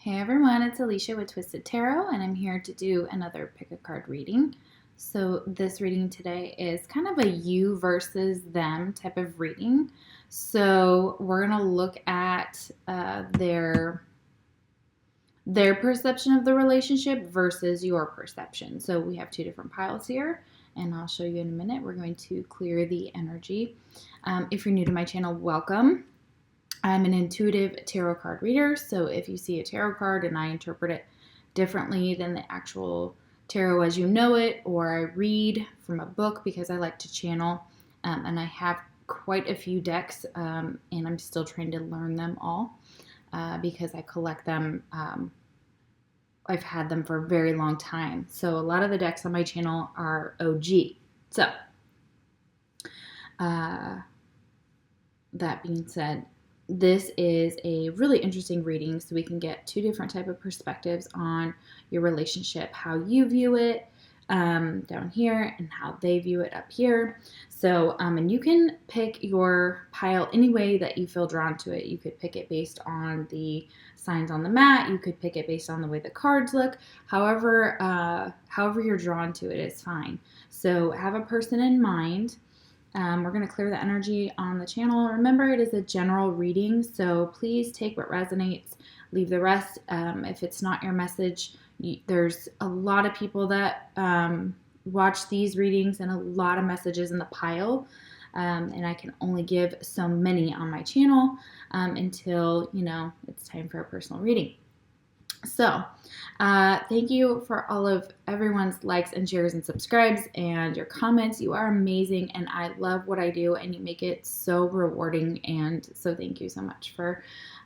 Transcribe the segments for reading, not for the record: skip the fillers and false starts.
Hey everyone, it's Alicia with Twisted Tarot, and I'm here to do another Pick-A-Card reading. So this reading today is kind of a you versus them type of reading. So we're going to look at their perception of the relationship versus your perception. So we have two different piles here, and I'll show you in a minute. We're going to clear the energy. If you're new to my channel, welcome. I'm an intuitive tarot card reader, so if you see a tarot card and I interpret it differently than the actual tarot as you know it, or I read from a book because I like to channel, and I have quite a few decks, and I'm still trying to learn them all because I collect them. I've had them for a very long time, so a lot of the decks on my channel are OG. So, that being said, this is a really interesting reading, so we can get two different type of perspectives on your relationship, how you view it down here and how they view it up here. So, and you can pick your pile any way that you feel drawn to it. You could pick it based on the signs on the mat. You could pick it based on the way the cards look. However you're drawn to it is fine. So have a person in mind. We're going to clear the energy on the channel. Remember, it is a general reading, so please take what resonates, leave the rest. If it's not your message, there's a lot of people that watch these readings and a lot of messages in the pile, and I can only give so many on my channel until, it's time for a personal reading. So, thank you for all of everyone's likes and shares and subscribes and your comments. You are amazing, and I love what I do, and you make it so rewarding. And so thank you so much for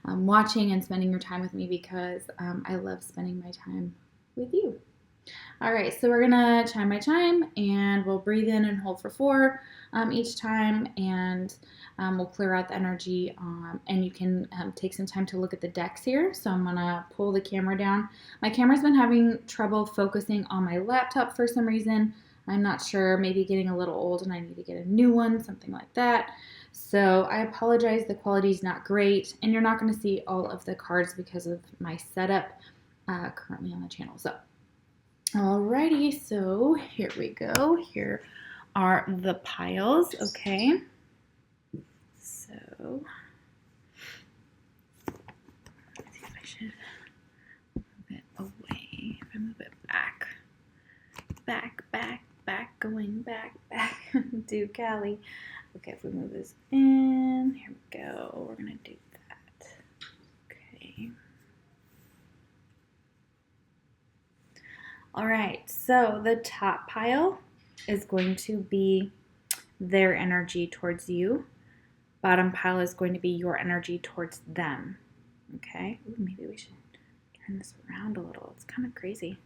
watching and spending your time with me, because I love spending my time with you. All right, so we're gonna chime by chime, and we'll breathe in and hold for 4 each time, and we'll clear out the energy, and you can take some time to look at the decks here. So I'm gonna pull the camera down. My camera's been having trouble focusing on my laptop for some reason. I'm not sure, maybe getting a little old and I need to get a new one, something like that. So I apologize, the quality's not great, and you're not gonna see all of the cards because of my setup currently on the channel. So, alrighty, so here we go. Here are the piles, okay? So, let's see if I should move it away. If I move it back, going back, do Cali. Okay, if we move this in, here we go. We're gonna do that. Okay. All right, so the top pile is going to be their energy towards you. Bottom pile is going to be your energy towards them. Okay, ooh, maybe we should turn this around a little. It's kind of crazy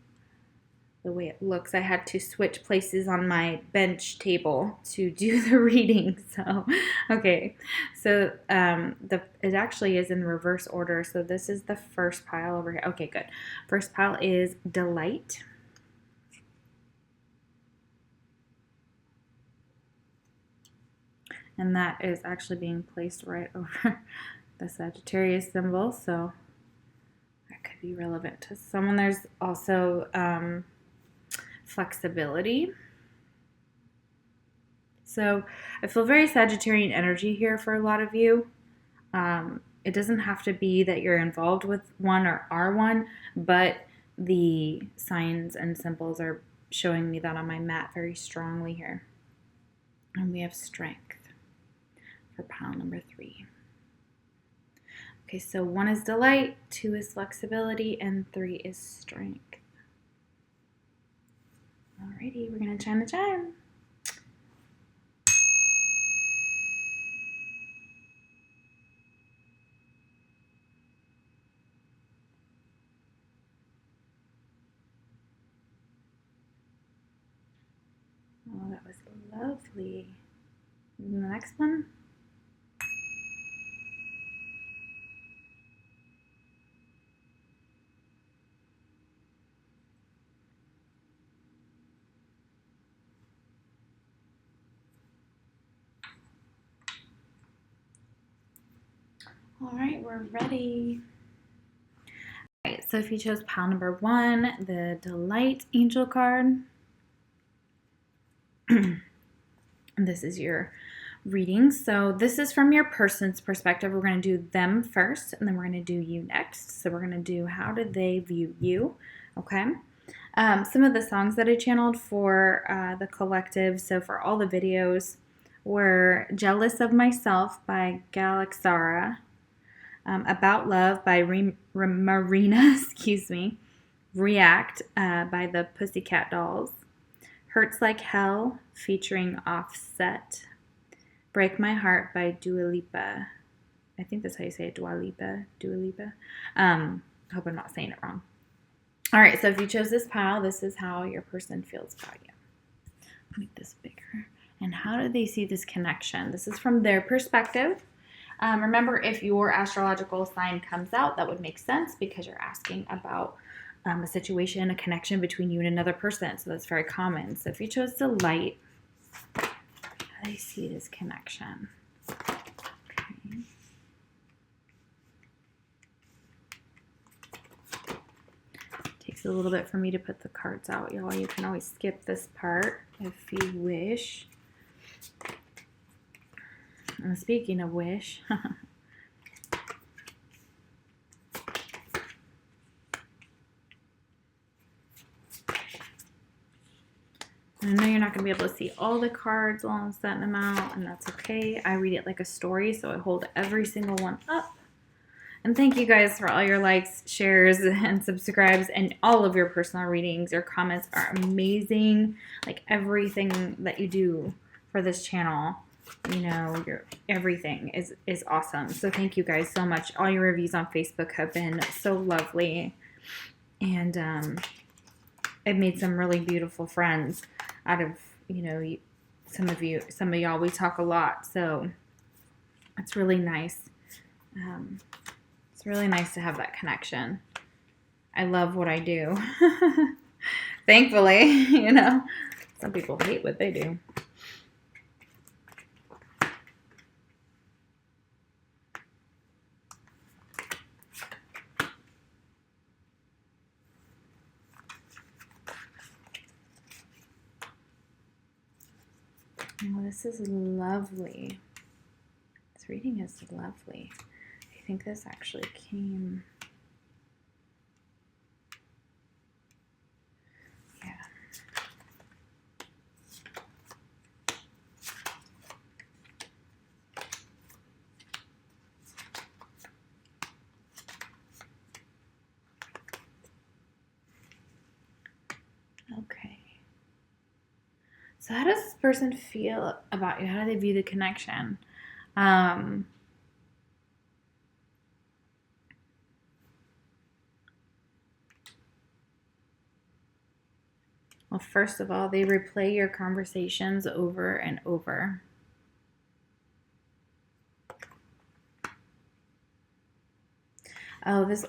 the way it looks. I had to switch places on my bench table to do the reading. So, okay, so it actually is in reverse order. So this is the first pile over here. Okay, good. First pile is delight. And that is actually being placed right over the Sagittarius symbol, so that could be relevant to someone. There's also flexibility. So I feel very Sagittarian energy here for a lot of you. It doesn't have to be that you're involved with one or are one, but the signs and symbols are showing me that on my mat very strongly here. And we have strength for pile number 3. Okay, so 1 is delight, 2 is flexibility, and 3 is strength. Alrighty, we're gonna chime the chime. Oh, that was lovely. And the next one. All right, we're ready. All right, so if you chose pile number 1, the Delight Angel card, this is your reading. So this is from your person's perspective. We're going to do them first, and then we're going to do you next. So we're going to do how did they view you, okay? Some of the songs that I channeled for the collective, so for all the videos, were Jealous of Myself by Galaxara, About Love by Marina, React by the Pussycat Dolls, Hurts Like Hell featuring Offset, Break My Heart by Dua Lipa. I think that's how you say it, Dua Lipa. I hope I'm not saying it wrong. All right, so if you chose this pile, this is how your person feels about you. Make this bigger. And how do they see this connection? This is from their perspective. Remember, if your astrological sign comes out, that would make sense because you're asking about a situation, a connection between you and another person. So that's very common. So if you chose the light, how do they see this connection? Okay. Takes a little bit for me to put the cards out, y'all. You can always skip this part if you wish. And speaking of wish, I know you're not going to be able to see all the cards while I'm setting them out, and that's okay. I read it like a story, so I hold every single one up. And thank you guys for all your likes, shares, and subscribes, and all of your personal readings. Your comments are amazing. Like everything that you do for this channel, you know, your everything is awesome. So thank you guys so much. All your reviews on Facebook have been so lovely, and I've made some really beautiful friends out of, you know, some of y'all. We talk a lot, so it's really nice. It's really nice to have that connection. I love what I do. Thankfully, you know, some people hate what they do. Oh, this is lovely. This reading is lovely. I think this actually came... Yeah. Okay. So how does this person feel about you? How do they view the connection? Well, first of all, they replay your conversations over and over. Oh, this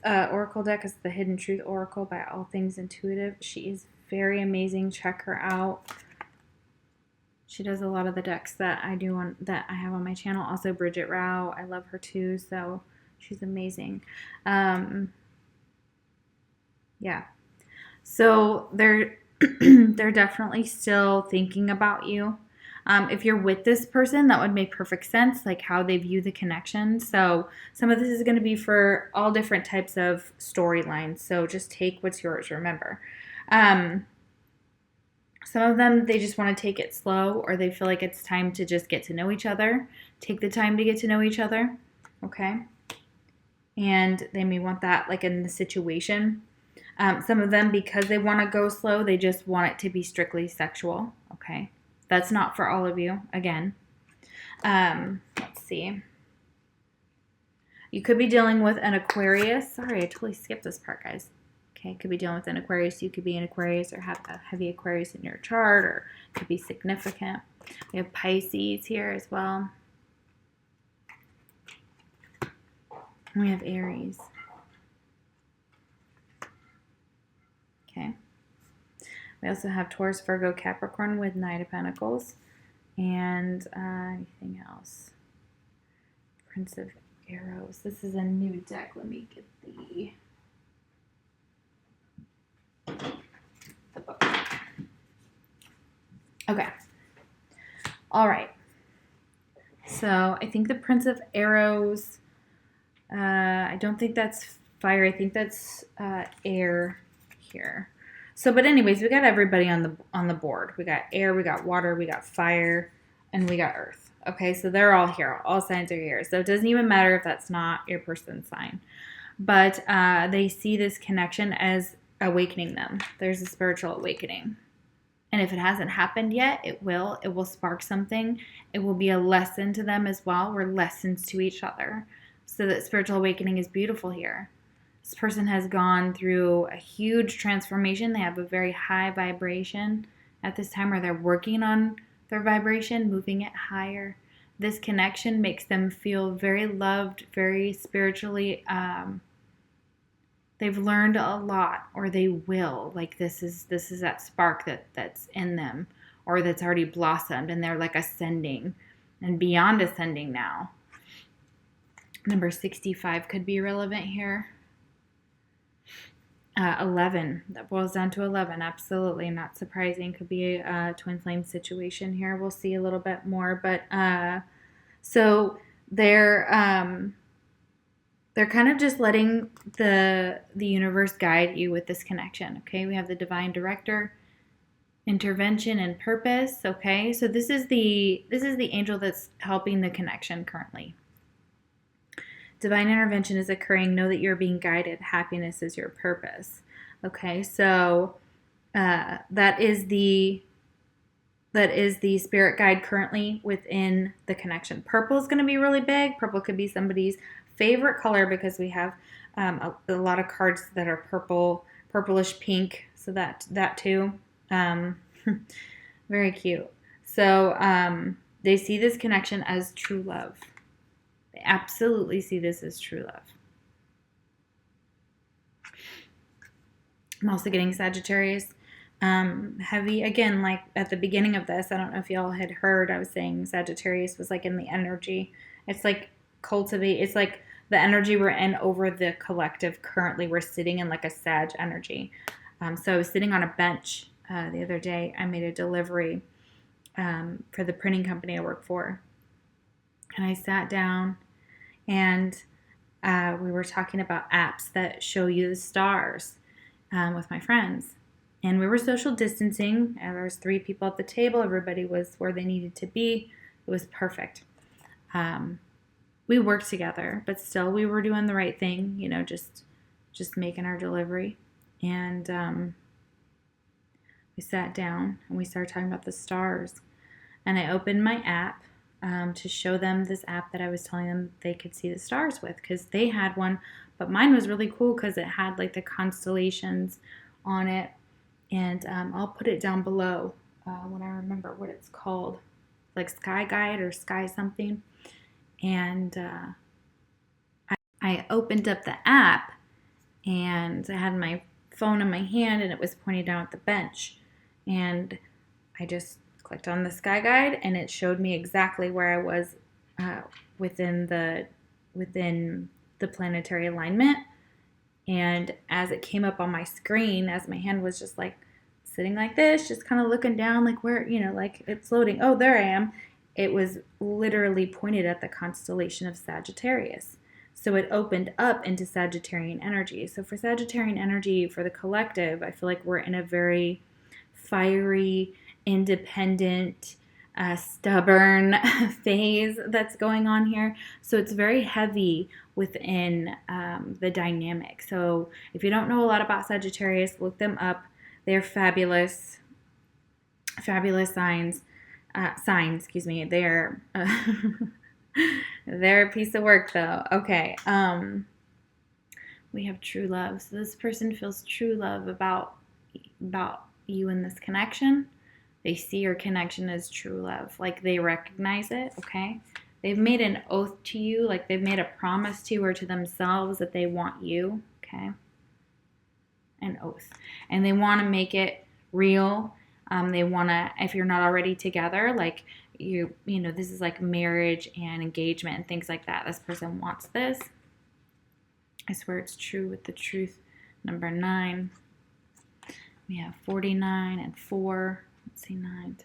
Oracle deck is the Hidden Truth Oracle by All Things Intuitive. She is very amazing. Check her out. She does a lot of the decks that I have on my channel. Also, Bridget Rao, I love her too. So she's amazing. Yeah. So they're definitely still thinking about you. If you're with this person, that would make perfect sense, like how they view the connection. So some of this is going to be for all different types of storylines. So just take what's yours, remember. Some of them, they just want to take it slow, or they feel like it's time to just get to know each other. Take the time to get to know each other, okay? And they may want that like in the situation. Some of them, because they want to go slow, they just want it to be strictly sexual, okay? That's not for all of you, again. Let's see. You could be dealing with an Aquarius. Sorry, I totally skipped this part, guys. Okay, could be dealing with an Aquarius. You could be an Aquarius or have a heavy Aquarius in your chart, or it could be significant. We have Pisces here as well. And we have Aries. Okay. We also have Taurus, Virgo, Capricorn with Knight of Pentacles. And anything else? Prince of Arrows. This is a new deck. Let me get the Okay. All right. So I think the Prince of Arrows, I don't think that's fire. I think that's air here. So, but anyways, we got everybody on the board. We got air, we got water, we got fire, and we got earth. Okay, so they're all here. All signs are here. So it doesn't even matter if that's not your person's sign. But they see this connection as awakening them. There's a spiritual awakening. And if it hasn't happened yet, it will. It will spark something. It will be a lesson to them as well. We're lessons to each other. So that spiritual awakening is beautiful here. This person has gone through a huge transformation. They have a very high vibration at this time, or they're working on their vibration, moving it higher. This connection makes them feel very loved, very spiritually. They've learned a lot, or they will. Like this is that spark that's in them, or that's already blossomed, and they're like ascending and beyond ascending now. Number 65 could be relevant here. 11. That boils down to 11. Absolutely not surprising. Could be a twin flame situation here. We'll see a little bit more, but so they're kind of just letting the universe guide you with this connection. Okay, we have the divine director, intervention, and purpose. Okay, so this is the angel that's helping the connection currently. Divine intervention is occurring. Know that you're being guided. Happiness is your purpose. Okay, so that is the spirit guide currently within the connection. Purple is going to be really big. Purple could be somebody's favorite color because we have a lot of cards that are purplish pink. So that too, very cute. So they see this connection as true love. They absolutely see this as true love. I'm also getting Sagittarius. Heavy, again, like at the beginning of this, I don't know if y'all had heard, I was saying Sagittarius was like in the energy. It's like cultivate, it's like the energy we're in over the collective currently. We're sitting in like a Sag energy. So I was sitting on a bench the other day. I made a delivery for the printing company I work for. And I sat down and we were talking about apps that show you the stars with my friends. And we were social distancing. There was 3 people at the table. Everybody was where they needed to be. It was perfect. We worked together, but still we were doing the right thing, you know, just making our delivery. And we sat down and we started talking about the stars. And I opened my app to show them this app that I was telling them they could see the stars with, because they had one, but mine was really cool because it had like the constellations on it. And I'll put it down below when I remember what it's called, like Sky Guide or Sky something. And I opened up the app and I had my phone in my hand and it was pointed down at the bench. And I just clicked on the Sky Guide and it showed me exactly where I was within the planetary alignment. And as it came up on my screen, as my hand was just like sitting like this, just kind of looking down, like where, you know, like it's loading. Oh, there I am. It was literally pointed at the constellation of Sagittarius. So it opened up into Sagittarian energy. So for Sagittarian energy, for the collective, I feel like we're in a very fiery, independent, stubborn phase that's going on here. So it's very heavy within the dynamic. So if you don't know a lot about Sagittarius, look them up. They're fabulous signs. Excuse me. They're they're a piece of work though. Okay. We have true love. So this person feels true love about you in this connection. They see your connection as true love. Like they recognize it, okay? They've made an oath to you, like they've made a promise to you or to themselves that they want you, okay? An oath. And they want to make it real. They want to, if you're not already together, like you know, this is like marriage and engagement and things like that. This person wants this. I swear it's true with the truth. Number 9. We have 49 and 4. Let's see, 9.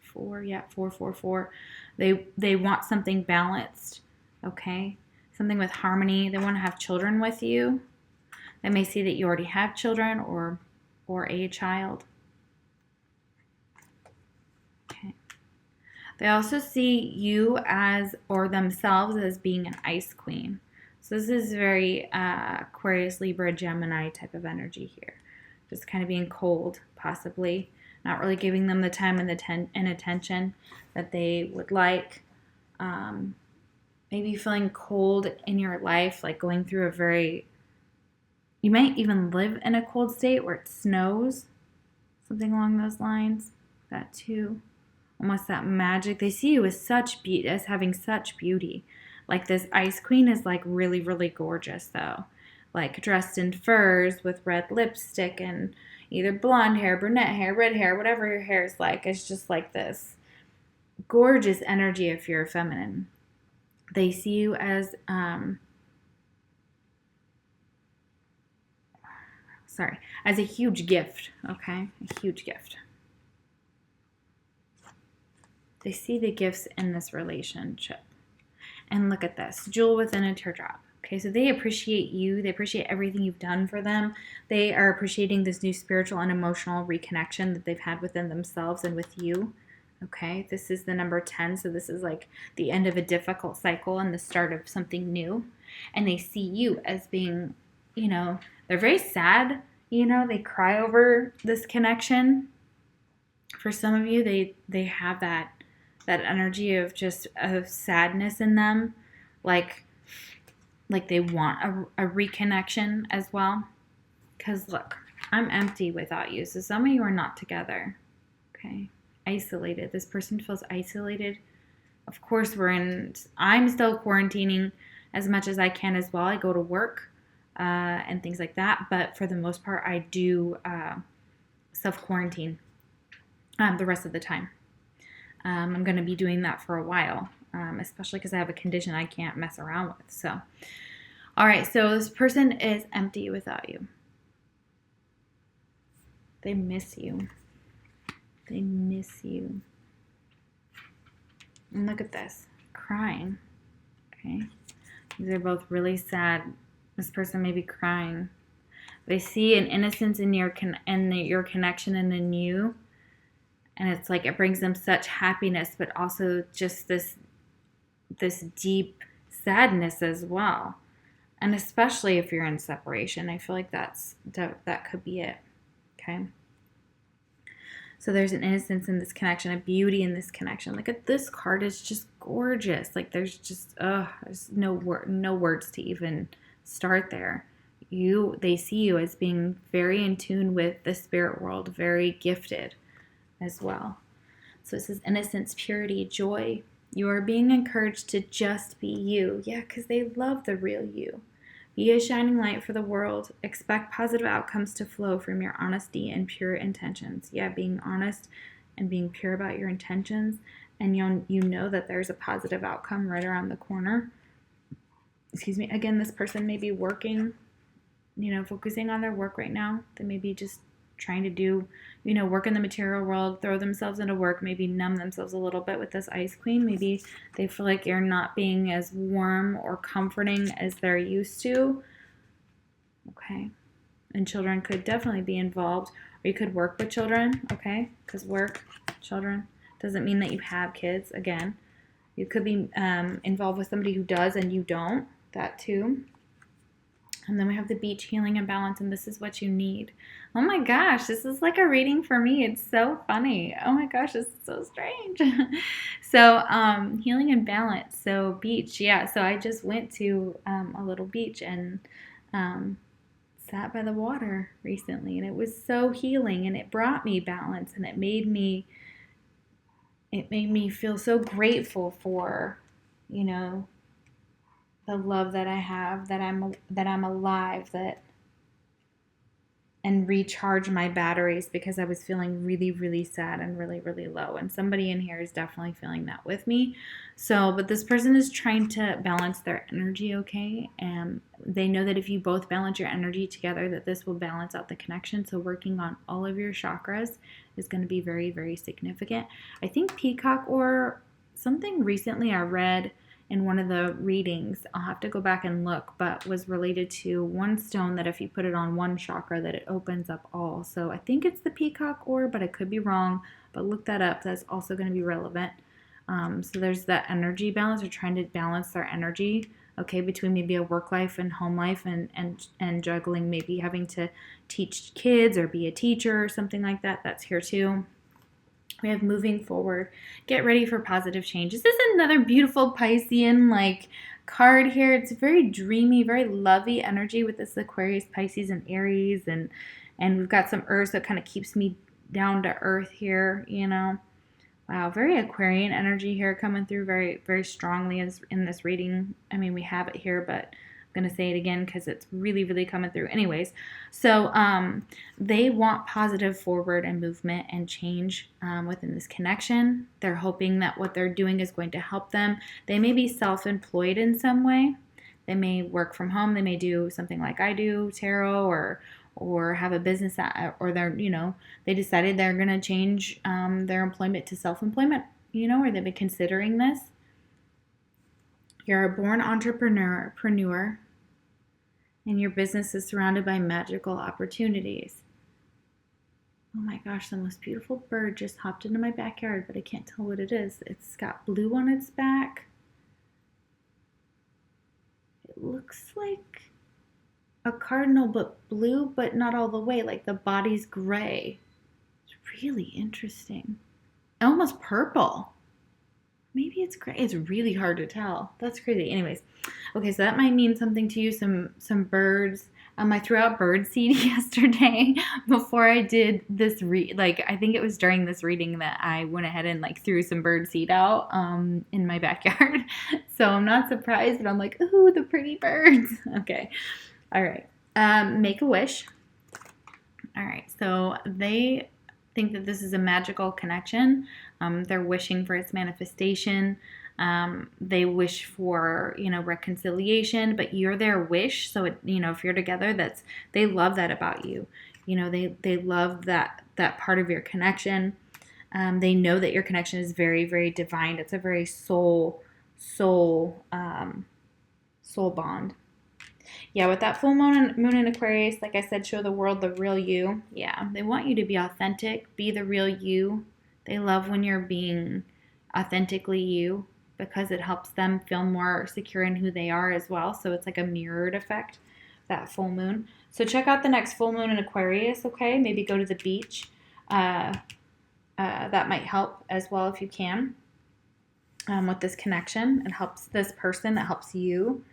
4, yeah, 4. They want something balanced, okay? Something with harmony. They want to have children with you. They may see that you already have children or a child. Okay. They also see you as, or themselves as, being an ice queen. So this is very Aquarius, Libra, Gemini type of energy here. Just kind of being cold, possibly. Not really giving them the time and attention that they would like. Maybe feeling cold in your life, like going through you might even live in a cold state where it snows. Something along those lines. That too. Almost that magic. They see you as having such beauty. Like this ice queen is like really, really gorgeous though. Like dressed in furs with red lipstick and either blonde hair, brunette hair, red hair, whatever your hair is like. It's just like this gorgeous energy if you're feminine. They see you as, as a huge gift, okay? A huge gift. They see the gifts in this relationship. And look at this, jewel within a teardrop. Okay, so they appreciate you. They appreciate everything you've done for them. They are appreciating this new spiritual and emotional reconnection that they've had within themselves and with you. Okay, this is the number 10, so this is like the end of a difficult cycle and the start of something new. And they see you as being, they're very sad. They cry over this connection. For some of you, they have that energy of sadness in them, like they want a reconnection as well. Because look, I'm empty without you. So some of you are not together. Okay, isolated. This person feels isolated. Of course, I'm still quarantining as much as I can as well. I go to work and things like that. But for the most part, I do self-quarantine the rest of the time. I'm going to be doing that for a while, especially because I have a condition I can't mess around with. So, all right, so this person is empty without you. They miss you. They miss you. And look at this, crying. Okay, these are both really sad. This person may be crying. They see an innocence in your connection and in you. And it's like it brings them such happiness, but also just this deep sadness as well. And especially if you're in separation, I feel like that could be it. Okay. So there's an innocence in this connection, a beauty in this connection. Look at this card; is just gorgeous. Like there's just there's no words to even start there. They see you as being very in tune with the spirit world, very gifted as well. So it says innocence, purity, joy. You are being encouraged to just be you. Yeah, because they love the real you. Be a shining light for the world. Expect positive outcomes to flow from your honesty and pure intentions. Yeah, being honest and being pure about your intentions. And you know that there's a positive outcome right around the corner. Excuse me. Again, this person may be working, focusing on their work right now. They may be just trying to do, work in the material world, throw themselves into work, maybe numb themselves a little bit with this ice queen. Maybe they feel like you're not being as warm or comforting as they're used to. Okay. And children could definitely be involved, or you could work with children, okay? Because work, children, doesn't mean that you have kids. Again, you could be involved with somebody who does and you don't. That too. And then we have the beach, healing and balance, and this is what you need. Oh my gosh, this is like a reading for me. It's so funny. Oh my gosh, this is so strange. So healing and balance. So beach, yeah. So I just went to a little beach and sat by the water recently, and it was so healing, and it brought me balance, and it made me feel so grateful for, the love that I have, that I'm alive, and recharge my batteries because I was feeling really, really sad and really, really low. And somebody in here is definitely feeling that with me. So, but this person is trying to balance their energy, okay? And they know that if you both balance your energy together, that this will balance out the connection. So working on all of your chakras is going to be very, very significant. I think peacock or something recently I read in one of the readings, I'll have to go back and look, but was related to one stone that if you put it on one chakra that it opens up all. So I think it's the peacock ore, but I could be wrong, but look that up. That's also going to be relevant. So there's that energy balance. They're trying to balance their energy, okay, between maybe a work life and home life and juggling, maybe having to teach kids or be a teacher or something like that. That's here too. We have moving forward. Get ready for positive change. This is another beautiful Piscean card here. It's very dreamy, very lovey energy with this Aquarius, Pisces, and Aries, and we've got some earth, so it kind of keeps me down to earth here, you know. Wow, very Aquarian energy here coming through very, very strongly in this reading. I mean, we have it here, but I'm going to say it again because it's really, really coming through. Anyways, so they want positive forward and movement and change within this connection. They're hoping that what they're doing is going to help them. They may be self-employed in some way. They may work from home. They may do something like I do, tarot, or have a business or they decided they're going to change their employment to self-employment, or they've been considering this. You're a born entrepreneur, and your business is surrounded by magical opportunities. Oh my gosh, the most beautiful bird just hopped into my backyard, but I can't tell what it is. It's got blue on its back. It looks like a cardinal, but blue, but not all the way. Like the body's gray. It's really interesting. Almost purple. Maybe it's gray. It's really hard to tell. That's crazy. Anyways, okay, so that might mean something to you. Some birds. I threw out bird seed yesterday before I did this I think it was during this reading that I went ahead and threw some bird seed out in my backyard. So I'm not surprised, but I'm like, ooh, the pretty birds. Okay. All right. Make a wish. All right. So they think that this is a magical connection. They're wishing for its manifestation. They wish for, reconciliation, but you're their wish. So, if you're together, they love that about you. They love that part of your connection. They know that your connection is very, very divine. It's a very soul bond. Yeah, with that full moon in Aquarius, like I said, show the world the real you. Yeah, they want you to be authentic, be the real you. They love when you're being authentically you because it helps them feel more secure in who they are as well. So it's like a mirrored effect, that full moon. So check out the next full moon in Aquarius, okay? Maybe go to the beach. That might help as well if you can with this connection. It helps this person. It helps you.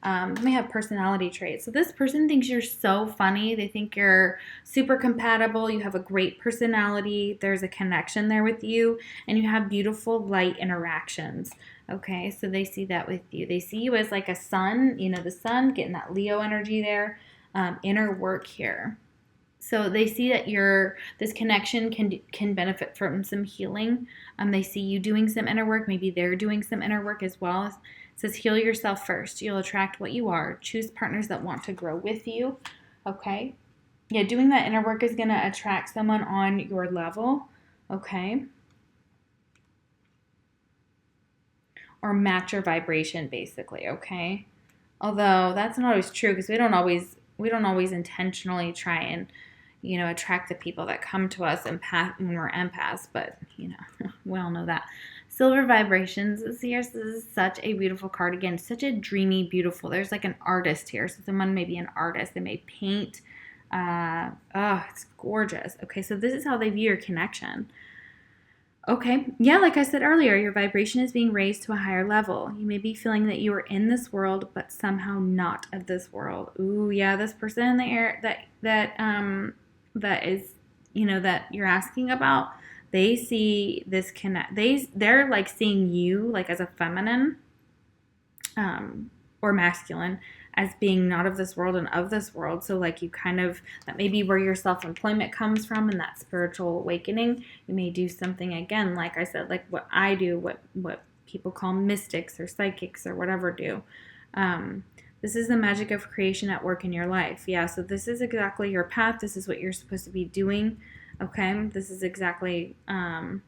They have personality traits. So this person thinks you're so funny. They think you're super compatible. You have a great personality. There's a connection there with you. And you have beautiful light interactions. Okay, so they see that with you. They see you as like a sun. The sun, getting that Leo energy there. Inner work here. So they see that this connection can benefit from some healing. They see you doing some inner work. Maybe they're doing some inner work as well. It says heal yourself first. You'll attract what you are. Choose partners that want to grow with you. Okay. Yeah, doing that inner work is going to attract someone on your level. Okay. Or match your vibration, basically. Okay. Although that's not always true because we don't always intentionally try and attract the people that come to us when we're empaths, but we all know that. Silver vibrations is here. So this is such a beautiful card. Again, such a dreamy, beautiful. There's like an artist here. So someone may be an artist. They may paint. It's gorgeous. Okay, so this is how they view your connection. Okay, yeah, like I said earlier, your vibration is being raised to a higher level. You may be feeling that you are in this world, but somehow not of this world. Ooh, yeah, this person in the air that is, that you're asking about, they see this they're like seeing you like as a feminine or masculine, as being not of this world and of this world. So like you kind of, that may be where your self-employment comes from, and that spiritual awakening. You may do something, again, like I said, like what I do, what people call mystics or psychics or whatever do. This is the magic of creation at work in your life. Yeah, so this is exactly your path. This is what you're supposed to be doing. Okay, this is exactly, and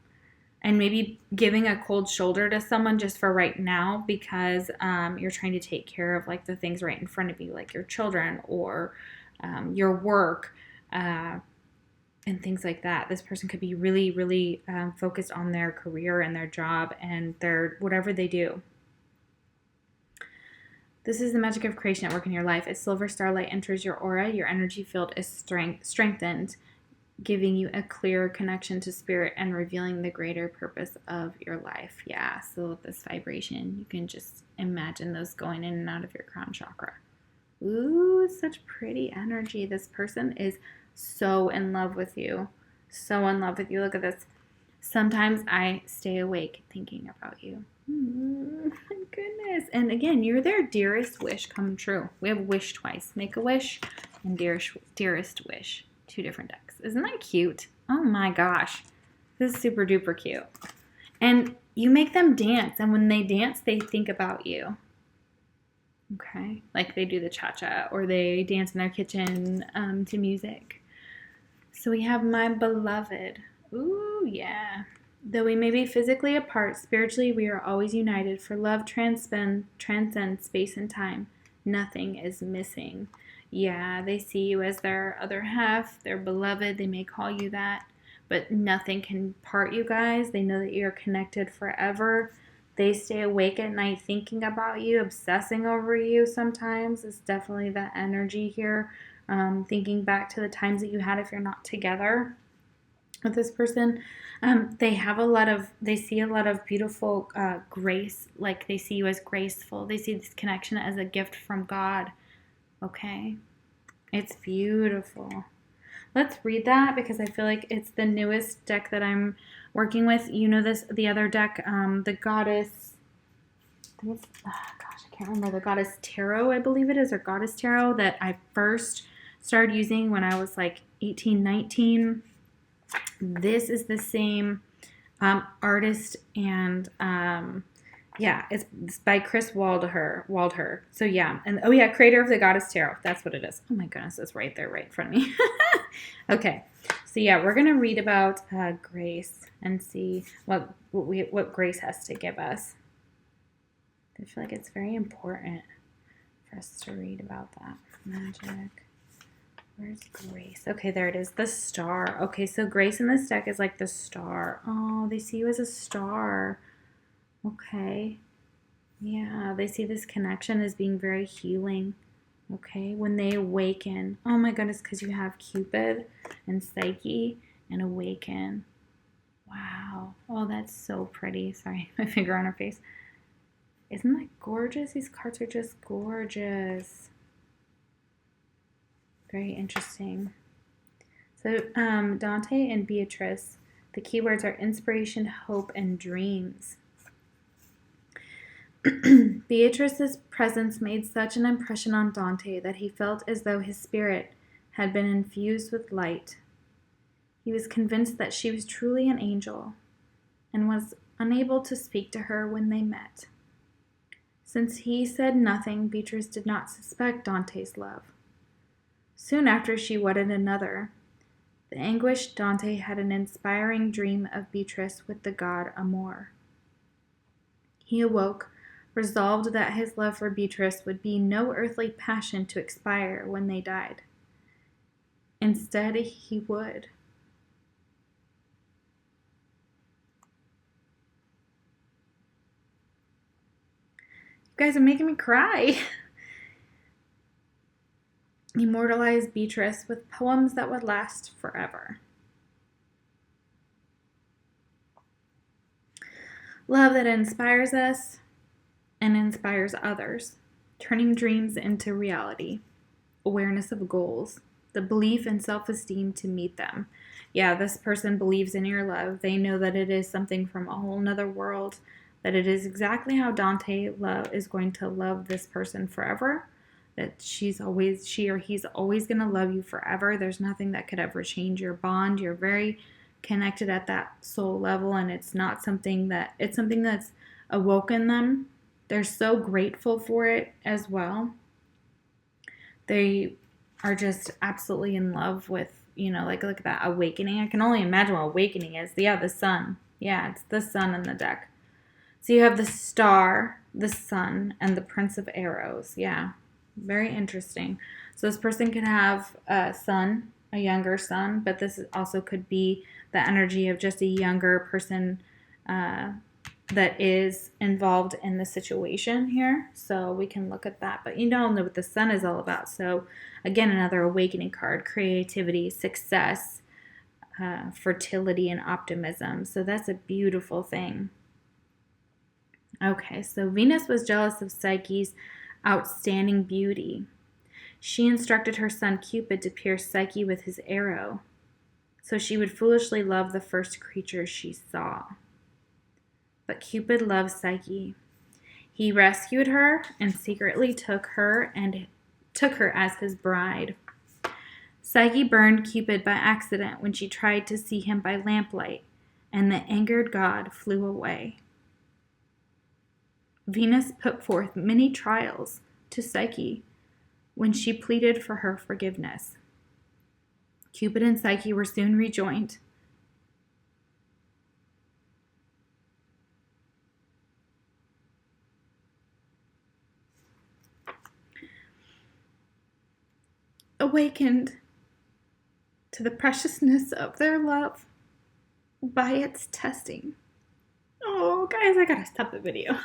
maybe giving a cold shoulder to someone just for right now because you're trying to take care of like the things right in front of you, like your children or your work and things like that. This person could be really, really focused on their career and their job and their whatever they do. This is the magic of creation at work in your life. As silver starlight enters your aura, your energy field is strengthened, giving you a clearer connection to spirit and revealing the greater purpose of your life. Yeah, so with this vibration, you can just imagine those going in and out of your crown chakra. Ooh, such pretty energy. This person is so in love with you. So in love with you. Look at this. Sometimes I stay awake thinking about you. My goodness. And again, you're their dearest wish come true. We have wish twice. Make a wish and dearest wish. 2 different decks. Isn't that cute? Oh my gosh. This is super duper cute. And you make them dance. And when they dance, they think about you. Okay? Like they do the cha-cha or they dance in their kitchen to music. So we have my beloved. Ooh, yeah. Though we may be physically apart, spiritually we are always united, for love transcends space and time. Nothing is missing. Yeah, they see you as their other half, their beloved. They may call you that, but nothing can part you guys. They know that you're connected forever. They stay awake at night thinking about you, obsessing over you sometimes. It's definitely that energy here. Thinking back to the times that you had if you're not together with this person. They see a lot of beautiful grace, like they see you as graceful. They see this connection as a gift from God. Okay? It's beautiful. Let's read that because I feel like it's the newest deck that I'm working with. You know this, the other deck, the Goddess, I can't remember, the Goddess Tarot, I believe it is, or Goddess Tarot that I first started using when I was like 18, 19. This is the same artist and it's by Chris Waldher. So yeah, and creator of the Goddess Tarot. That's what it is. Oh my goodness, it's right there, right in front of me. Okay, so yeah, we're gonna read about grace and see what grace has to give us. I feel like it's very important for us to read about that. Magic. Where's grace? Okay, there it is. The star. Okay, so grace in this deck is like the star. Oh, they see you as a star. Okay. Yeah, they see this connection as being very healing. Okay, when they awaken. Oh my goodness, because you have Cupid and Psyche and awaken. Wow. Oh, that's so pretty. Sorry, my finger on her face. Isn't that gorgeous? These cards are just gorgeous. Very interesting. So Dante and Beatrice, the keywords are inspiration, hope, and dreams. Beatrice's presence made such an impression on Dante that he felt as though his spirit had been infused with light. He was convinced that she was truly an angel and was unable to speak to her when they met. Since he said nothing, Beatrice did not suspect Dante's love. Soon after she wedded another, the anguished Dante had an inspiring dream of Beatrice with the god Amor. He awoke, resolved that his love for Beatrice would be no earthly passion to expire when they died. Instead, he would. You guys are making me cry. Immortalize Beatrice with poems that would last forever. Love that inspires us and inspires others, turning dreams into reality, awareness of goals, the belief and self-esteem to meet them. Yeah, this person believes in your love. They know that it is something from a whole nother world, that it is exactly how Dante is going to love this person forever. that she or he's always going to love you forever. There's nothing that could ever change your bond. You're very connected at that soul level, and it's something that's awoken them. They're so grateful for it as well. They are just absolutely in love with, like look at that awakening. I can only imagine what awakening is. Yeah, the sun. Yeah, it's the sun in the deck. So you have the star, the sun, and the Prince of Arrows. Yeah, very interesting. So this person could have a son, a younger son, but this also could be the energy of just a younger person that is involved in the situation here. So we can look at that. But you don't know what the sun is all about. So again, another awakening card: creativity, success, fertility, and optimism. So that's a beautiful thing. Okay, so Venus was jealous of Psyche's outstanding beauty. She instructed her son Cupid to pierce Psyche with his arrow, so she would foolishly love the first creature she saw. But Cupid loved Psyche. He rescued her and secretly took her as his bride. Psyche burned Cupid by accident when she tried to see him by lamplight, and the angered god flew away. Venus put forth many trials to Psyche when she pleaded for her forgiveness. Cupid and Psyche were soon rejoined. Awakened to the preciousness of their love by its testing. Oh, guys, I gotta stop the video.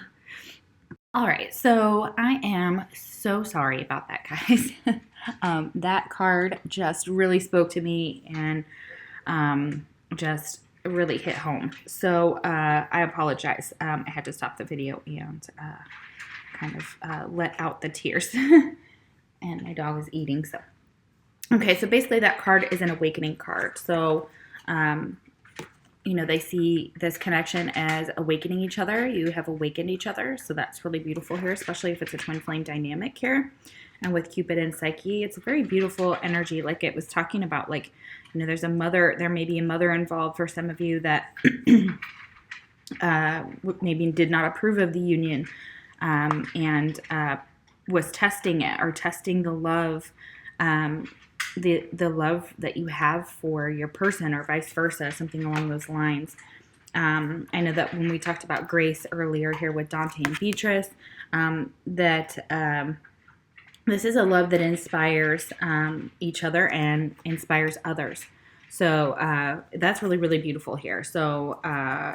All right, so I am so sorry about that, guys. That card just really spoke to me and just really hit home. So I apologize. I had to stop the video and kind of let out the tears. And my dog is eating, so. Okay, so basically that card is an awakening card. So, they see this connection as awakening each other. You have awakened each other, so that's really beautiful here, especially if it's a twin flame dynamic here. And with Cupid and Psyche, it's a very beautiful energy. Like it was talking about, like, there may be a mother involved for some of you that maybe did not approve of the union and was testing it or testing the love, the love that you have for your person, or vice versa, something along those lines. I know that when we talked about grace earlier here with Dante and Beatrice, that this is a love that inspires each other and inspires others. So that's really, really beautiful here. So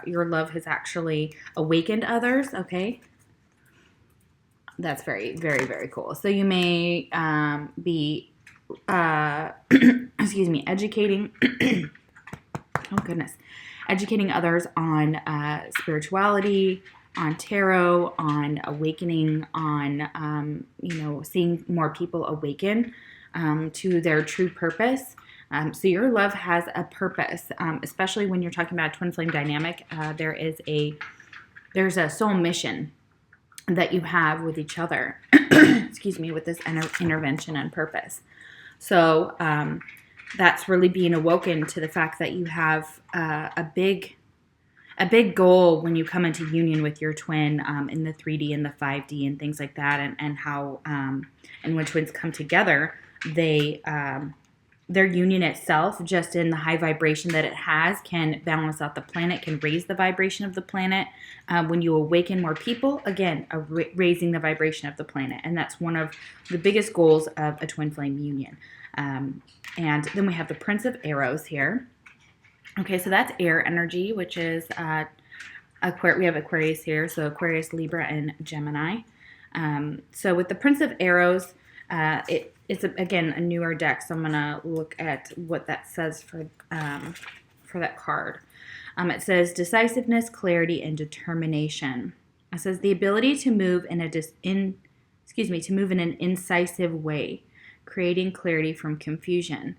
your love has actually awakened others, okay? That's very, very, very cool. So you may be educating, educating others on spirituality, on tarot, on awakening, on, seeing more people awaken to their true purpose. So your love has a purpose, especially when you're talking about a twin flame dynamic. There's a soul mission that you have with each other, with this intervention and purpose. So that's really being awoken to the fact that you have a big goal when you come into union with your twin in the 3D and the 5D and things like that, and how and when twins come together, their union itself, just in the high vibration that it has, can balance out the planet, can raise the vibration of the planet. When you awaken more people, again, raising the vibration of the planet. And that's one of the biggest goals of a twin flame union. And then we have the Prince of Arrows here. Okay, so that's air energy, which is we have Aquarius here, so Aquarius, Libra, and Gemini. So with the Prince of Arrows, it's again a newer deck, so I'm gonna look at what that says for that card. It says decisiveness, clarity, and determination. It says the ability to move in an incisive way, creating clarity from confusion,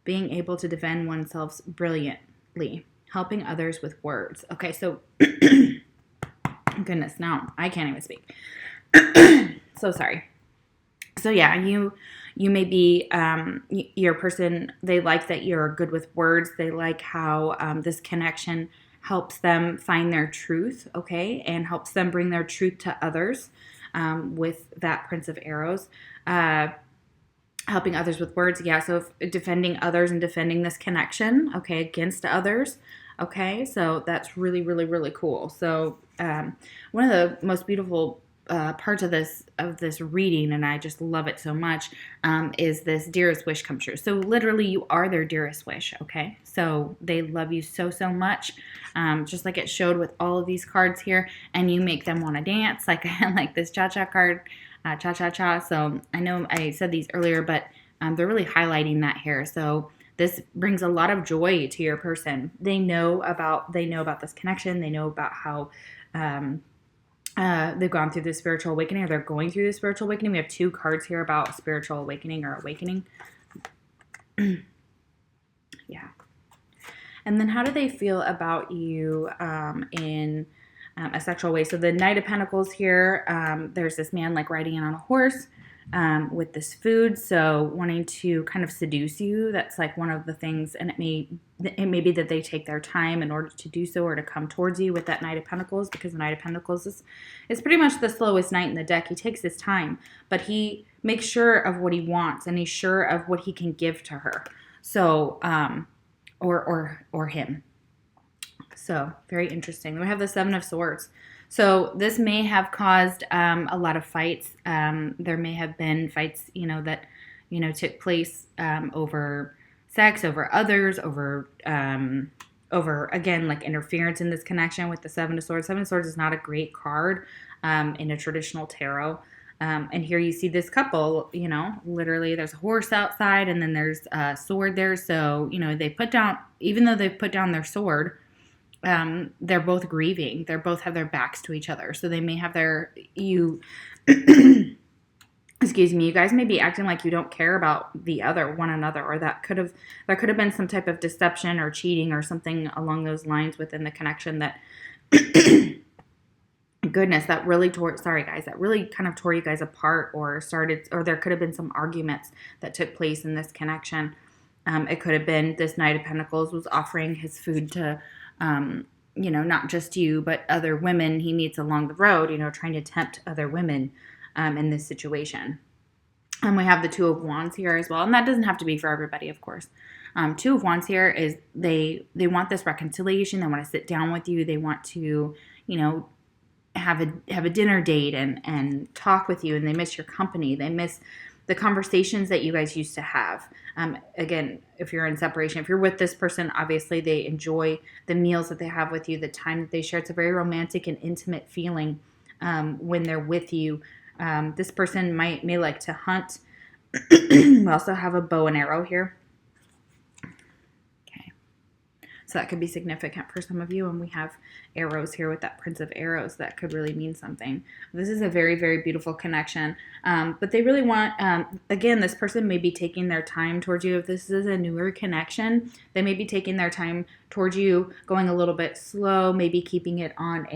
being able to defend oneself brilliantly, helping others with words. Okay, so goodness, now I can't even speak. So sorry. So yeah, you may be, your person, they like that you're good with words. They like how this connection helps them find their truth, okay, and helps them bring their truth to others with that Prince of Arrows. Helping others with words, yeah, so defending others and defending this connection, okay, against others, okay, so that's really, really, really cool. So one of the most beautiful parts of this reading, and I just love it so much, is this dearest wish come true. So literally, you are their dearest wish, okay? So they love you so, so much, just like it showed with all of these cards here, and you make them want to dance, like like this cha-cha card, cha-cha-cha. So I know I said these earlier, but they're really highlighting that here. So this brings a lot of joy to your person. They know about this connection. They know about how they've gone through the spiritual awakening, or they're going through the spiritual awakening. We have 2 cards here about spiritual awakening or awakening. Yeah. And then how do they feel about you in a sexual way? So the Knight of Pentacles here, there's this man like riding in on a horse with this food, so wanting to kind of seduce you. That's like one of the things, and it may be that they take their time in order to do so, or to come towards you with that Knight of Pentacles, because the Knight of Pentacles is pretty much the slowest knight in the deck. He takes his time, but he makes sure of what he wants, and he's sure of what he can give to her. So or him. So very interesting. We have the 7 of Swords. So this may have caused a lot of fights. There may have been fights, that, took place over sex, over others, over again, like interference in this connection with the 7 of Swords. 7 of Swords is not a great card in a traditional tarot. And here you see this couple, literally there's a horse outside, and then there's a sword there. So, even though they've put down their sword, they're both grieving. They both have their backs to each other. So they may have excuse me, you guys may be acting like you don't care about one another, or there could have been some type of deception or cheating or something along those lines within the connection that goodness, that really kind of tore you guys apart, or there could have been some arguments that took place in this connection. It could have been this Knight of Pentacles was offering his food to, not just you, but other women he meets along the road, trying to tempt other women in this situation. And we have the 2 of Wands here as well. And that doesn't have to be for everybody, of course. 2 of Wands here is they want this reconciliation. They want to sit down with you. They want to, have a dinner date and talk with you, and they miss your company. They miss the conversations that you guys used to have. Again, if you're in separation, if you're with this person, obviously they enjoy the meals that they have with you, the time that they share. It's a very romantic and intimate feeling when they're with you. This person may like to hunt. We also have a bow and arrow here. So that could be significant for some of you. And we have arrows here with that Prince of Arrows. That could really mean something. This is a very, very beautiful connection. But they really want, again, this person may be taking their time towards you. If this is a newer connection, they may be taking their time towards you, going a little bit slow, maybe keeping it on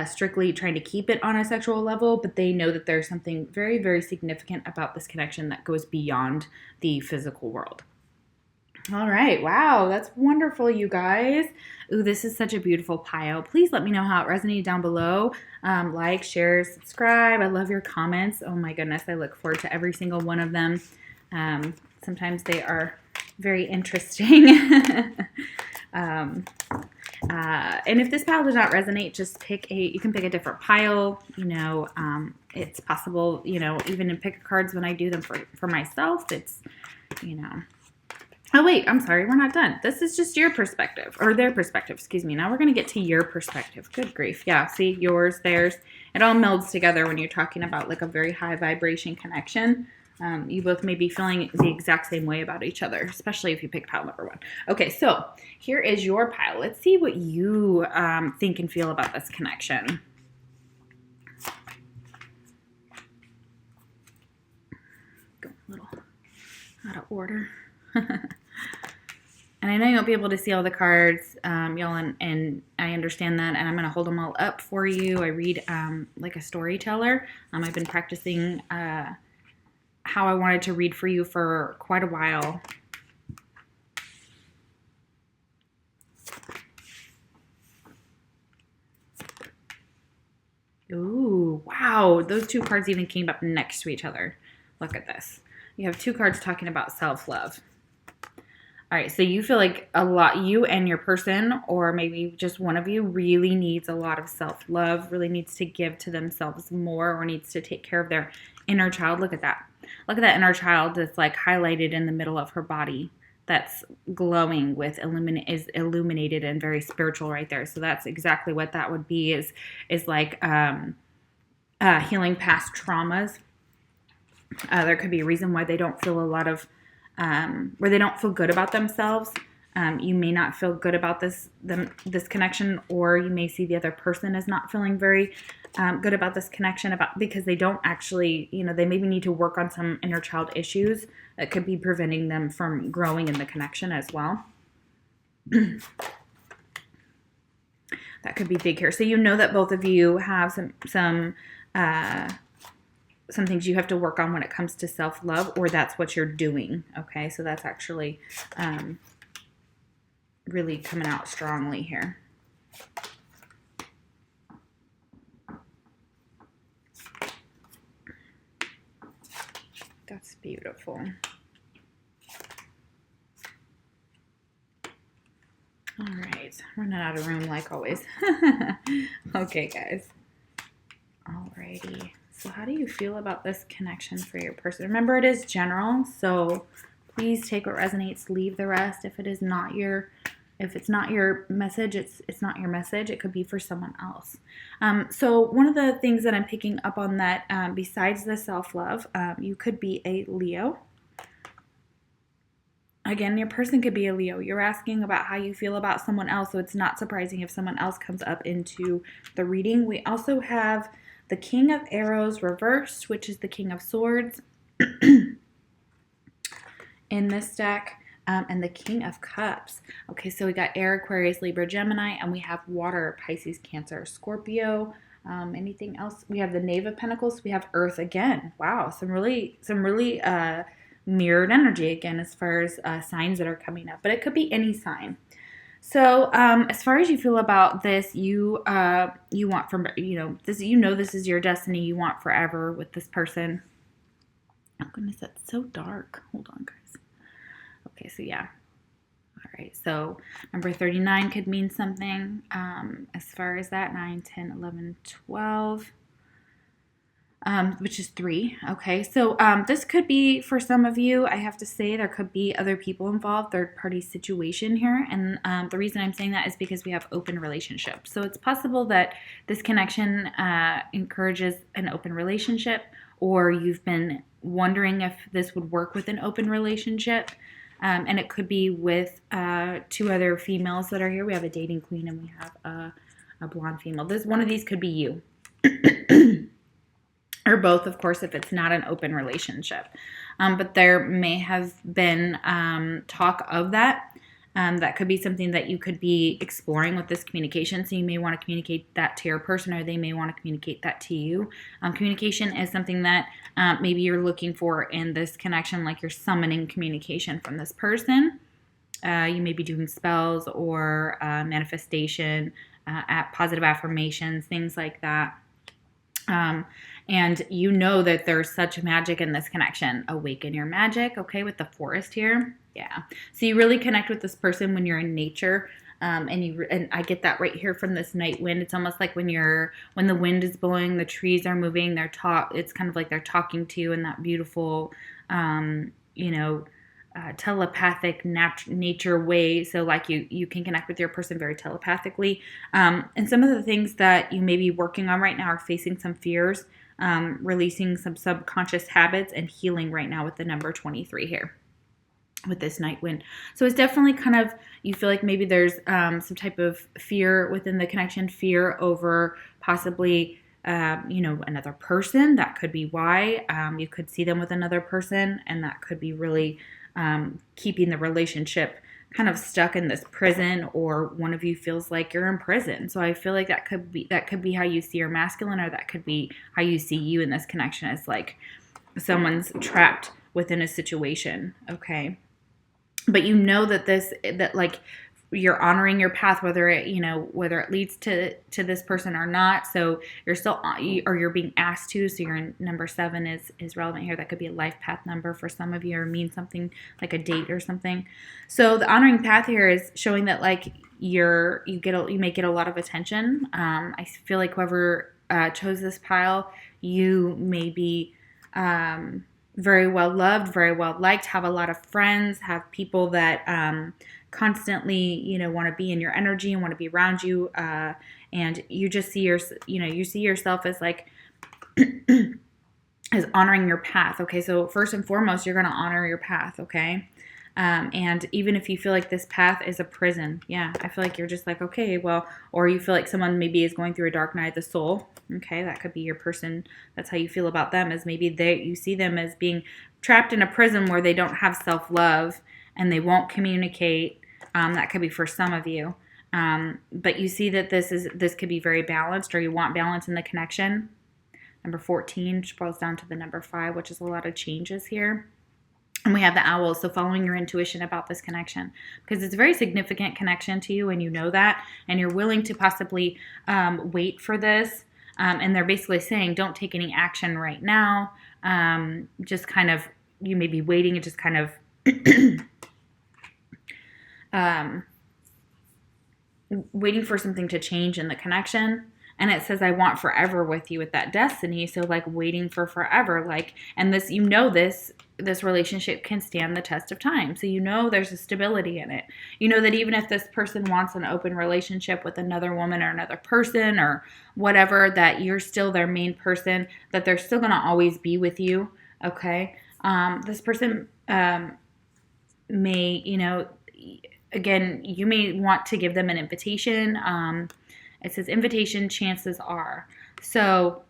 strictly trying to keep it on a sexual level. But they know that there's something very, very significant about this connection that goes beyond the physical world. All right. Wow. That's wonderful, you guys. Ooh, this is such a beautiful pile. Please let me know how it resonated down below. Like, share, subscribe. I love your comments. Oh my goodness. I look forward to every single one of them. Sometimes they are very interesting. And if this pile does not resonate, just you can pick a different pile. It's possible, even in Pick+A+Cards when I do them for myself, it's, Oh, wait, I'm sorry. We're not done. This is just your perspective, or their perspective. Excuse me. Now we're going to get to your perspective. Good grief. Yeah, see, yours, theirs. It all melds together when you're talking about like a very high vibration connection. You both may be feeling the exact same way about each other, especially if you pick pile number 1. Okay, so here is your pile. Let's see what you think and feel about this connection. Go a little out of order. And I know you won't be able to see all the cards, y'all, and I understand that. And I'm going to hold them all up for you. I read like a storyteller. I've been practicing how I wanted to read for you for quite a while. Ooh, wow. Those two cards even came up next to each other. Look at this. You have two cards talking about self-love. All right, so you feel like you and your person, or maybe just one of you, really needs a lot of self-love, really needs to give to themselves more, or needs to take care of their inner child. Look at that. Look at that inner child that's like highlighted in the middle of her body. That's glowing with is illuminated and very spiritual right there. So that's exactly what that would be, is like healing past traumas. There could be a reason why they don't feel a lot of where they don't feel good about themselves. You may not feel good about this connection, or you may see the other person is not feeling very good about this connection because they don't actually, they maybe need to work on some inner child issues that could be preventing them from growing in the connection as well. That could be big here. So that both of you have some things you have to work on when it comes to self-love, or that's what you're doing. Okay, so that's actually really coming out strongly here. That's beautiful. All right, running out of room like always. Okay, guys. Alrighty. So how do you feel about this connection for your person? Remember, it is general, so please take what resonates, leave the rest. If it's not your message, it's not your message. It could be for someone else. So one of the things that I'm picking up on that, besides the self-love, you could be a Leo. Again, your person could be a Leo. You're asking about how you feel about someone else, so it's not surprising if someone else comes up into the reading. We also have the King of Arrows reversed, which is the King of Swords in this deck, and the King of Cups. Okay, so we got Air, Aquarius, Libra, Gemini, and we have Water, Pisces, Cancer, Scorpio. Anything else? We have the Knave of Pentacles. We have Earth again. Wow, some really mirrored energy again as far as signs that are coming up, but it could be any sign. So as far as you feel about this, you want from this, this is your destiny. You want forever with this person. Oh goodness, that's so dark. Hold on, guys. Okay, so yeah. All right, so number 39 could mean something as far as that. 9, 10, 11, 12. Which is 3. Okay, so this could be, for some of you, I have to say, there could be other people involved, third-party situation here. And the reason I'm saying that is because we have open relationships. So it's possible that this connection encourages an open relationship, or you've been wondering if this would work with an open relationship. And it could be with 2 other females that are here. We have a dating queen and we have a blonde female. One of these could be you. Or both, of course, if it's not an open relationship. But there may have been talk of that. That could be something that you could be exploring with this communication. So you may want to communicate that to your person, or they may want to communicate that to you. Communication is something that maybe you're looking for in this connection, like you're summoning communication from this person. You may be doing spells or manifestation, positive affirmations, things like that. And that there's such magic in this connection. Awaken your magic, okay, with the forest here. Yeah. So you really connect with this person when you're in nature. And I get that right here from this night wind. It's almost like when the wind is blowing, the trees are moving, it's kind of like they're talking to you in that beautiful, telepathic nature way. So like you can connect with your person very telepathically. And some of the things that you may be working on right now are facing some fears, releasing some subconscious habits, and healing right now with the number 23 here with this night wind. So it's definitely kind of, you feel like maybe there's some type of fear within the connection, fear over possibly another person. That could be why. You could see them with another person, and that could be really keeping the relationship kind of stuck in this prison, or one of you feels like you're in prison. So I feel like that could be how you see your masculine, or that could be how you see you in this connection, as like someone's trapped within a situation. Okay. But you know that like you're honoring your path, whether it leads to this person or not. So you're still, or you're being asked to. So your number 7 is relevant here. That could be a life path number for some of you, or mean something like a date or something. So the honoring path here is showing that like you may get a lot of attention. I feel like whoever chose this pile, you may be very well loved, very well liked, have a lot of friends, have people that constantly, want to be in your energy and want to be around you, and you just see you see yourself as like as honoring your path. Okay, so first and foremost, you're going to honor your path. Okay, and even if you feel like this path is a prison, yeah, I feel like you're just like, okay, well, or you feel like someone maybe is going through a dark night of the soul. Okay, that could be your person. That's how you feel about them, is maybe you see them as being trapped in a prison where they don't have self-love and they won't communicate. That could be for some of you. But you see that this could be very balanced, or you want balance in the connection. Number 14 scrolls down to the number 5, which is a lot of changes here. And we have the owls, so following your intuition about this connection, because it's a very significant connection to you, and you know that, and you're willing to possibly wait for this. And they're basically saying, don't take any action right now. Just kind of, you may be waiting and just kind of waiting for something to change in the connection. And it says, I want forever with you with that destiny. So like waiting for forever, like, and this, this relationship can stand the test of time. So there's a stability in it. That even if this person wants an open relationship with another woman or another person or whatever, that you're still their main person, that they're still going to always be with you. Okay. This person may, again, you may want to give them an invitation. It says invitation, chances are. So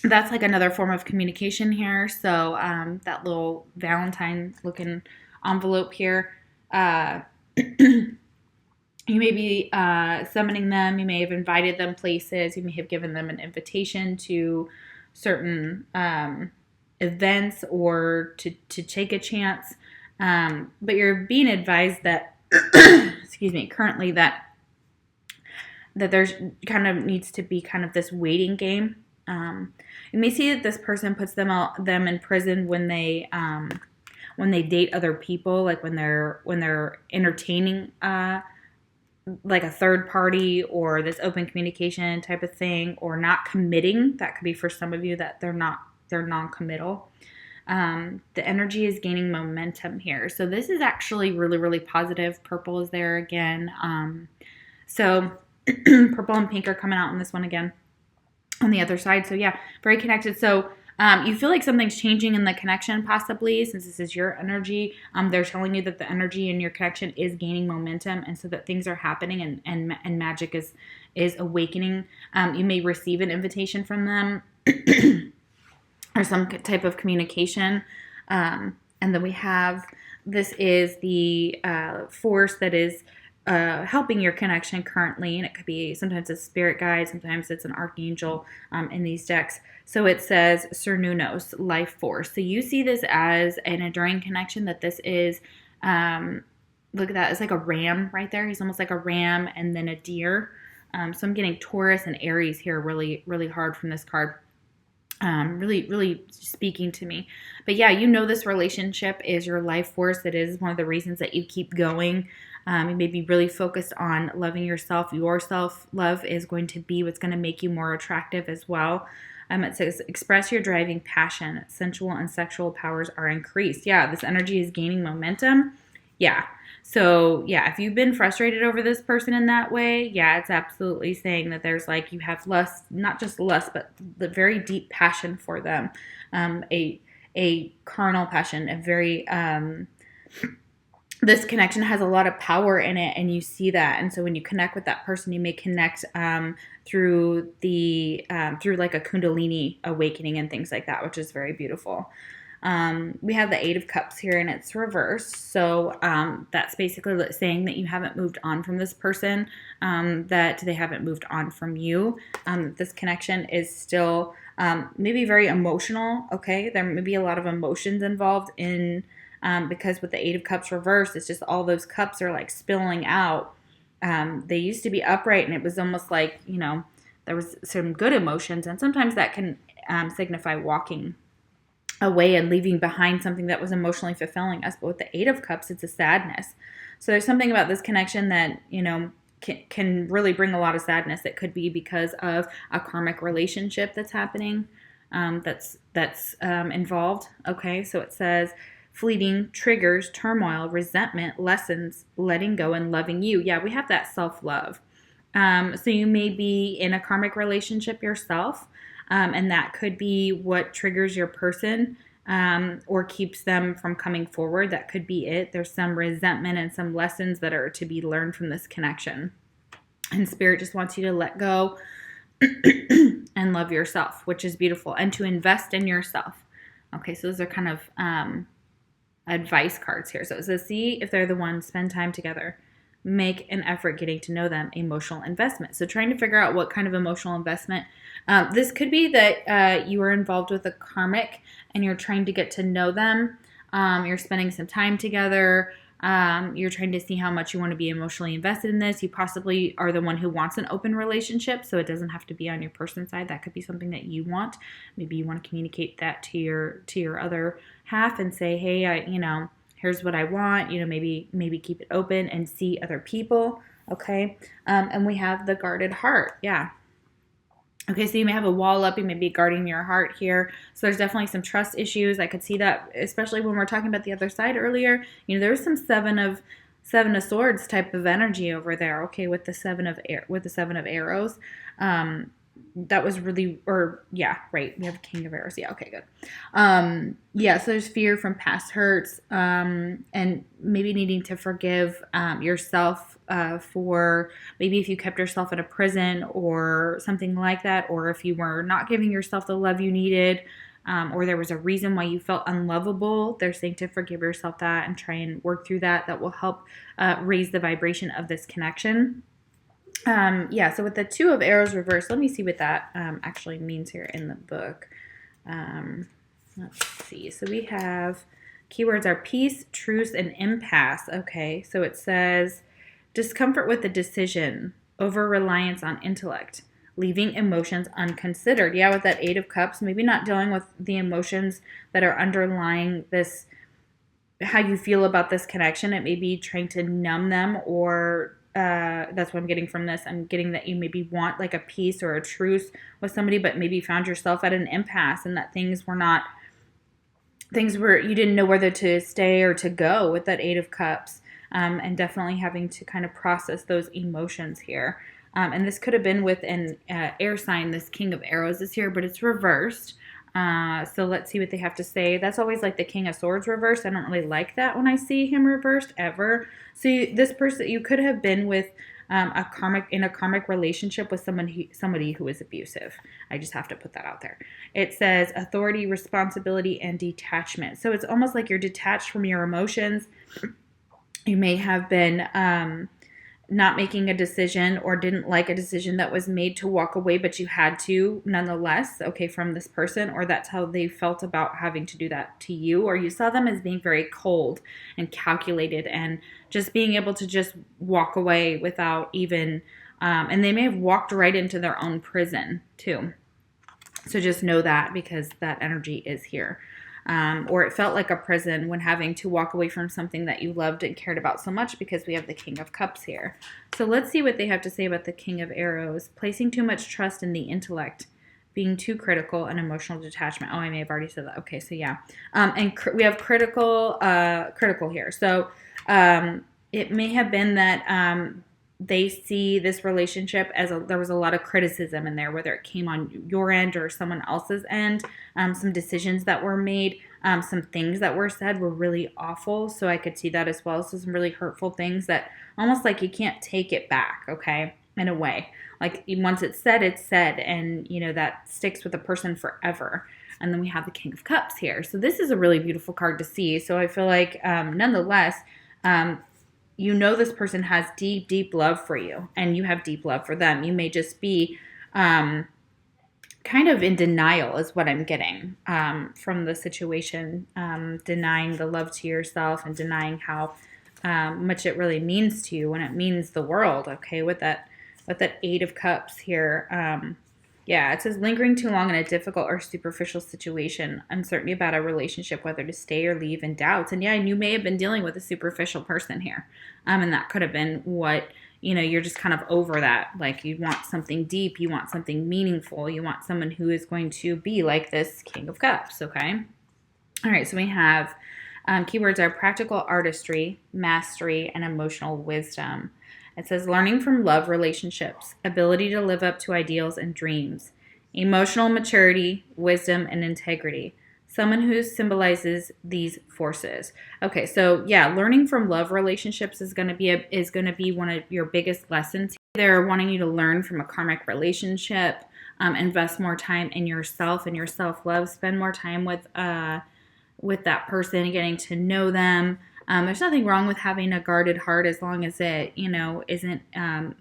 that's like another form of communication here. So that little Valentine looking envelope here, you may be summoning them. You may have invited them places. You may have given them an invitation to certain events, or to take a chance. But you're being advised that, excuse me, currently that there's kind of needs to be kind of this waiting game. You may see that this person puts them in prison when they date other people, like when they're entertaining like a third party, or this open communication type of thing, or not committing. That could be for some of you that they're non-committal. The energy is gaining momentum here. So this is actually really, really positive. Purple is there again. So purple and pink are coming out in this one again on the other side. So yeah, very connected. So you feel like something's changing in the connection, possibly, since this is your energy. They're telling you that the energy in your connection is gaining momentum, and so that things are happening, and magic is awakening. You may receive an invitation from them or some type of communication. And then we have, this is the force that is helping your connection currently, and it could be, sometimes it's spirit guide, sometimes it's an archangel in these decks. So it says Cernunnos, life force. So you see this as an enduring connection, that this is, look at that, it's like a ram right there. He's almost like a ram and then a deer. So I'm getting Taurus and Aries here really, really hard from this card. Really, really speaking to me. But yeah, this relationship is your life force. It is one of the reasons that you keep going. You may be really focused on loving yourself. Your self-love is going to be what's going to make you more attractive as well. It says, express your driving passion. Sensual and sexual powers are increased. Yeah, this energy is gaining momentum. Yeah. So yeah, if you've been frustrated over this person in that way, yeah, it's absolutely saying that there's like, you have lust, not just lust, but the very deep passion for them. A carnal passion, a very, this connection has a lot of power in it, and you see that. And so when you connect with that person, you may connect through like a Kundalini awakening and things like that, which is very beautiful. We have the Eight of Cups here, and it's reversed. So that's basically saying that you haven't moved on from this person, that they haven't moved on from you. This connection is still maybe very emotional, okay? There may be a lot of emotions involved in, because with the Eight of Cups reversed, it's just all those cups are like spilling out. They used to be upright, and it was almost like, there was some good emotions, and sometimes that can signify walking away and leaving behind something that was emotionally fulfilling us. But with the Eight of Cups, it's a sadness. So there's something about this connection that, can really bring a lot of sadness. It could be because of a karmic relationship that's happening, that's involved. Okay, so it says fleeting, triggers, turmoil, resentment, lessons, letting go, and loving you. Yeah, we have that self-love. So you may be in a karmic relationship yourself, and that could be what triggers your person, or keeps them from coming forward. That could be it. There's some resentment and some lessons that are to be learned from this connection. And Spirit just wants you to let go and love yourself, which is beautiful, and to invest in yourself. Okay, so those are kind of advice cards here. So it says, see if they're the one, spend time together. Make an effort getting to know them, emotional investment. So trying to figure out what kind of emotional investment. This could be that you are involved with a karmic and you're trying to get to know them. You're spending some time together. You're trying to see how much you want to be emotionally invested in this. You possibly are the one who wants an open relationship, so it doesn't have to be on your person's side. That could be something that you want. Maybe you want to communicate that to your other half and say, hey, here's what I want, maybe keep it open and see other people, okay? And we have the guarded heart, yeah. Okay, so you may have a wall up, you may be guarding your heart here. So there's definitely some trust issues. I could see that, especially when we're talking about the other side earlier. There's some seven of swords type of energy over there, okay, with the seven of arrows. That was really, right. We have King of Arrows. Yeah, okay, good. So there's fear from past hurts, and maybe needing to forgive yourself for maybe if you kept yourself in a prison or something like that, or if you were not giving yourself the love you needed, or there was a reason why you felt unlovable. They're saying to forgive yourself that and try and work through that. That will help raise the vibration of this connection. So with the Two of Arrows reversed, let me see what that actually means here in the book. Let's see. So we have keywords are peace, truce, and impasse. Okay, so it says discomfort with the decision, over-reliance on intellect, leaving emotions unconsidered. Yeah, with that Eight of Cups, maybe not dealing with the emotions that are underlying this, how you feel about this connection. It may be trying to numb them, or that's what I'm getting from this. I'm getting that you maybe want like a peace or a truce with somebody, but maybe found yourself at an impasse, and that things were you didn't know whether to stay or to go with that Eight of Cups, and definitely having to kind of process those emotions here. And this could have been with an air sign. This King of Arrows is here, but it's reversed. So let's see what they have to say. That's always like the King of Swords reversed. I don't really like that when I see him reversed ever. So this person, you could have been with a karmic relationship with somebody who is abusive. I just have to put that out there. It says authority, responsibility, and detachment. So it's almost like you're detached from your emotions. You may have been not making a decision, or didn't like a decision that was made to walk away, but you had to nonetheless, okay, from this person, or that's how they felt about having to do that to you, or you saw them as being very cold and calculated and just being able to just walk away without even, and they may have walked right into their own prison too. So just know that, because that energy is here. Or it felt like a prison when having to walk away from something that you loved and cared about so much, because we have the King of Cups here. So let's see what they have to say about the King of Arrows. Placing too much trust in the intellect, being too critical, and emotional detachment. Oh, I may have already said that. Okay, so yeah. And we have critical here. So it may have been that they see this relationship as there was a lot of criticism in there, whether it came on your end or someone else's end. Some decisions that were made, some things that were said were really awful. So I could see that as well. So some really hurtful things that almost like you can't take it back, okay, in a way. Like once it's said, and that sticks with a person forever. And then we have the King of Cups here. So this is a really beautiful card to see. So I feel like nonetheless, you know this person has deep, deep love for you, and you have deep love for them. You may just be kind of in denial is what I'm getting from the situation, denying the love to yourself and denying how much it really means to you when it means the world, okay, with that Eight of Cups here. Yeah, it says lingering too long in a difficult or superficial situation, uncertainty about a relationship, whether to stay or leave, and doubts. And yeah, and you may have been dealing with a superficial person here. And that could have been what, you're just kind of over that. Like you want something deep, you want something meaningful, you want someone who is going to be like this King of Cups, okay? All right, so we have keywords are practical artistry, mastery, and emotional wisdom. It says learning from love relationships, ability to live up to ideals and dreams, emotional maturity, wisdom, and integrity. Someone who symbolizes these forces. Okay, so yeah, learning from love relationships is going to be one of your biggest lessons. They're wanting you to learn from a karmic relationship, invest more time in yourself and your self-love, spend more time with that person, getting to know them. There's nothing wrong with having a guarded heart as long as it, isn't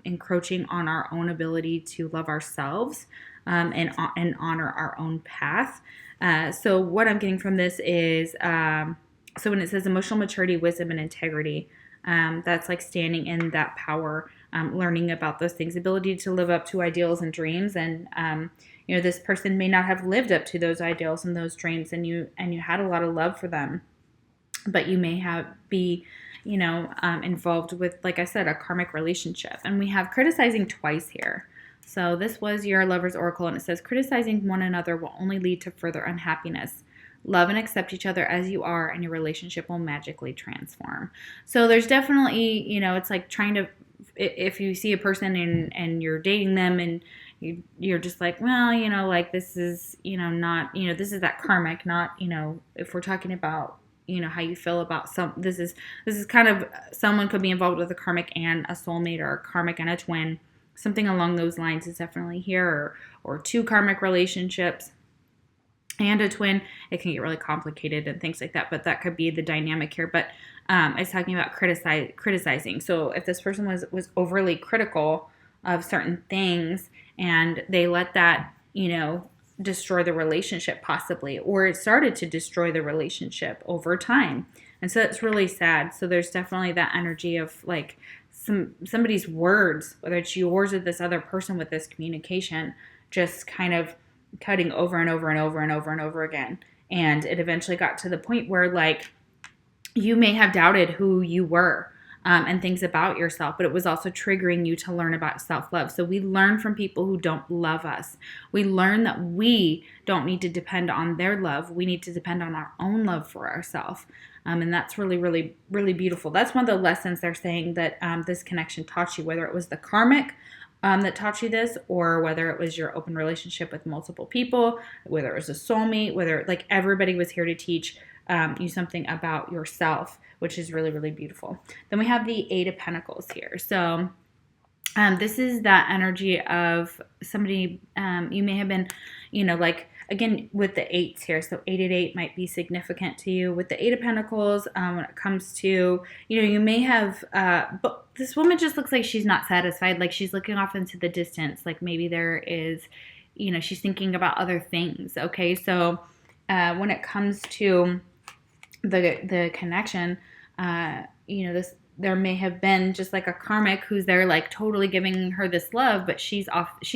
encroaching on our own ability to love ourselves and honor our own path. So what I'm getting from this is, so when it says emotional maturity, wisdom, and integrity, that's like standing in that power, learning about those things, ability to live up to ideals and dreams. And, this person may not have lived up to those ideals and those dreams, and you had a lot of love for them. But you may be involved with, like I said, a karmic relationship. And we have criticizing twice here. So this was your Lover's Oracle, and it says criticizing one another will only lead to further unhappiness. Love and accept each other as you are, and your relationship will magically transform. So there's definitely, it's like trying to, if you see a person and you're dating them and you're just like, well, like this is, not, this is that karmic, not, if we're talking about, how you feel about this is kind of, someone could be involved with a karmic and a soulmate, or a karmic and a twin. Something along those lines is definitely here, or two karmic relationships and a twin. It can get really complicated and things like that, but that could be the dynamic here. But it's talking about criticizing. So if this person was overly critical of certain things and they let that, destroy the relationship possibly, or it started to destroy the relationship over time. And so that's really sad. So there's definitely that energy of like somebody's words, whether it's yours or this other person with this communication, just kind of cutting over and over and over and over and over again. And it eventually got to the point where like you may have doubted who you were. And things about yourself, but it was also triggering you to learn about self-love. So we learn from people who don't love us. We learn that we don't need to depend on their love. We need to depend on our own love for ourselves. And that's really, really, really beautiful. That's one of the lessons they're saying that this connection taught you, whether it was the karmic that taught you this, or whether it was your open relationship with multiple people, whether it was a soulmate, whether like everybody was here to teach you something about yourself, which is really, really beautiful. Then we have the Eight of Pentacles here. So this is that energy of somebody, you may have been, like, again, with the eights here. So 888 might be significant to you. With the Eight of Pentacles, when it comes to, you may have, but this woman just looks like she's not satisfied. Like she's looking off into the distance. Like maybe there is, she's thinking about other things. Okay. So when it comes to the connection, there may have been just like a karmic who's there like totally giving her this love, but she's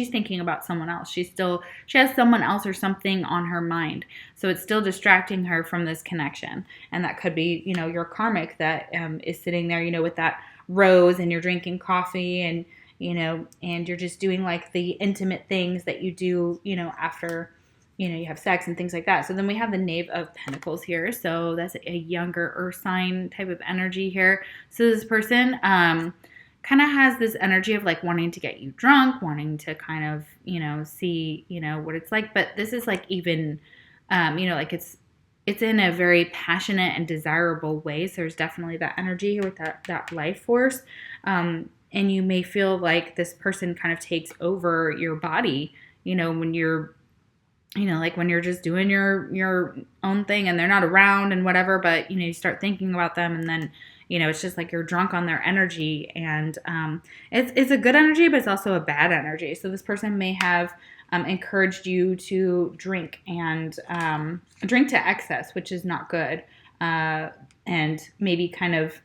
thinking about someone else. She has someone else or something on her mind. So it's still distracting her from this connection. And that could be, your karmic that is sitting there, with that rose, and you're drinking coffee and, and you're just doing like the intimate things that you do, after you have sex and things like that. So then we have the Knave of Pentacles here. So that's a younger earth sign type of energy here. So this person kind of has this energy of like wanting to get you drunk, wanting to kind of, see, what it's like. But this is like even, like it's in a very passionate and desirable way. So there's definitely that energy here with that life force. And you may feel like this person kind of takes over your body, when you're like when you're just doing your own thing and they're not around and whatever, but you start thinking about them, and then it's just like you're drunk on their energy, and it's a good energy, but it's also a bad energy. So this person may have encouraged you to drink and drink to excess, which is not good, and maybe kind of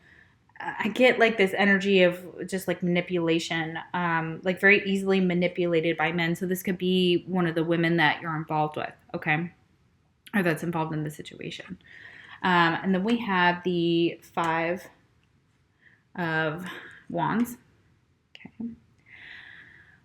I get like this energy of just like manipulation, like very easily manipulated by men. So this could be one of the women that you're involved with, okay, or that's involved in the situation. And then we have the 5 of Wands.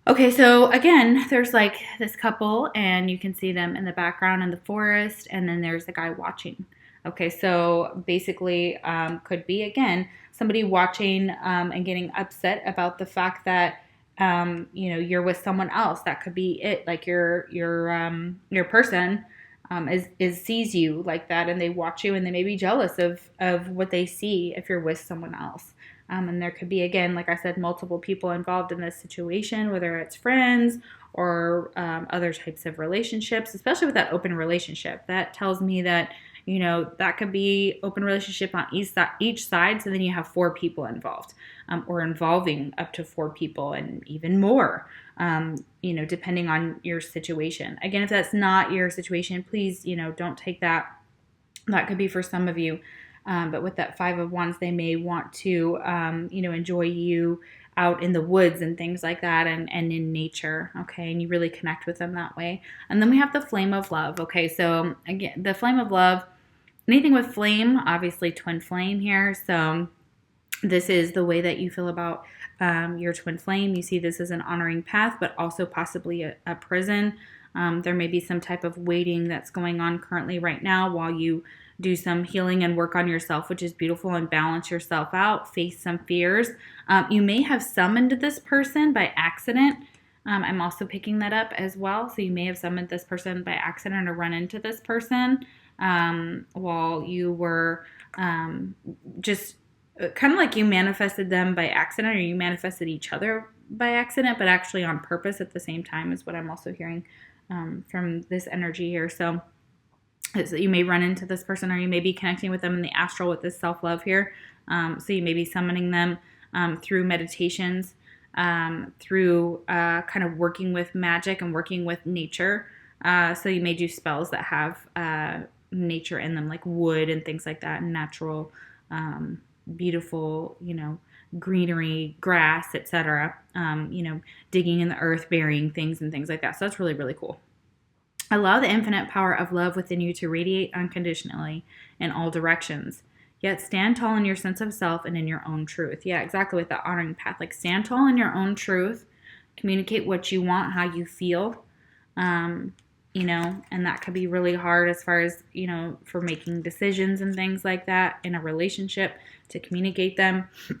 Okay, so again, there's like this couple, and you can see them in the background in the forest, and then there's a guy watching. Okay, so basically, could be again somebody watching and getting upset about the fact that you're with someone else. That could be it. Like your person is sees you like that, and they watch you, and they may be jealous of what they see if you're with someone else. And there could be, again, like I said, multiple people involved in this situation, whether it's friends or other types of relationships, especially with that open relationship. That tells me that, that could be open relationship on each side. So then you have 4 people involved, or involving up to 4 people and even more, depending on your situation. Again, if that's not your situation, please, don't take that. That could be for some of you. But with that 5 of Wands, they may want to, enjoy you out in the woods and things like that, and in nature, okay? And you really connect with them that way. And then we have the flame of love, okay? So again, the flame of love, anything with flame, obviously twin flame here. So this is the way that you feel about your twin flame. You see this as an honoring path, but also possibly a prison. There may be some type of waiting that's going on currently right now while you do some healing and work on yourself, which is beautiful, and balance yourself out, face some fears. You may have summoned this person by accident. I'm also picking that up as well. So you may have summoned this person by accident or run into this person while you were just kind of like you manifested them by accident, or you manifested each other by accident, but actually on purpose at the same time is what I'm also hearing from this energy here. So you may run into this person, or you may be connecting with them in the astral with this self-love here. So you may be summoning them through meditations, through kind of working with magic and working with nature. So you may do spells that have nature in them, like wood and things like that, and natural, beautiful, greenery, grass, etc. Digging in the earth, burying things and things like that. So that's really, really cool. Allow the infinite power of love within you to radiate unconditionally in all directions. Yet stand tall in your sense of self and in your own truth. Yeah, exactly, with that honoring path. Like, stand tall in your own truth. Communicate what you want, how you feel. And that could be really hard as far as, for making decisions and things like that in a relationship, to communicate them. It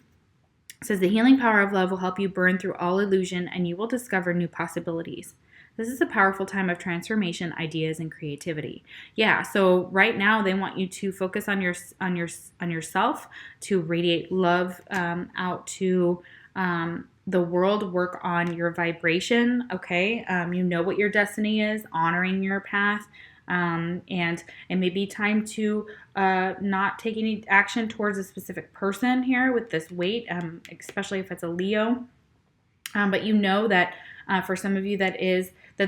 says the healing power of love will help you burn through all illusion, and you will discover new possibilities. This is a powerful time of transformation, ideas, and creativity. Yeah, so right now they want you to focus on yourself, to radiate love out to the world, work on your vibration, okay? You know what your destiny is, honoring your path, and it may be time to not take any action towards a specific person here with this weight, especially if it's a Leo. But that for some of you that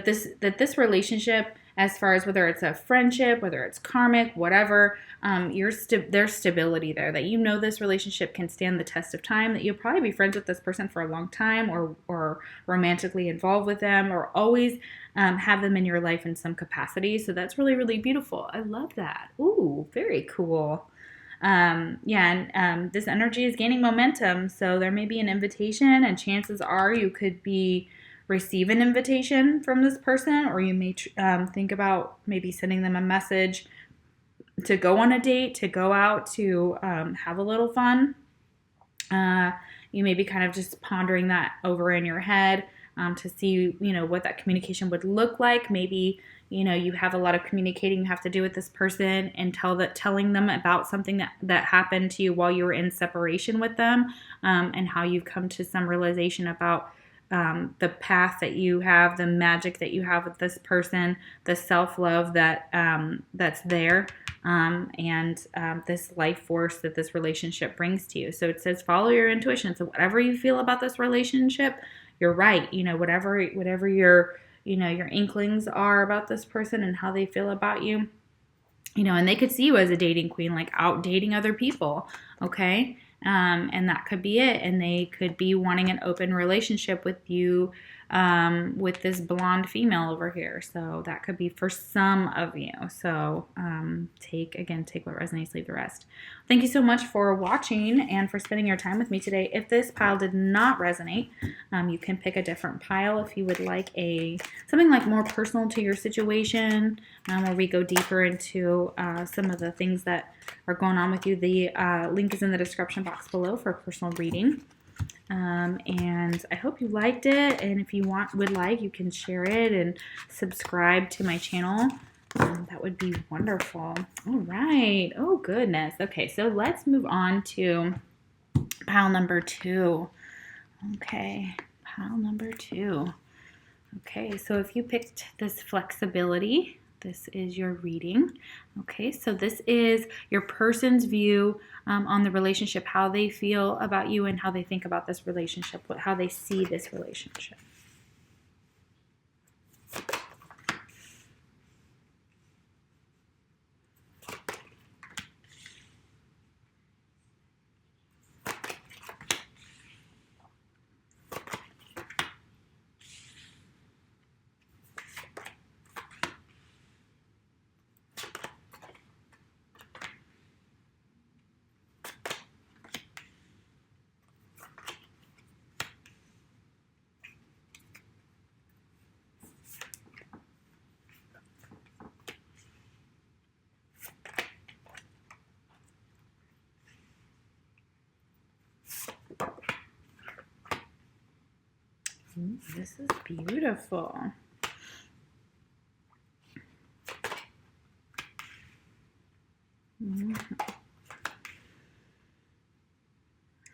this relationship, as far as whether it's a friendship, whether it's karmic, whatever, there's stability there, that this relationship can stand the test of time, that you'll probably be friends with this person for a long time, or romantically involved with them, or always have them in your life in some capacity. So that's really, really beautiful. I love that. Ooh, very cool. This energy is gaining momentum, so there may be an invitation, and chances are you could receive an invitation from this person, or you may think about maybe sending them a message to go on a date, to go out, to have a little fun. You may be kind of just pondering that over in your head to see, what that communication would look like. Maybe you have a lot of communicating you have to do with this person, and telling them about something that happened to you while you were in separation with them, and how you've come to some realization about the path that you have, the magic that you have with this person, the self-love that that's there, and this life force that this relationship brings to you. So it says follow your intuition. So whatever you feel about this relationship, you're right. Whatever your your inklings are about this person and how they feel about you, and they could see you as a dating queen, like out dating other people, okay? And that could be it. And they could be wanting an open relationship with you, with this blonde female over here. So that could be for some of you. So take what resonates, leave the rest. Thank you so much for watching and for spending your time with me today. If this pile did not resonate, you can pick a different pile if you would like something like more personal to your situation, where we go deeper into some of the things that are going on with you. The link is in the description box below for a personal reading. And I hope you liked it. And if you you can share it and subscribe to my channel. That would be wonderful. All right. Oh, goodness. Okay, so let's move on to pile number 2. Okay, pile number 2. Okay, so if you picked this flexibility, this is your reading. Okay, so this is your person's view on the relationship, how they feel about you and how they think about this relationship, how they see this relationship. Ooh, this is beautiful.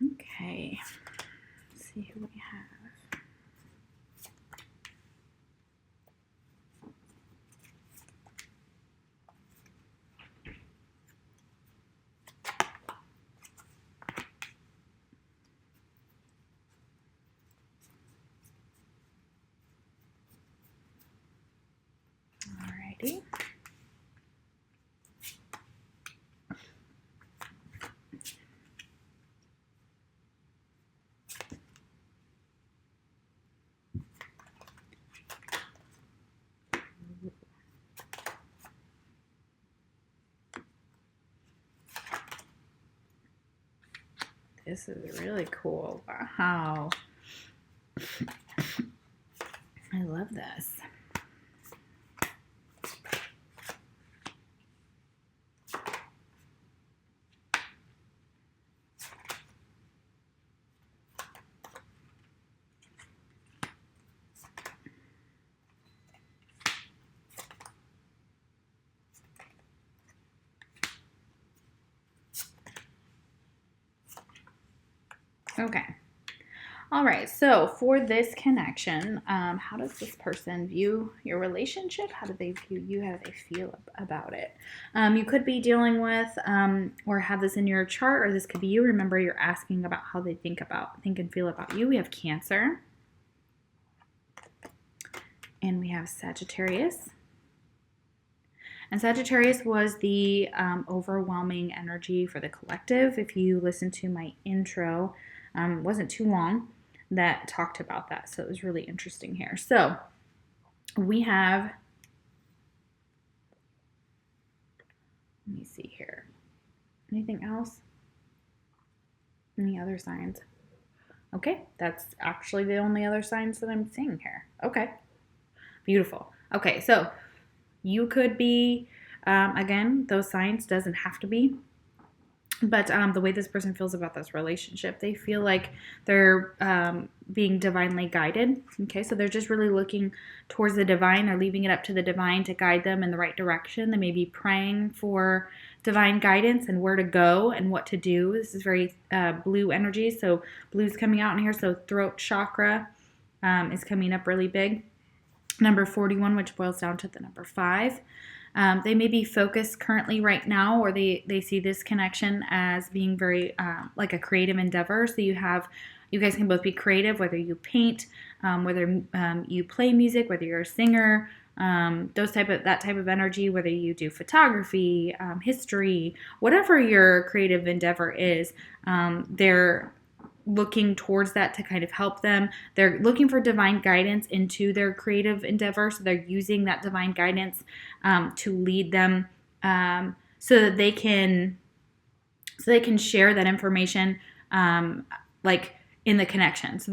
Okay, let's see who we have. Alrighty. This is really cool. Wow. I love this. Okay. All right. So for this connection, how does this person view your relationship? How do they view you? How do they feel about it? You could be dealing with or have this in your chart, or this could be you. Remember, you're asking about how they think and feel about you. We have Cancer. And we have Sagittarius. And Sagittarius was the overwhelming energy for the collective. If you listen to my intro, wasn't too long, that talked about that. So it was really interesting here. So we have, let me see here. Anything else? Any other signs? Okay, that's actually the only other signs that I'm seeing here. Okay, beautiful. Okay, so you could be, again, those signs doesn't have to be. But the way this person feels about this relationship, they feel like they're being divinely guided. Okay, so they're just really looking towards the divine or leaving it up to the divine to guide them in the right direction. They may be praying for divine guidance and where to go and what to do. This is very blue energy, so blue's coming out in here. So throat chakra, is coming up really big. Number 41, which boils down to the number 5. They may be focused currently right now, or they see this connection as being very like a creative endeavor. So you guys can both be creative, whether you paint, whether you play music, whether you're a singer, that type of energy, whether you do photography, history, whatever your creative endeavor is, they're looking towards that to kind of help them. They're looking for divine guidance into their creative endeavor, so they're using that divine guidance to lead them, so that they can share that information, like in the connection. So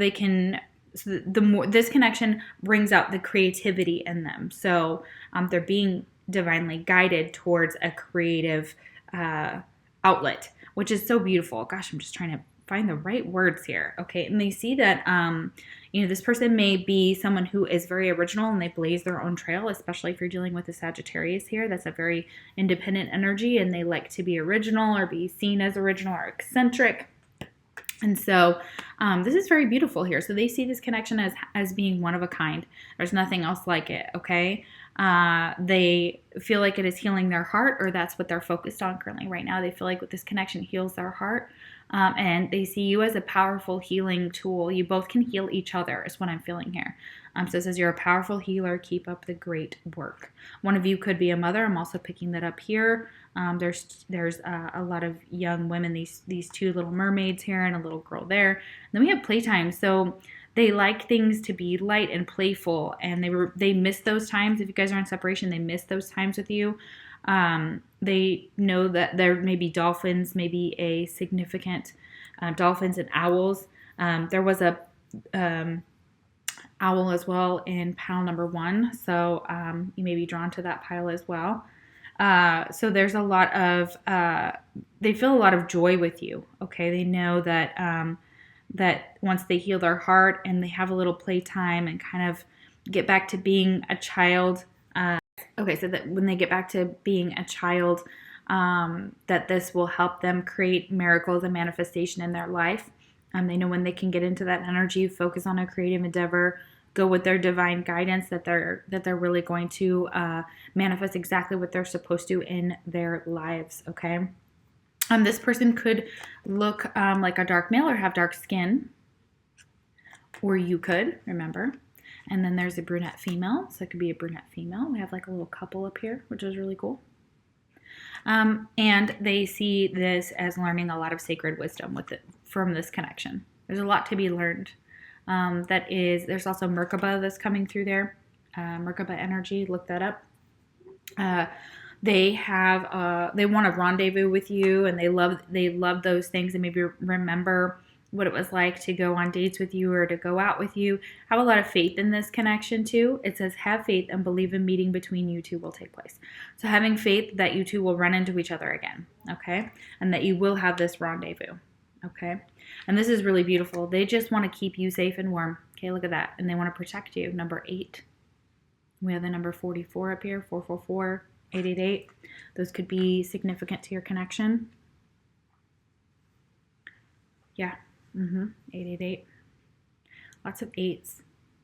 the more this connection brings out the creativity in them. So they're being divinely guided towards a creative outlet, which is so beautiful. Gosh, I'm just trying to find the right words here. Okay. And they see that, this person may be someone who is very original and they blaze their own trail, especially if you're dealing with a Sagittarius here. That's a very independent energy, and they like to be original or be seen as original or eccentric. And so this is very beautiful here. So they see this connection as being one of a kind. There's nothing else like it, okay? They feel like it is healing their heart, or that's what they're focused on currently right now. They feel like this connection heals their heart. And they see you as a powerful healing tool. You both can heal each other is what I'm feeling here. So it says you're a powerful healer. Keep up the great work. One of you could be a mother. I'm also picking that up here. There's a lot of young women, these two little mermaids here and a little girl there. And then we have playtime. So they like things to be light and playful, and they miss those times. If you guys are in separation, they miss those times with you. They know that there may be dolphins, maybe a significant dolphins and owls. There was a owl as well in pile number 1, so you may be drawn to that pile as well. So there's a lot of they feel a lot of joy with you. Okay, they know that that once they heal their heart and they have a little playtime and kind of get back to being a child. Okay, so that when they get back to being a child, that this will help them create miracles and manifestation in their life. They know when they can get into that energy, focus on a creative endeavor, go with their divine guidance, that they're really going to manifest exactly what they're supposed to in their lives. Okay, this person could look like a dark male or have dark skin, or you could remember. And then there's a brunette female, so it could be a brunette female. We have like a little couple up here, which is really cool. And they see this as learning a lot of sacred wisdom from this connection. There's a lot to be learned. There's also Merkaba that's coming through there. Merkaba energy, look that up. They want to rendezvous with you, and they love those things, and maybe remember what it was like to go on dates with you or to go out with you. Have a lot of faith in this connection too. It says have faith and believe a meeting between you two will take place. So having faith that you two will run into each other again, okay? And that you will have this rendezvous, okay? And this is really beautiful. They just want to keep you safe and warm. Okay, look at that. And they want to protect you. Number 8. We have the number 44 up here, 444, 888. Those could be significant to your connection. Yeah. 888. Lots of 8s.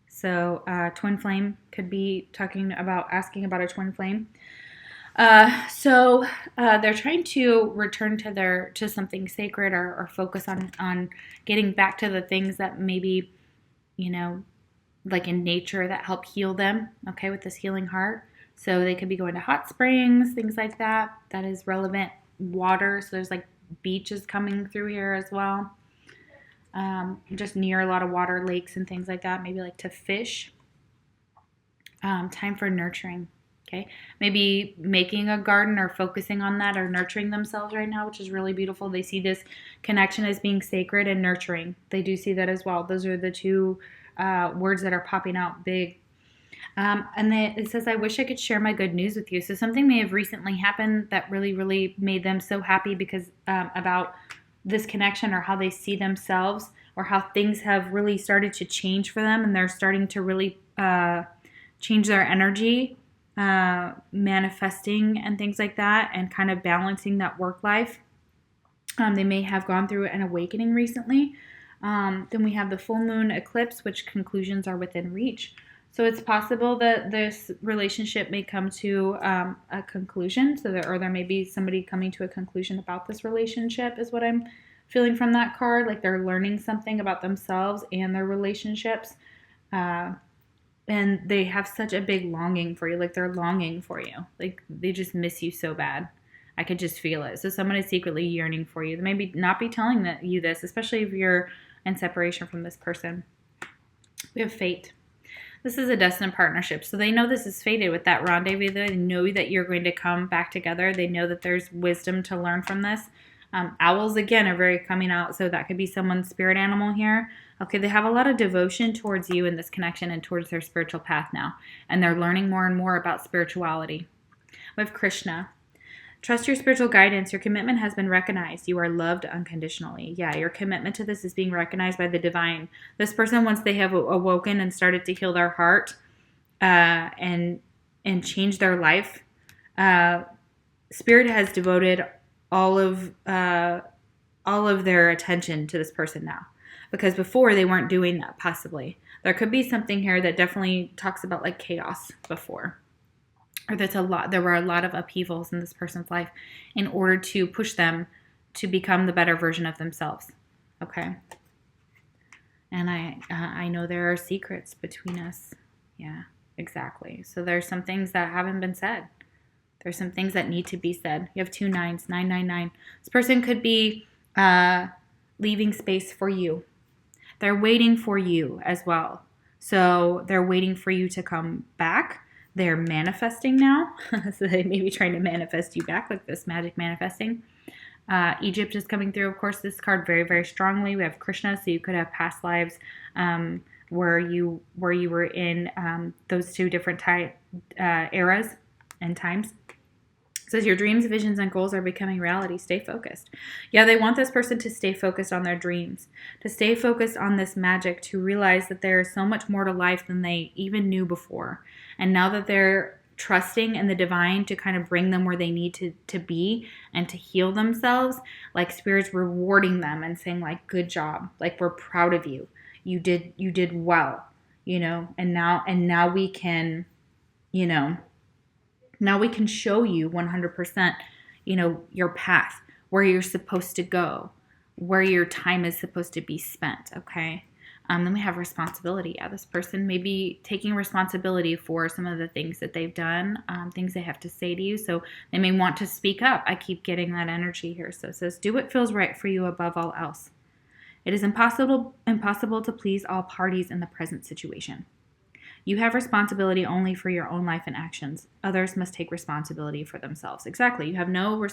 So twin flame could be asking about a twin flame. So they're trying to return to something sacred, or focus on getting back to the things that maybe, like in nature that help heal them, okay, with this healing heart. So they could be going to hot springs, things like that. That is relevant. Water, so there's like beaches coming through here as well. Just near a lot of water, lakes and things like that. Maybe like to fish. Time for nurturing. Okay, maybe making a garden or focusing on that, or nurturing themselves right now, which is really beautiful. They see this connection as being sacred and nurturing. They do see that as well. Those are the two words that are popping out big. And then it says, I wish I could share my good news with you. So something may have recently happened that really, really made them so happy because about this connection, or how they see themselves, or how things have really started to change for them, and they're starting to really change their energy, manifesting and things like that, and kind of balancing that work life. They may have gone through an awakening recently. Then we have the full moon eclipse, which conclusions are within reach. So it's possible that this relationship may come to a conclusion, or there may be somebody coming to a conclusion about this relationship, is what I'm feeling from that card. Like they're learning something about themselves and their relationships. And they have such a big longing for you. Like they're longing for you. Like they just miss you so bad. I could just feel it. So someone is secretly yearning for you. They may not be telling you this, especially if you're in separation from this person. We have fate. This is a destined partnership. So they know this is fated with that rendezvous. They know that you're going to come back together. They know that there's wisdom to learn from this. Owls, again, are very coming out. So that could be someone's spirit animal here. Okay, they have a lot of devotion towards you in this connection and towards their spiritual path now. And they're learning more and more about spirituality. We have Krishna. Trust your spiritual guidance. Your commitment has been recognized. You are loved unconditionally. Yeah, your commitment to this is being recognized by the divine. This person, once they have awoken and started to heal their heart and change their life, Spirit has devoted all of their attention to this person now. Because before they weren't doing that, possibly. There could be something here that definitely talks about like chaos before. Or there were a lot of upheavals in this person's life in order to push them to become the better version of themselves. Okay. And I know there are secrets between us. Yeah, exactly. So there's some things that haven't been said. There's some things that need to be said. You have 2 9s, 999. This person could be leaving space for you. They're waiting for you as well. So they're waiting for you to come back. They're manifesting now. So they may be trying to manifest you back, like this magic manifesting. Egypt is coming through, of course, this card very, very strongly. We have Krishna, so you could have past lives where you were in those two different eras and times. It says your dreams, visions, and goals are becoming reality. Stay focused. Yeah, they want this person to stay focused on their dreams, to stay focused on this magic, to realize that there is so much more to life than they even knew before. And now that they're trusting in the divine to kind of bring them where they need to be and to heal themselves, like Spirit's rewarding them and saying like, good job. Like, we're proud of you. You did well, and now we can, now we can show you 100%, your path, where you're supposed to go, where your time is supposed to be spent, okay? Then we have responsibility. Yeah, this person may be taking responsibility for some of the things that they've done, things they have to say to you. So they may want to speak up. I keep getting that energy here. So it says, do what feels right for you above all else. It is impossible to please all parties in the present situation. You have responsibility only for your own life and actions. Others must take responsibility for themselves. Exactly. You have no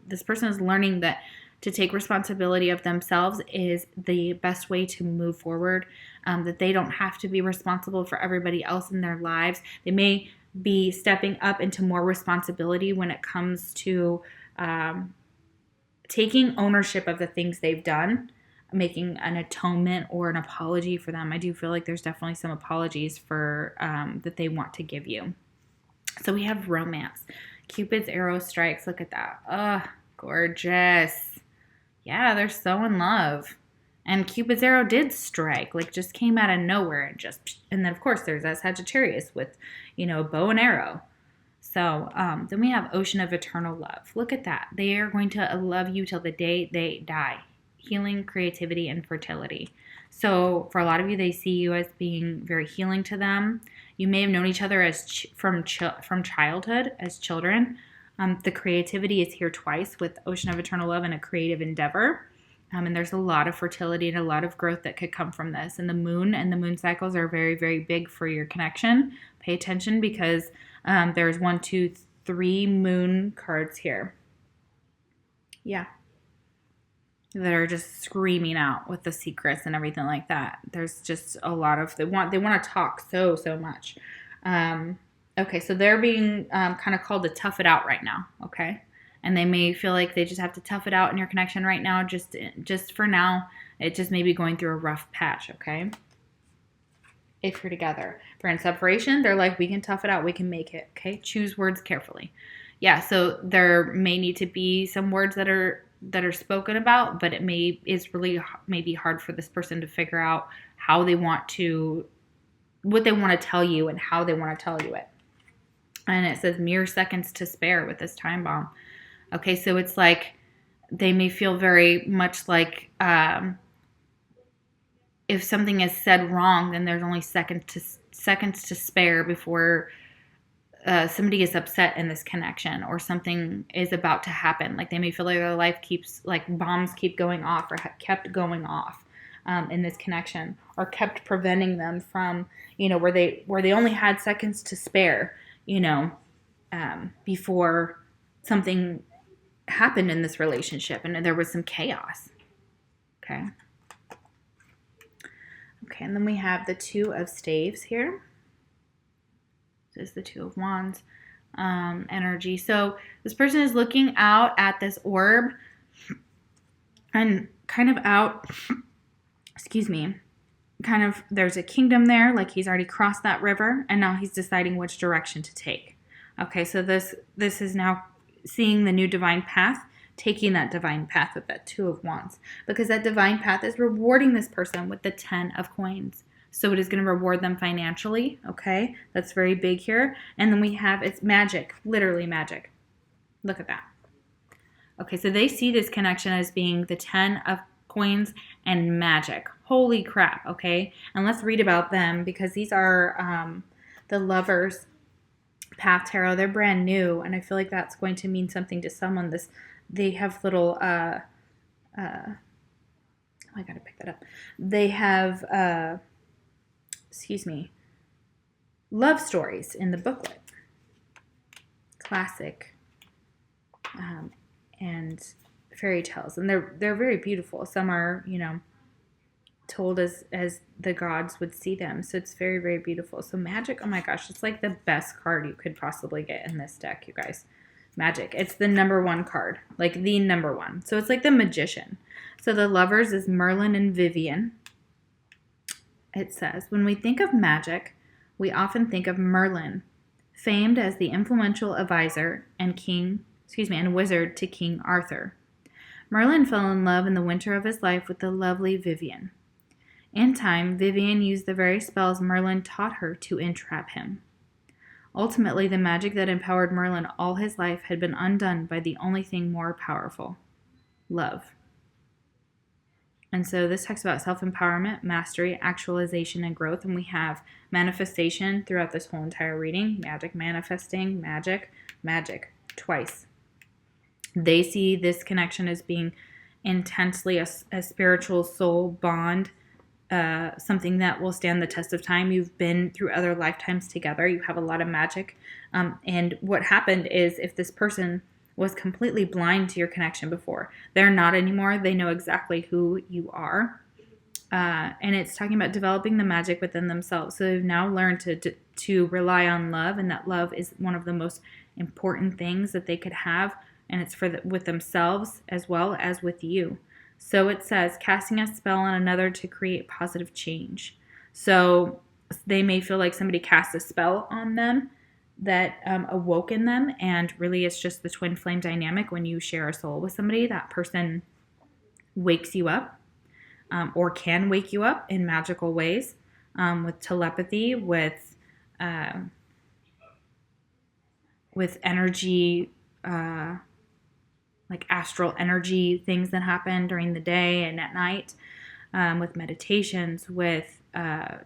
this person is learning that to take responsibility of themselves is the best way to move forward, that they don't have to be responsible for everybody else in their lives. They may be stepping up into more responsibility when it comes to taking ownership of the things they've done, making an atonement or an apology for them. I do feel like there's definitely some apologies for that they want to give you. So we have romance. Cupid's arrow strikes. Look at that. Oh, gorgeous. Yeah, they're so in love. And Cupid's arrow did strike, like just came out of nowhere and then of course there's that Sagittarius with, a bow and arrow. So then we have ocean of eternal love. Look at that. They are going to love you till the day they die. Healing, creativity, and fertility. So for a lot of you, they see you as being very healing to them. You may have known each other as from childhood as children. The creativity is here twice with Ocean of Eternal Love and a creative endeavor. And there's a lot of fertility and a lot of growth that could come from this. And the moon cycles are very, very big for your connection. Pay attention because there's 1, 2, 3 moon cards here. Yeah. That are just screaming out with the secrets and everything like that. There's just a lot of, they want to talk so much. Okay, so they're being kind of called to tough it out right now, okay? And they may feel like they just have to tough it out in your connection right now, just for now. It just may be going through a rough patch, okay? If you're together. If you're in separation, they're like, we can tough it out, we can make it, okay? Choose words carefully. Yeah, so there may need to be some words that are that are spoken about, but is really maybe hard for this person to figure out how they want to, what they want to tell you and how they want to tell you it. And it says mere seconds to spare with this time bomb. Okay, so it's like they may feel very much like if something is said wrong, then there's only seconds to spare before somebody is upset in this connection or something is about to happen. Like they may feel like their life keeps, like bombs keep going off or kept going off in this connection, or kept preventing them from, where they only had seconds to spare, before something happened in this relationship and there was some chaos. Okay, and then we have the Two of Staves here. This is the Two of Wands energy. So this person is looking out at this orb and kind of out, there's a kingdom there, like he's already crossed that river and now he's deciding which direction to take. Okay, so this is now seeing the new divine path, taking that divine path with that Two of Wands, because that divine path is rewarding this person with the 10 of Coins. So it is going to reward them financially, okay? That's very big here. And then we have, it's magic, literally magic. Look at that. Okay, so they see this connection as being the 10 of Coins and magic. Holy crap, okay? And let's read about them, because these are the Lovers Path Tarot. They're brand new, and I feel like that's going to mean something to someone. They have little, I gotta pick that up. They have, love stories in the booklet. Classic, and fairy tales, and they're very beautiful. Some are, told as the gods would see them. So it's very, very beautiful. So magic, oh my gosh, it's like the best card you could possibly get in this deck, you guys. Magic. It's the number one card, like the number one. So it's like the Magician. So the Lovers is Merlin and Vivian. It says, when we think of magic, we often think of Merlin, famed as the influential advisor and wizard to King Arthur. Merlin fell in love in the winter of his life with the lovely Vivian. In time, Vivian used the very spells Merlin taught her to entrap him. Ultimately, the magic that empowered Merlin all his life had been undone by the only thing more powerful, love. And so this talks about self-empowerment, mastery, actualization, and growth. And we have manifestation throughout this whole entire reading. Magic, manifesting, magic, twice. They see this connection as being intensely a spiritual soul bond, something that will stand the test of time. You've been through other lifetimes together. You have a lot of magic. And what happened is, if this person was completely blind to your connection before, they're not anymore. They know exactly who you are. And it's talking about developing the magic within themselves. So they've now learned to rely on love, and that love is one of the most important things that they could have. And it's with themselves as well as with you. So it says, casting a spell on another to create positive change. So they may feel like somebody cast a spell on them that awoke in them, and really it's just the twin flame dynamic. When you share a soul with somebody, that person wakes you up, or can wake you up in magical ways, with telepathy, with energy, like astral energy, things that happen during the day and at night, with meditations, with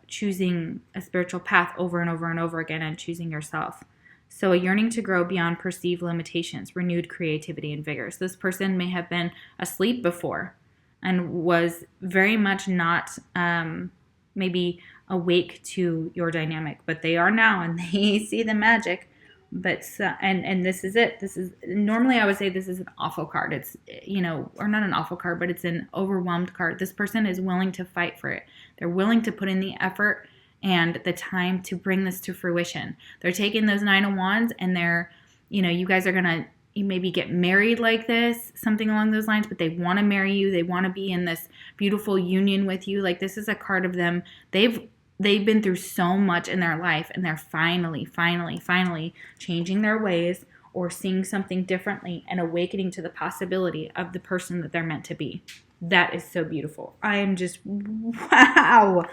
choosing a spiritual path over and over and over again, and choosing yourself. So a yearning to grow beyond perceived limitations, renewed creativity and vigor. So this person may have been asleep before and was very much not maybe awake to your dynamic, but they are now, and they see the magic. But and this is it. This is, normally I would say this is an awful card. It's, or not an awful card, but it's an overwhelmed card. This person is willing to fight for it. They're willing to put in the effort and the time to bring this to fruition. They're taking those 9 of Wands, and they're, you guys are gonna maybe get married like this, something along those lines. But they want to marry you. They want to be in this beautiful union with you. Like, this is a card of them. They've been through so much in their life, and they're finally changing their ways, or seeing something differently and awakening to the possibility of the person that they're meant to be. That is so beautiful. I am just, wow.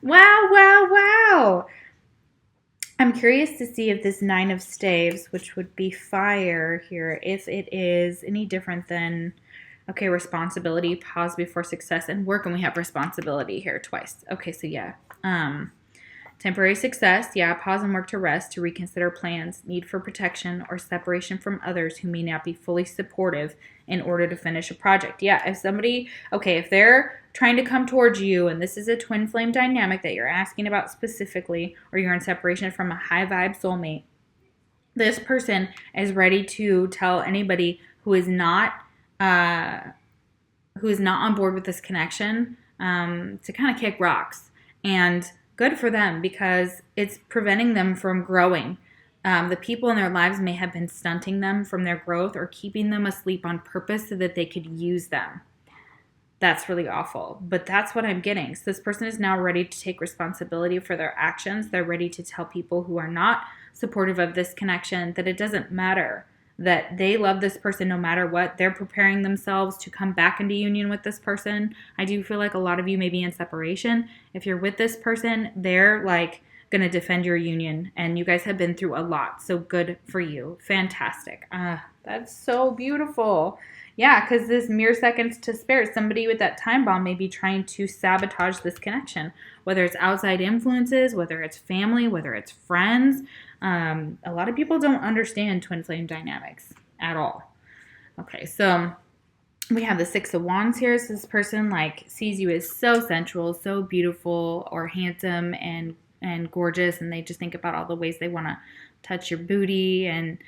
Wow, wow, wow. I'm curious to see if this Nine of Staves, which would be fire here, if it is any different than, okay, responsibility, pause before success, and work, and we have responsibility here twice. Okay, so yeah. Temporary success, yeah, pause and work to rest, to reconsider plans, need for protection, or separation from others who may not be fully supportive in order to finish a project. Yeah, if somebody, okay, if they're trying to come towards you, and this is a twin flame dynamic that you're asking about specifically, or you're in separation from a high vibe soulmate, this person is ready to tell anybody who is not on board with this connection to kind of kick rocks. And good for them, because it's preventing them from growing. The people in their lives may have been stunting them from their growth or keeping them asleep on purpose so that they could use them. That's really awful, but that's what I'm getting. So this person is now ready to take responsibility for their actions. They're ready to tell people who are not supportive of this connection that it doesn't matter, that they love this person no matter what. They're preparing themselves to come back into union with this person. I do feel like a lot of you may be in separation. If you're with this person, they're like going to defend your union, and you guys have been through a lot. So good for you. Fantastic. That's so beautiful. Yeah, because this mere seconds to spare, somebody with that time bomb may be trying to sabotage this connection, whether it's outside influences, whether it's family, whether it's friends. A lot of people don't understand twin flame dynamics at all. Okay, so we have the Six of Wands here. So this person like sees you as so sensual, so beautiful, or handsome and gorgeous, and they just think about all the ways they want to touch your booty, and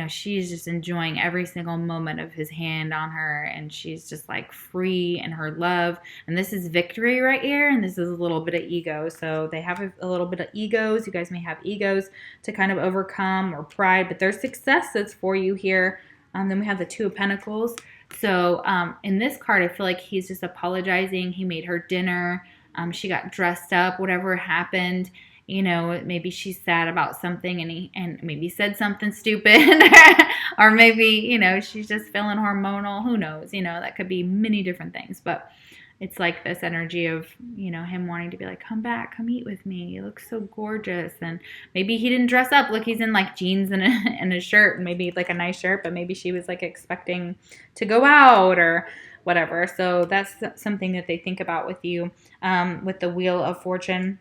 she's just enjoying every single moment of his hand on her, and she's just like free in her love. And this is victory right here, and this is a little bit of ego. So they have a little bit of egos. You guys may have egos to kind of overcome, or pride, but there's success that's for you here. Then we have the Two of Pentacles. So in this card, I feel like he's just apologizing. He made her dinner. She got dressed up, whatever happened. Maybe she's sad about something, and maybe said something stupid, or maybe, she's just feeling hormonal. Who knows? That could be many different things, but it's like this energy of, him wanting to be like, come back, come eat with me. You look so gorgeous. And maybe he didn't dress up. Look, he's in like jeans and a shirt, and maybe like a nice shirt, but maybe she was like expecting to go out or whatever. So that's something that they think about with you. With the Wheel of Fortune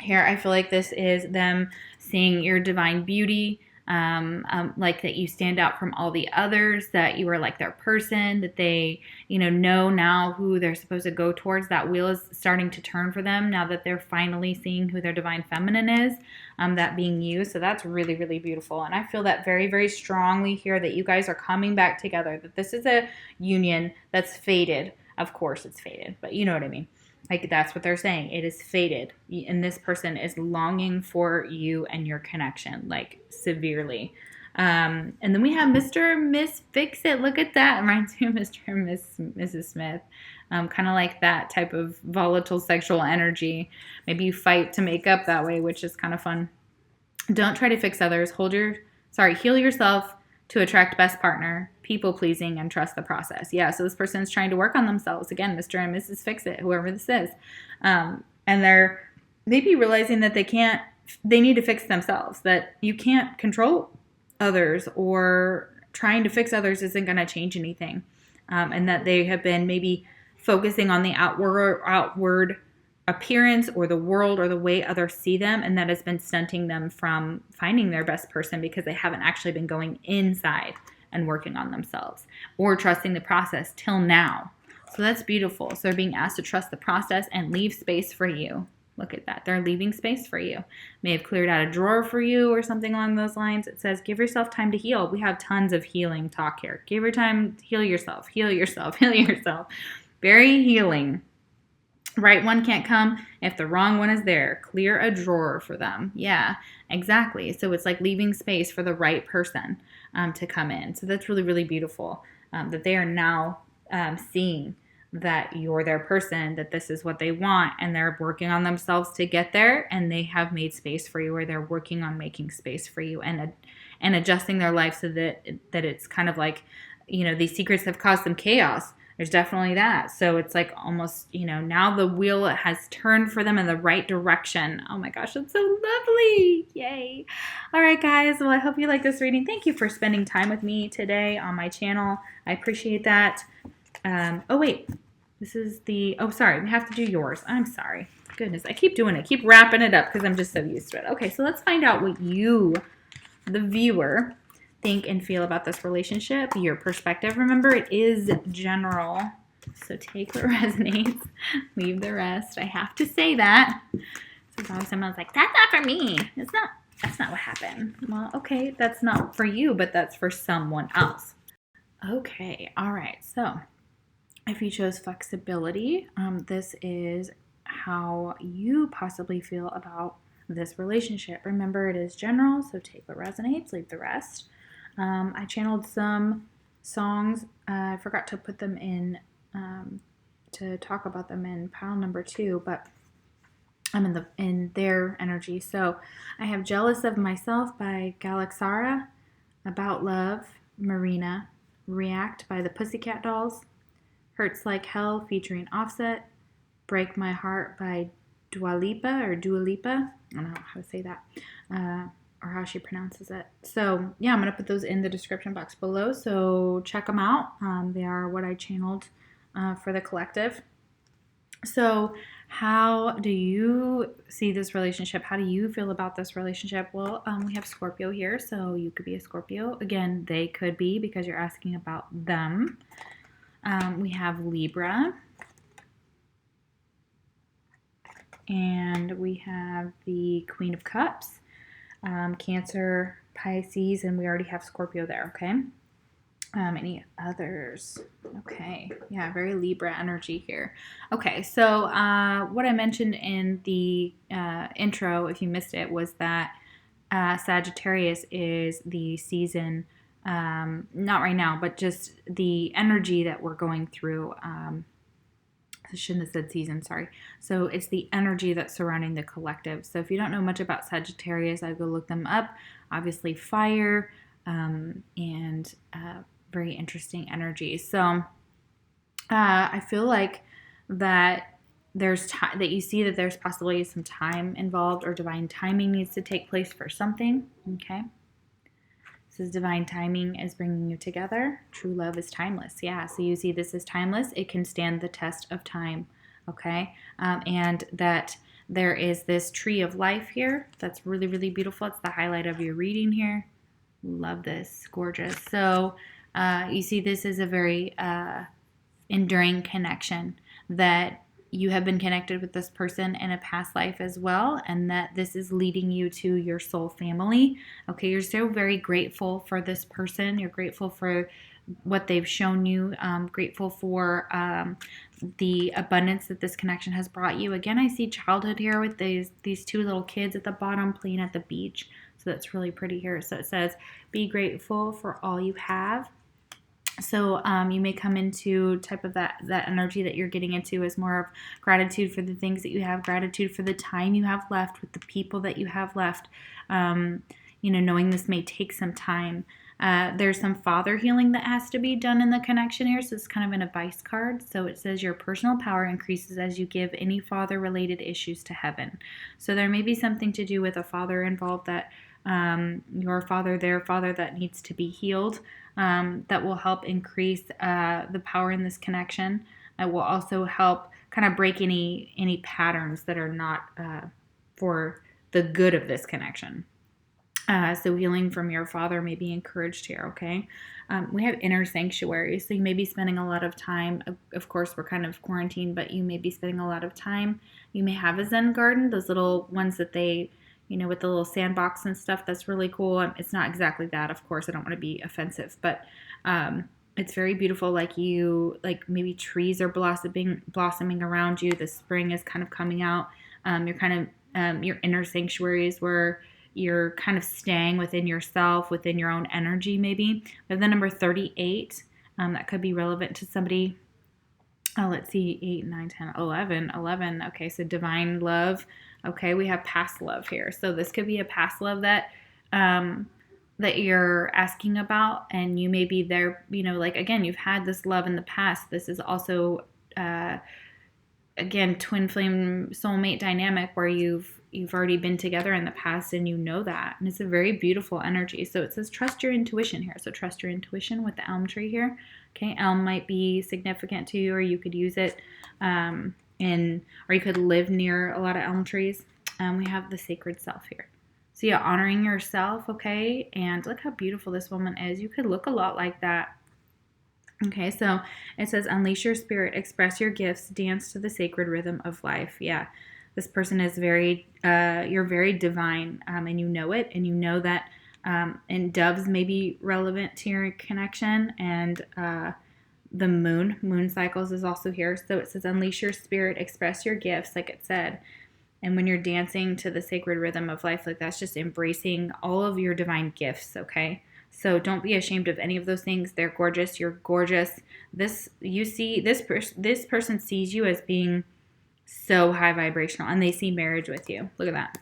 here, I feel like this is them seeing your divine beauty, like that you stand out from all the others, that you are like their person, that they, know now who they're supposed to go towards. That wheel is starting to turn for them now that they're finally seeing who their divine feminine is, that being you. So that's really, really beautiful. And I feel that very, very strongly here, that you guys are coming back together, that this is a union that's fated. Of course it's fated, but you know what I mean. Like, that's what they're saying. It is fated. And this person is longing for you and your connection, like, severely. And then we have Mr. and Miss Fix-It. Look at that. It reminds me of Mr. and Mrs. Smith. Kind of like that type of volatile sexual energy. Maybe you fight to make up that way, which is kind of fun. Don't try to fix others. Heal yourself to attract best partner, people-pleasing, and trust the process. Yeah, so this person is trying to work on themselves. Again, Mr. and Mrs. Fix-It, whoever this is. And they're maybe realizing that they need to fix themselves, that you can't control others, or trying to fix others isn't going to change anything. And that they have been maybe focusing on the outward appearance, or the world, or the way others see them, and that has been stunting them from finding their best person, because they haven't actually been going inside and working on themselves or trusting the process till now. So that's beautiful. So they're being asked to trust the process and leave space for you. Look at that. They're leaving space for you. May have cleared out a drawer for you or something along those lines. It says, give yourself time to heal. We have tons of healing talk here. Give your time, heal yourself, heal yourself, heal yourself. Very healing. Right one can't come if the wrong one is there. Clear a drawer for them. Yeah, exactly. So it's like leaving space for the right person to come in. So that's really, really beautiful, that they are now seeing that you're their person, that this is what they want, and they're working on themselves to get there, and they have made space for you, or they're working on making space for you and adjusting their life so that it's kind of like, these secrets have caused some chaos. There's definitely that. So it's like almost, now the wheel has turned for them in the right direction. Oh my gosh, that's so lovely. Yay. All right, guys. Well, I hope you like this reading. Thank you for spending time with me today on my channel. I appreciate that. Oh, wait. This is sorry. We have to do yours. I'm sorry. Goodness, I keep doing it. Keep wrapping it up because I'm just so used to it. Okay, so let's find out what you, the viewer, think and feel about this relationship, your perspective. Remember, it is general, so take what resonates, leave the rest. I have to say that. Sometimes someone's like, that's not for me. That's not what happened. Well, okay, that's not for you, but that's for someone else. Okay, all right, so if you chose flexibility, this is how you possibly feel about this relationship. Remember, it is general, so take what resonates, leave the rest. I channeled some songs. I forgot to put them in to talk about them in pile number 2, but I'm in their energy. So I have Jealous of Myself by Galaxara, About Love, Marina, React by the Pussycat Dolls, Hurts Like Hell featuring Offset, Break My Heart by Dua Lipa. I don't know how to say that. Or how she pronounces it. So yeah, I'm going to put those in the description box below. So check them out. They are what I channeled for the collective. So how do you see this relationship? How do you feel about this relationship? Well, we have Scorpio here, so you could be a Scorpio. Again, they could be because you're asking about them. We have Libra. And we have the Queen of Cups. Cancer, Pisces, and we already have Scorpio there, okay? Any others? Okay, yeah, very Libra energy here. Okay, so what I mentioned in the intro, if you missed it, was that Sagittarius is the season, not right now, but just the energy that we're going through. I shouldn't have said season, sorry. So it's the energy that's surrounding the collective. So if you don't know much about Sagittarius, I go look them up. Obviously fire, and very interesting energy. So I feel like that there's that you see that there's possibly some time involved, or divine timing needs to take place for something, okay? This is divine timing is bringing you together. True love is timeless. Yeah, so you see this is timeless. It can stand the test of time, okay? And that there is this tree of life here that's really, really beautiful. It's the highlight of your reading here. Love this. Gorgeous. So you see this is a very enduring connection, that you have been connected with this person in a past life as well, and that this is leading you to your soul family. Okay, you're so very grateful for this person. You're grateful for what they've shown you, grateful for the abundance that this connection has brought you. Again, I see childhood here with these two little kids at the bottom playing at the beach. So that's really pretty here. So it says, be grateful for all you have. So you may come into type of that energy that you're getting into is more of gratitude for the things that you have, gratitude for the time you have left with the people that you have left. Knowing this may take some time. There's some father healing that has to be done in the connection here. So it's kind of an advice card. So it says your personal power increases as you give any father-related issues to heaven. So there may be something to do with a father involved, that your father, their father, that needs to be healed. That will help increase the power in this connection. It will also help kind of break any patterns that are not for the good of this connection. So healing from your father may be encouraged here, okay? We have inner sanctuary, so you may be spending a lot of time. Of course, we're kind of quarantined, but you may be spending a lot of time. You may have a Zen garden, those little ones that they, with the little sandbox and stuff. That's really cool. It's not exactly that, of course. I don't want to be offensive, but it's very beautiful. Like maybe trees are blossoming around you. The spring is kind of coming out. You're kind of your inner sanctuary is where you're kind of staying within yourself, within your own energy. Maybe we have the number 38. That could be relevant to somebody. Oh, let's see, 8, 9, 10, 11, 11. Okay, so divine love. Okay, we have past love here. So this could be a past love um, that you're asking about, and you may be there, like, again, you've had this love in the past. This is also, uh, again, twin flame soulmate dynamic where you've already been together in the past and you know that. And it's a very beautiful energy. So it says trust your intuition here. So trust your intuition with the elm tree here. Okay, elm might be significant to you, or you could use it or you could live near a lot of elm trees. We have the sacred self here. So yeah, honoring yourself, okay? And look how beautiful this woman is. You could look a lot like that. Okay, so it says, unleash your spirit, express your gifts, dance to the sacred rhythm of life. Yeah, this person is you're very divine, and you know it, and you know that, and doves may be relevant to your connection, and the moon cycles is also here. So it says, unleash your spirit, express your gifts, like it said. And when you're dancing to the sacred rhythm of life, like that's just embracing all of your divine gifts, okay? So don't be ashamed of any of those things. They're gorgeous. You're gorgeous. This person sees you as being so high vibrational, and they see marriage with you. Look at that.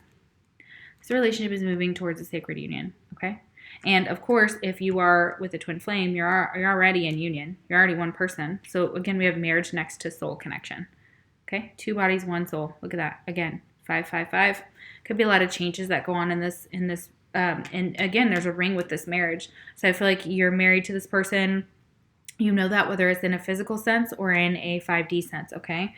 This relationship is moving towards a sacred union, okay? And of course, if you are with a twin flame, you're already in union. You're already one person. So again, we have marriage next to soul connection. Okay, 2 bodies, 1 soul. Look at that. Again, 5, 5, 5. Could be a lot of changes that go on in this. And again, there's a ring with this marriage. So I feel like you're married to this person. You know that whether it's in a physical sense or in a 5D sense, okay?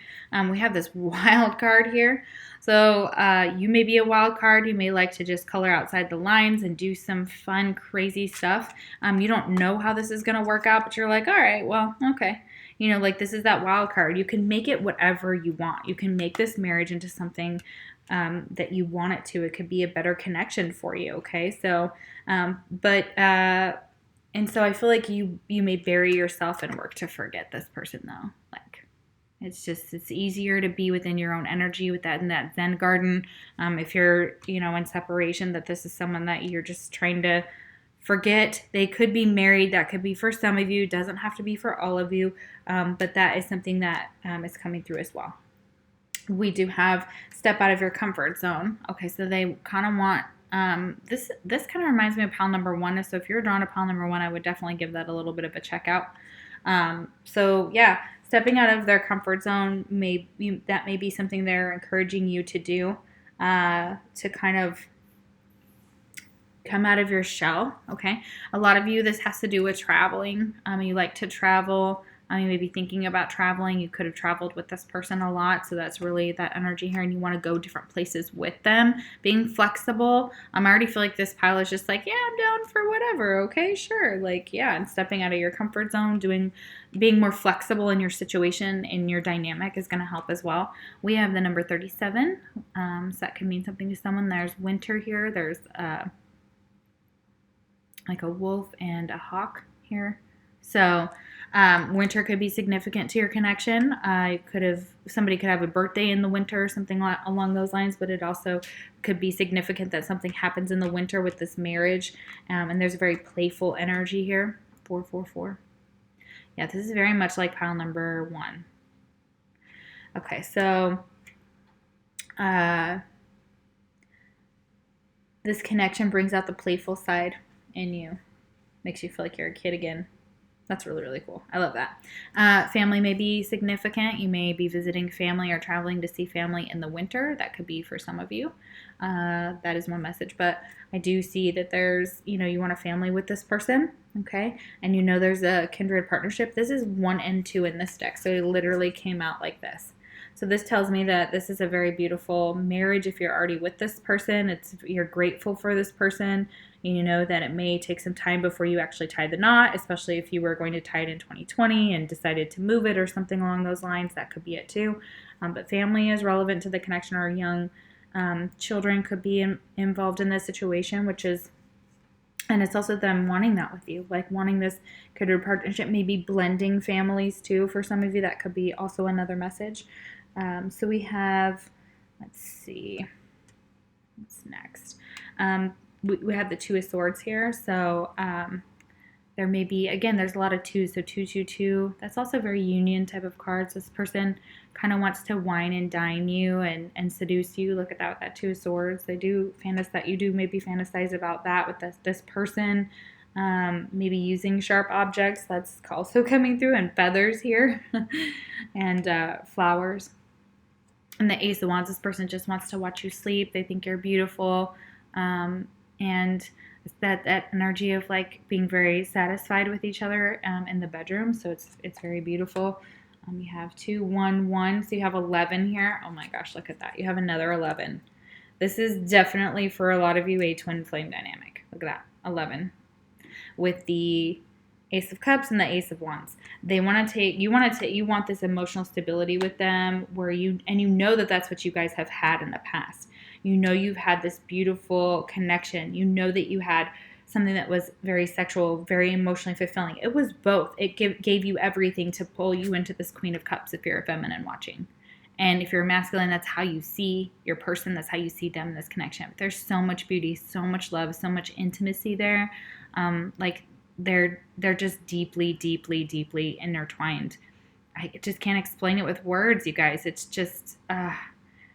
We have this wild card here. So you may be a wild card. You may like to just color outside the lines and do some fun, crazy stuff. You don't know how this is going to work out, but you're like, all right, well, okay. Like this is that wild card. You can make it whatever you want. You can make this marriage into something that you want it to. It could be a better connection for you, okay? So, and so I feel like you may bury yourself in work to forget this person, though. Like, it's easier to be within your own energy with that in that Zen garden. If you're, in separation, that this is someone that you're just trying to forget. They could be married. That could be for some of you. It doesn't have to be for all of you. But that is something that is coming through as well. We do have step out of your comfort zone. Okay, so they kind of want this kind of reminds me of pile number 1. So if you're drawn to pile number 1, I would definitely give that a little bit of a check out. So yeah, stepping out of their comfort zone that may be something they're encouraging you to do to kind of come out of your shell. Okay, a lot of you, this has to do with traveling. You like to travel. You may be thinking about traveling. You could have traveled with this person a lot, so that's really that energy here, and you want to go different places with them. Being flexible. I already feel like this pile is just like, yeah, I'm down for whatever. Okay, sure. Like, yeah, and stepping out of your comfort zone, being more flexible in your situation, in your dynamic is going to help as well. We have the number 37, so that can mean something to someone. There's winter here. There's like a wolf and a hawk here. So winter could be significant to your connection. Somebody could have a birthday in the winter or something along those lines, but it also could be significant that something happens in the winter with this marriage. And there's a very playful energy here. 444. Yeah, this is very much like pile number 1. Okay, so this connection brings out the playful side in you. Makes you feel like you're a kid again. That's really, really cool. I love that. Family may be significant. You may be visiting family or traveling to see family in the winter. That could be for some of you. That is one message. But I do see that there's, you want a family with this person, okay? And there's a kindred partnership. This is 1 and 2 in this deck. So it literally came out like this. So this tells me that this is a very beautiful marriage. If you're already with this person, you're grateful for this person. You know that it may take some time before you actually tie the knot, especially if you were going to tie it in 2020 and decided to move it or something along those lines. That could be it too. But family is relevant to the connection, or young children could be involved in this situation, and it's also them wanting that with you, like wanting this kindred partnership, maybe blending families too. For some of you, that could be also another message. So we have, let's see, what's next? We have the 2 of Swords here. So There may be, again, there's a lot of twos, so 222. That's also a very union type of cards. This person kind of wants to wine and dine you and seduce you. Look at that with that 2 of swords. They do fantasize, you do maybe fantasize about that with this person. Maybe using sharp objects. That's also coming through, and feathers here, and flowers. And the Ace of Wands, this person just wants to watch you sleep. They think you're beautiful. And that energy of like being very satisfied with each other in the bedroom. So it's very beautiful. You have 2, 1, 1. So you have 11 here. Oh my gosh, look at that. You have another 11. This is definitely for a lot of you a twin flame dynamic. Look at that, 11. With the Ace of Cups and the Ace of Wands. You want this emotional stability with them where you know that that's what you guys have had in the past. You know you've had this beautiful connection. You know that you had something that was very sexual, very emotionally fulfilling. It was both. It gave you everything to pull you into this Queen of Cups if you're a feminine watching. And if you're a masculine, that's how you see your person. That's how you see them in this connection. But there's so much beauty, so much love, so much intimacy there. Like they're just deeply, deeply, deeply intertwined. I just can't explain it with words, you guys. It's just,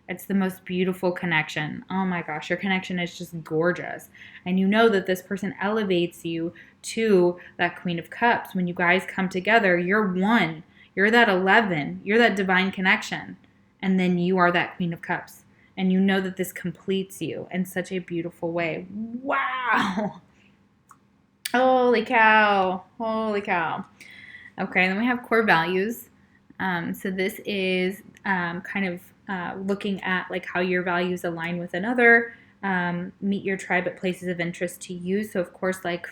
it's the most beautiful connection. Oh my gosh, your connection is just gorgeous. And you know that this person elevates you to that Queen of Cups. When you guys come together, you're one. You're that 11. You're that divine connection. And then you are that Queen of Cups. And you know that this completes you in such a beautiful way. Wow. Holy cow. Holy cow. Okay, then we have core values. So this is kind of looking at like how your values align with another. Meet your tribe at places of interest to you. So of course, like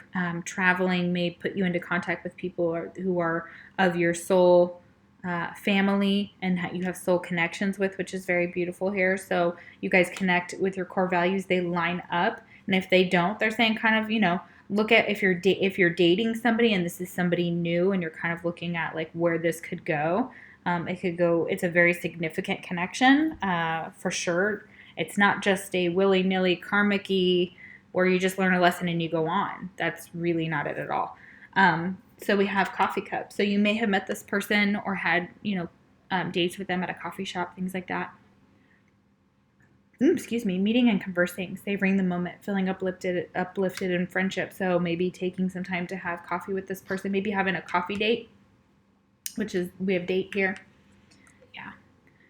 traveling may put you into contact with people who are of your soul family and you have soul connections with, which is very beautiful here. So you guys connect with your core values. They line up. And if they don't, they're saying kind of, look at if you're dating somebody and this is somebody new and you're kind of looking at like where this could go. It could go, it's a very significant connection for sure. It's not just a willy-nilly karmic-y where you just learn a lesson and you go on. That's really not it at all. So we have coffee cups. So you may have met this person or had, dates with them at a coffee shop, things like that. Meeting and conversing, savoring the moment, feeling uplifted in friendship. So maybe taking some time to have coffee with this person, maybe having a coffee date, which is, we have date here. Yeah.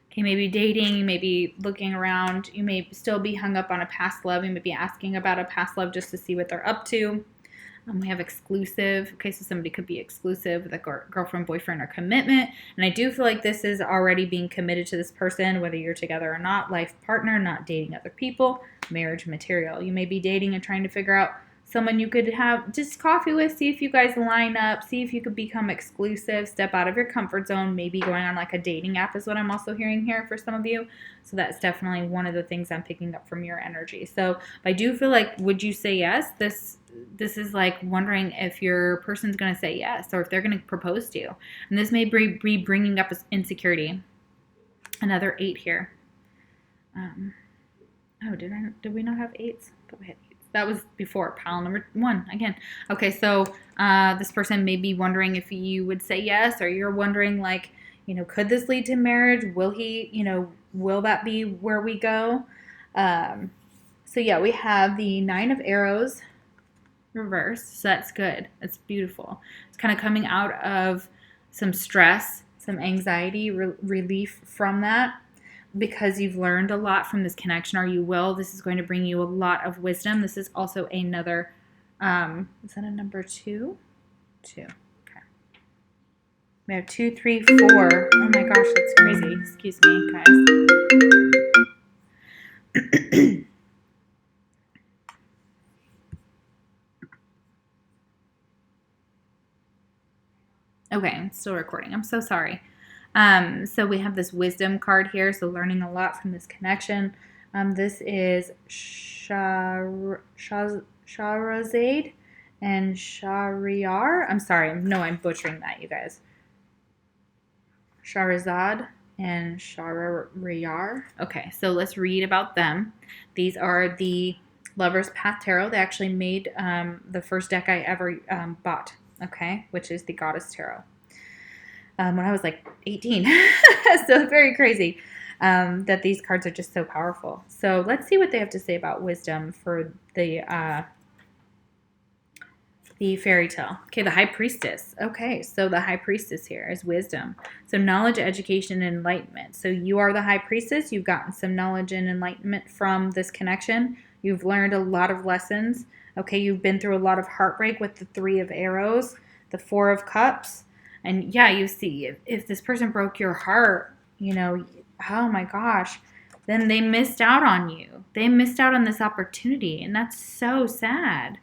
Okay, maybe dating, maybe looking around. You may still be hung up on a past love. You may be asking about a past love just to see what they're up to. We have exclusive. Okay, so somebody could be exclusive with a girlfriend, boyfriend, or commitment. And I do feel like this is already being committed to this person, whether you're together or not. Life partner, not dating other people. Marriage material. You may be dating and trying to figure out someone you could have just coffee with, see if you guys line up, see if you could become exclusive, step out of your comfort zone, maybe going on like a dating app is what I'm also hearing here for some of you. So that's definitely one of the things I'm picking up from your energy. So I do feel like, would you say yes? This is like wondering if your person's going to say yes or if they're going to propose to you. And this may be bringing up insecurity. Another 8 here. Did we not have 8s? I thought we had 8s. That was before pile number 1 again. Okay, so this person may be wondering if you would say yes, or you're wondering like, could this lead to marriage? Will he, will that be where we go? So yeah, we have the 9 of arrows reversed. So that's good. That's beautiful. It's kind of coming out of some stress, some anxiety, relief from that. Because you've learned a lot from this connection, or you will. This is going to bring you a lot of wisdom. This is also another, is that a number 2? 2. Okay. We have 2, 3, 4. Oh my gosh, that's crazy. Excuse me, guys. Okay, I'm still recording. I'm so sorry. So we have this wisdom card here, so learning a lot from this connection. This is Shahrazad and Shahryar. I'm sorry. No, I'm butchering that, you guys. Shahrazad and Shahryar. Okay, so let's read about them. These are the Lover's Path Tarot. They actually made the first deck I ever bought. okay, which is the Goddess Tarot. When I was like 18. So it's very crazy that these cards are just so powerful. So let's see what they have to say about wisdom for the fairy tale. Okay, the High Priestess. Okay, so the High Priestess here is wisdom. So knowledge, education, and enlightenment. So you are the High Priestess. You've gotten some knowledge and enlightenment from this connection. You've learned a lot of lessons. Okay, you've been through a lot of heartbreak with the 3 of Arrows, the 4 of Cups. And yeah, you see, if this person broke your heart, you know, oh my gosh, then they missed out on you. They missed out on this opportunity, and that's so sad.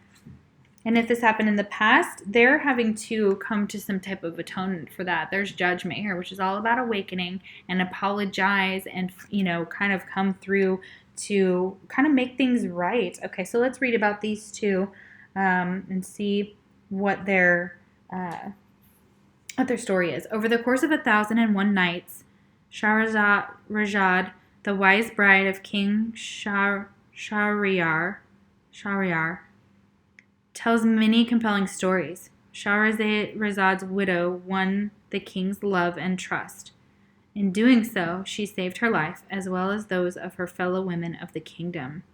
And if this happened in the past, they're having to come to some type of atonement for that. There's judgment here, which is all about awakening and apologize and, you know, kind of come through to kind of make things right. Okay, so let's read about these two and see what their story is. Over the course of 1,001 nights, Shahrazad, the wise bride of King Shahryar, tells many compelling stories. Shahrazad's widow won the king's love and trust. In doing so, she saved her life as well as those of her fellow women of the kingdom.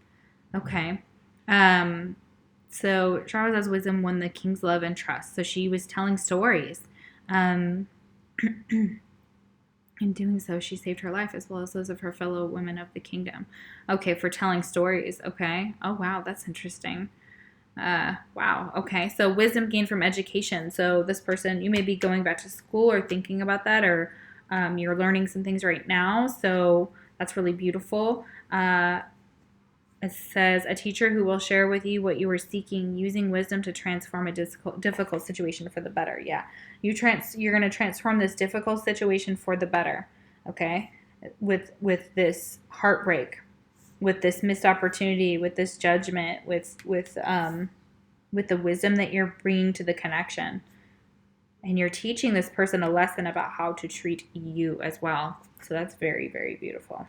Okay. So Shahrazad's wisdom won the king's love and trust. So she was telling stories. In doing so, she saved her life as well as those of her fellow women of the kingdom. Okay, for telling stories. Okay. Oh, wow, that's interesting. Wow. Okay. So wisdom gained from education. So this person, you may be going back to school or thinking about that, or you're learning some things right now. So that's really beautiful. It says, a teacher who will share with you what you are seeking, using wisdom to transform a difficult situation for the better. Yeah. You're going to transform this difficult situation for the better. Okay. With this heartbreak, with this missed opportunity, with this judgment, with the wisdom that you're bringing to the connection. And you're teaching this person a lesson about how to treat you as well. So that's very, very beautiful.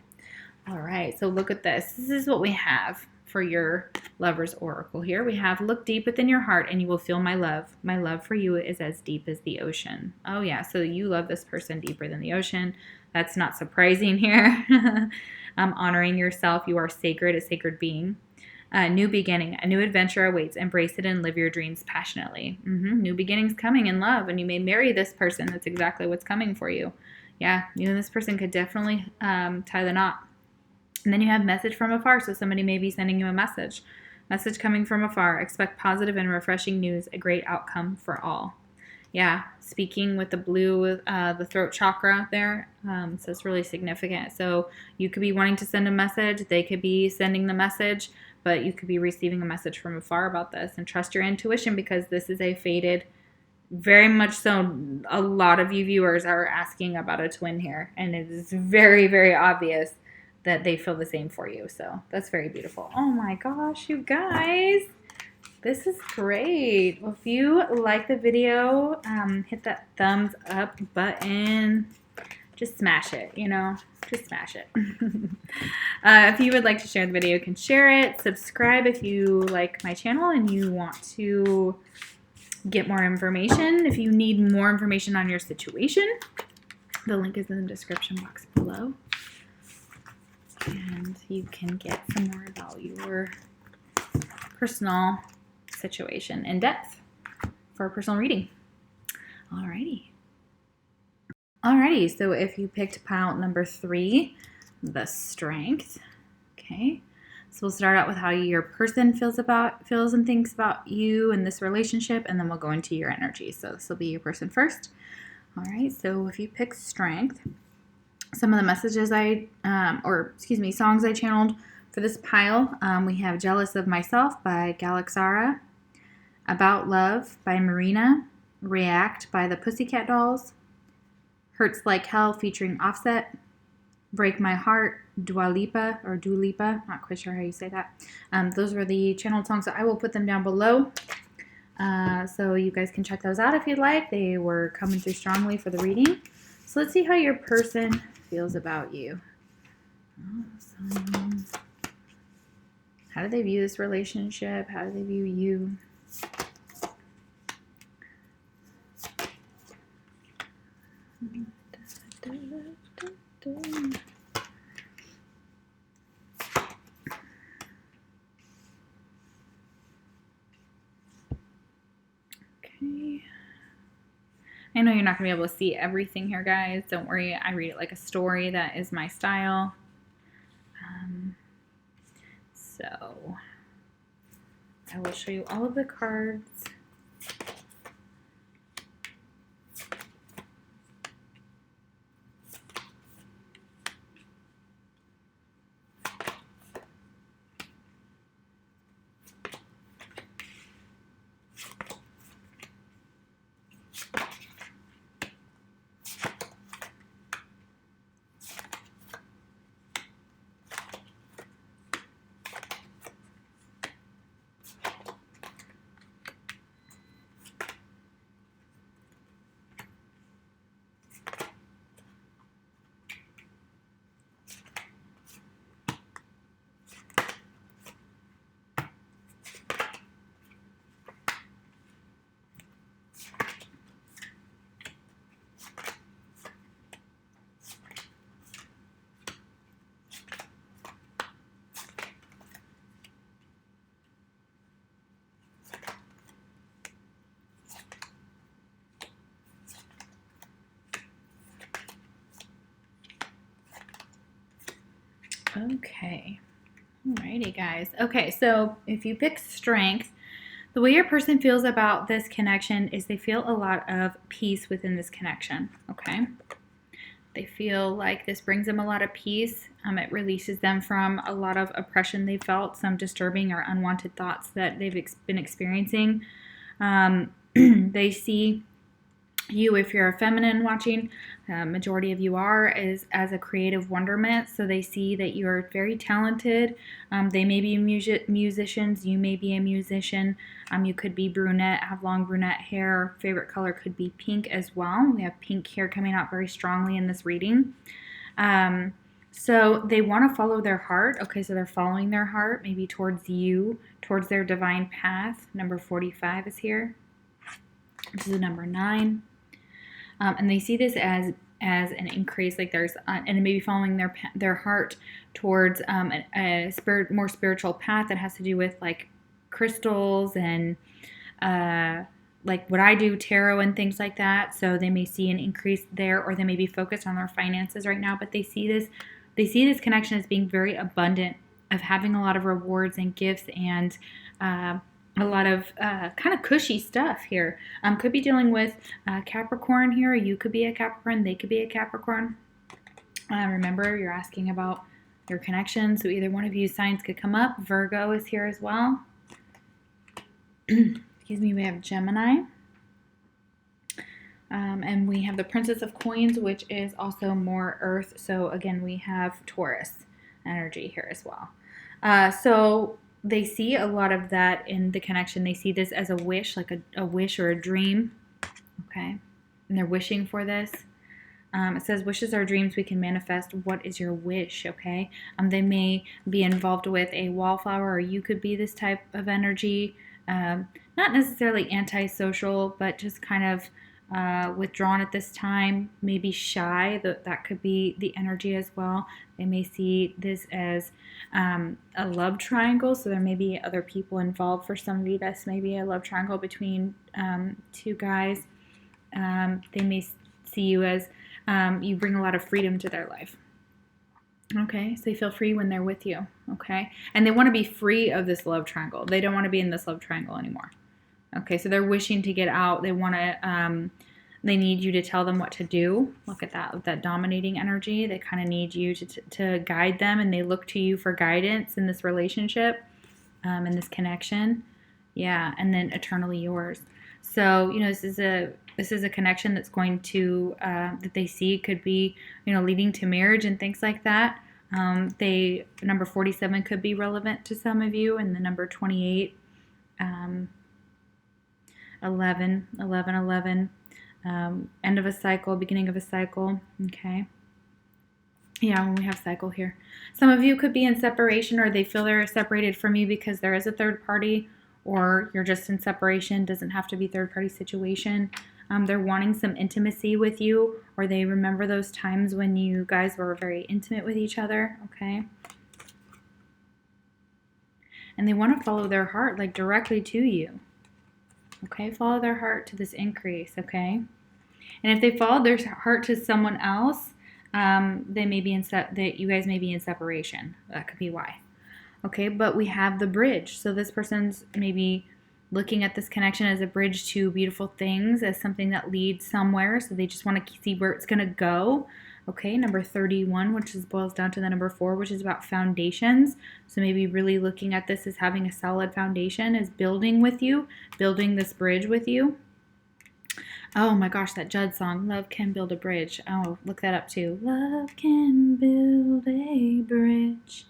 All right, so look at this. This is what we have for your lover's oracle here. We have, look deep within your heart and you will feel my love. My love for you is as deep as the ocean. Oh yeah, so you love this person deeper than the ocean. That's not surprising here. Honoring yourself. You are sacred, a sacred being. New beginning. A new adventure awaits. Embrace it and live your dreams passionately. New beginnings coming in love, and you may marry this person. That's exactly what's coming for you. Yeah, you and this person could definitely tie the knot. And then you have message from afar. So somebody may be sending you a message. Message coming from afar. Expect positive and refreshing news. A great outcome for all. Yeah, speaking with the blue, the throat chakra there, so it's really significant. So you could be wanting to send a message, they could be sending the message, but you could be receiving a message from afar about this. And trust your intuition, because this is a fated, very much so, a lot of you viewers are asking about a twin here, and it is very, very obvious that they feel the same for you. So that's very beautiful. Oh my gosh, you guys. This is great. Well, if you like the video, hit that thumbs up button. Just smash it, you know, just smash it. If you would like to share the video, you can share it. Subscribe if you like my channel and you want to get more information. If you need more information on your situation, the link is in the description box below. And you can get some more about your personal situation in depth for a personal reading. Alrighty, so if you picked pile number 3, the Strength, okay, so we'll start out with how your person feels and thinks about you and this relationship, and then we'll go into your energy. So this will be your person first. All right, so if you pick Strength, some of the messages songs I channeled for this pile, we have Jealous of Myself by Galaxara, About Love by Marina, React by the Pussycat Dolls, Hurts Like Hell featuring Offset, Break My Heart, Dua Lipa, not quite sure how you say that. Those were the channeled songs, so I will put them down below. So you guys can check those out if you'd like. They were coming through strongly for the reading. So let's see how your person feels about you. Awesome. How do they view this relationship? How do they view you? Okay. I know you're not going to be able to see everything here, guys. Don't worry. I read it like a story. That is my style. So I will show you all of the cards. Okay. Alrighty, guys. Okay, so if you pick strength, the way your person feels about this connection is they feel a lot of peace within this connection, okay? They feel like this brings them a lot of peace. It releases them from a lot of oppression they felt, some disturbing or unwanted thoughts that they've been experiencing. They see you, if you're a feminine watching, majority of you are, is as a creative wonderment. So they see that you're very talented. They may be musicians. You may be a musician. You could be brunette, have long brunette hair. Favorite color could be pink as well. We have pink hair coming out very strongly in this reading. So they want to follow their heart. Okay, so they're following their heart, maybe towards you, towards their divine path. Number 45 is here. This is number 9. And they see this as an increase, like there's, and maybe following their heart towards a more spiritual path that has to do with like crystals and like what I do, tarot and things like that. So they may see an increase there, or they may be focused on their finances right now, but they see this connection as being very abundant, of having a lot of rewards and gifts and a lot of kind of cushy stuff here. Could be dealing with Capricorn here. You could be a Capricorn. They could be a Capricorn. Remember, you're asking about your connection. So either one of you signs could come up. Virgo is here as well. Excuse me. We have Gemini. And we have the Princess of Coins, which is also more Earth. So again, we have Taurus energy here as well. So they see a lot of that in the connection. They see this as a wish, like a wish or a dream, okay? And they're wishing for this. It says, wishes are dreams we can manifest. What is your wish, okay? They may be involved with a wallflower, or you could be this type of energy. Not necessarily antisocial, but just kind of withdrawn at this time, maybe shy. That could be the energy as well. They may see this as a love triangle, so there may be other people involved. For some of you, this may be a love triangle between two guys. They may see you as you bring a lot of freedom to their life. Okay, so they feel free when they're with you, okay? And they want to be free of this love triangle. They don't want to be in this love triangle anymore. Okay, so they're wishing to get out. They want to, they need you to tell them what to do. Look at that, with that dominating energy. They kind of need you to guide them, and they look to you for guidance in this relationship, in this connection. Yeah, and then eternally yours. So, you know, this is a connection that's going to, that they see could be, you know, leading to marriage and things like that. Number 47 could be relevant to some of you, and the number 28, 11, end of a cycle, beginning of a cycle, okay? Yeah, when we have cycle here. Some of you could be in separation, or they feel they're separated from you because there is a third party, or you're just in separation. Doesn't have to be third party situation. They're wanting some intimacy with you, or they remember those times when you guys were very intimate with each other, okay? And they want to follow their heart, like directly to you, okay? Follow their heart to this increase, okay? And if they follow their heart to someone else, they may be that you guys may be in separation. That could be why. Okay, but we have the bridge. So this person's maybe looking at this connection as a bridge to beautiful things, as something that leads somewhere. So they just want to see where it's going to go. Okay, number 31, which boils down to the number 4, which is about foundations. So maybe really looking at this as having a solid foundation, as building with you, building this bridge with you. Oh my gosh, that Judd song, Love Can Build a Bridge. Oh, look that up too. Love can build a bridge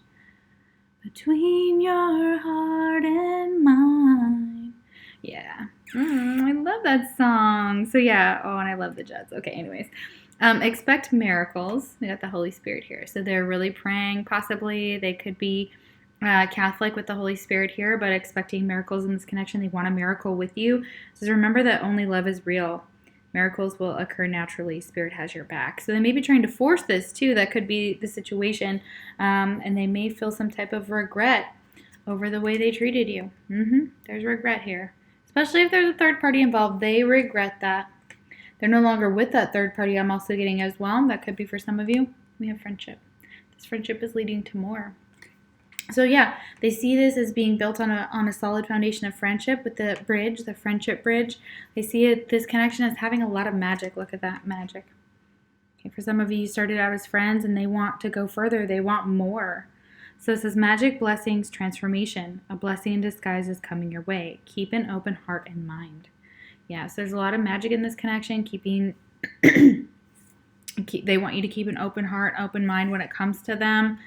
between your heart and mine. Yeah. I love that song. So yeah, and I love the Judds. Okay, anyways. Expect miracles. We got the Holy Spirit here. So they're really praying, possibly. They could be Catholic with the Holy Spirit here, but expecting miracles in this connection. They want a miracle with you. So remember that only love is real. Miracles will occur naturally. Spirit has your back. So they may be trying to force this too. That could be the situation. And they may feel some type of regret over the way they treated you. There's regret here. Especially if there's a third party involved. They regret that. They're no longer with that third party. I'm also getting as well. That could be for some of you. We have friendship. This friendship is leading to more. So yeah, they see this as being built on a solid foundation of friendship with the bridge, the friendship bridge. They see this connection as having a lot of magic. Look at that magic. Okay, for some of you started out as friends and they want to go further. They want more. So it says magic, blessings, transformation. A blessing in disguise is coming your way. Keep an open heart and mind. Yeah, so there's a lot of magic in this connection. They want you to keep an open heart, open mind when it comes to them.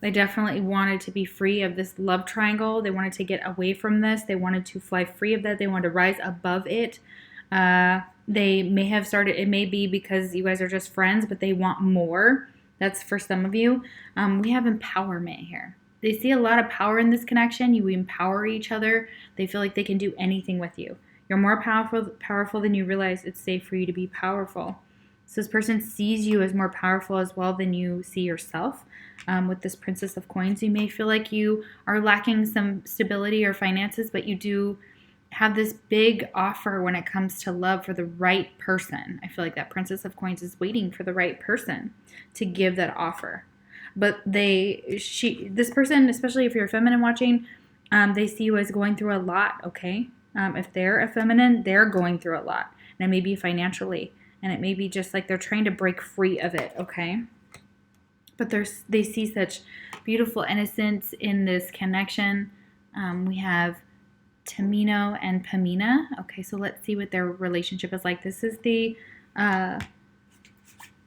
They definitely wanted to be free of this love triangle. They wanted to get away from this. They wanted to fly free of that. They wanted to rise above it. They may have started, it may be because you guys are just friends, but they want more. That's for some of you. We have empowerment here. They see a lot of power in this connection. You empower each other. They feel like they can do anything with you. You're more powerful than you realize. It's safe for you to be powerful. So this person sees you as more powerful as well than you see yourself. With this Princess of Coins, you may feel like you are lacking some stability or finances, but you do have this big offer when it comes to love for the right person. I feel like that Princess of Coins is waiting for the right person to give that offer. But this person, especially if you're feminine watching, they see you as going through a lot, okay? If they're a feminine, they're going through a lot. And it may be financially. And it may be just like they're trying to break free of it, okay? But they see such beautiful innocence in this connection. We have Tamino and Pamina. Okay, so let's see what their relationship is like. This is the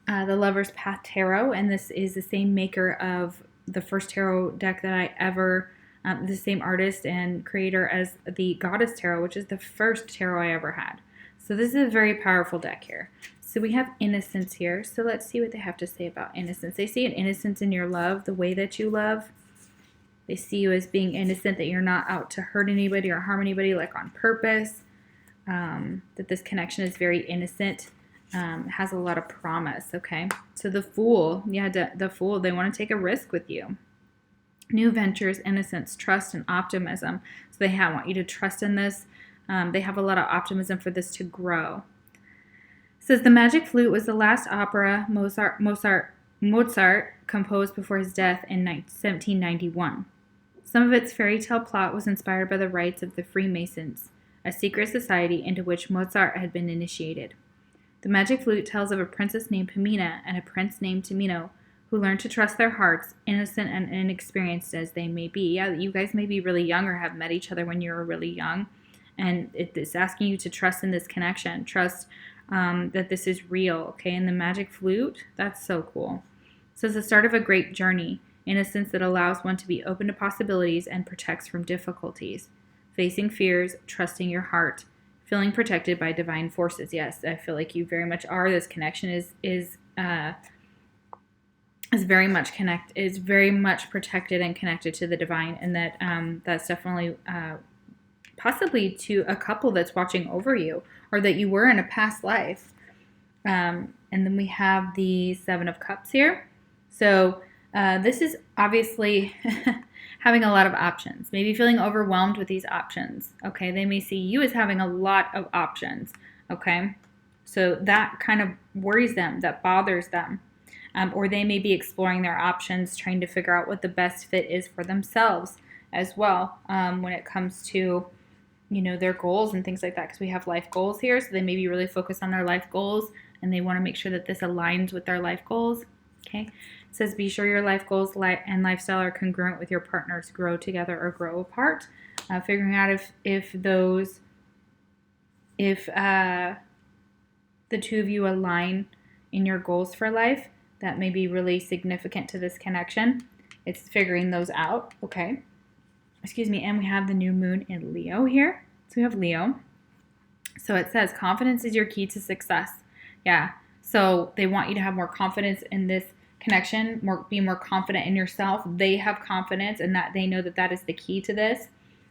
Lover's Path Tarot, and this is the same maker of the first tarot deck that I ever, the same artist and creator as the Goddess Tarot, which is the first tarot I ever had. So this is a very powerful deck here. So we have innocence here. So let's see what they have to say about innocence. They see an innocence in your love, the way that you love. They see you as being innocent, that you're not out to hurt anybody or harm anybody, like on purpose. That this connection is very innocent, has a lot of promise, okay? So the Fool, the Fool, they want to take a risk with you. New ventures, innocence, trust, and optimism. So they want you to trust in this. They have a lot of optimism for this to grow. It says the Magic Flute was the last opera Mozart composed before his death in 1791. Some of its fairy tale plot was inspired by the rites of the Freemasons, a secret society into which Mozart had been initiated. The Magic Flute tells of a princess named Pamina and a prince named Tamino who learned to trust their hearts, innocent and inexperienced as they may be. Yeah, you guys may be really young or have met each other when you were really young. And it's asking you to trust in this connection. Trust that this is real, okay? And the Magic Flute, that's so cool. So it's the start of a great journey, innocence that allows one to be open to possibilities and protects from difficulties. Facing fears, trusting your heart, feeling protected by divine forces. Yes, I feel like you very much are. This connection is very much protected and connected to the divine, and that that's definitely possibly to a couple that's watching over you, or that you were in a past life. And then we have the Seven of Cups here. So this is obviously having a lot of options, maybe feeling overwhelmed with these options. Okay, they may see you as having a lot of options. Okay, so that kind of worries them, that bothers them. Or they may be exploring their options, trying to figure out what the best fit is for themselves as well, when it comes to, their goals and things like that, because we have life goals here. So they may be really focused on their life goals, and they want to make sure that this aligns with their life goals. Okay, it says be sure your life goals and lifestyle are congruent with your partner's grow together or grow apart. Figuring out if the two of you align in your goals for life, that may be really significant to this connection. It's figuring those out. Okay. Excuse me. And we have the new moon in Leo here. So we have Leo. So it says confidence is your key to success. Yeah. So they want you to have more confidence in this connection, be more confident in yourself. They have confidence and that they know that that is the key to this.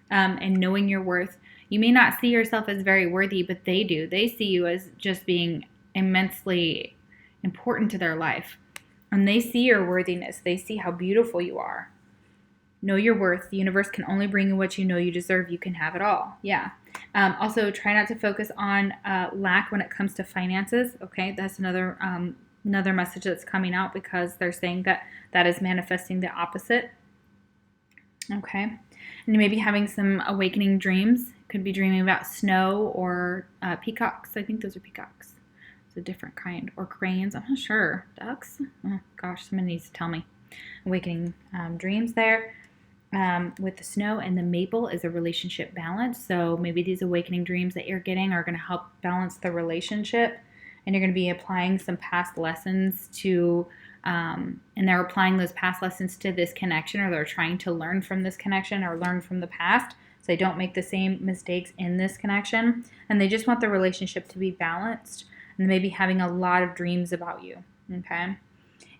And knowing your worth. You may not see yourself as very worthy, but they do. They see you as just being immensely important to their life. And they see your worthiness. They see how beautiful you are. Know your worth. The universe can only bring you what you know you deserve. You can have it all. Yeah. Also, try not to focus on lack when it comes to finances. Okay, that's another message that's coming out, because they're saying that is manifesting the opposite. Okay, and you may be having some awakening dreams. Could be dreaming about snow or peacocks. I think those are peacocks. It's a different kind. Or cranes. I'm not sure. Ducks? Oh, gosh, someone needs to tell me. Awakening dreams there. With the snow and the maple is a relationship balance. So maybe these awakening dreams that you're getting are going to help balance the relationship. And you're going to be applying some past lessons and they're applying those past lessons to this connection, or they're trying to learn from this connection or learn from the past. So they don't make the same mistakes in this connection. And they just want the relationship to be balanced. And maybe having a lot of dreams about you. Okay.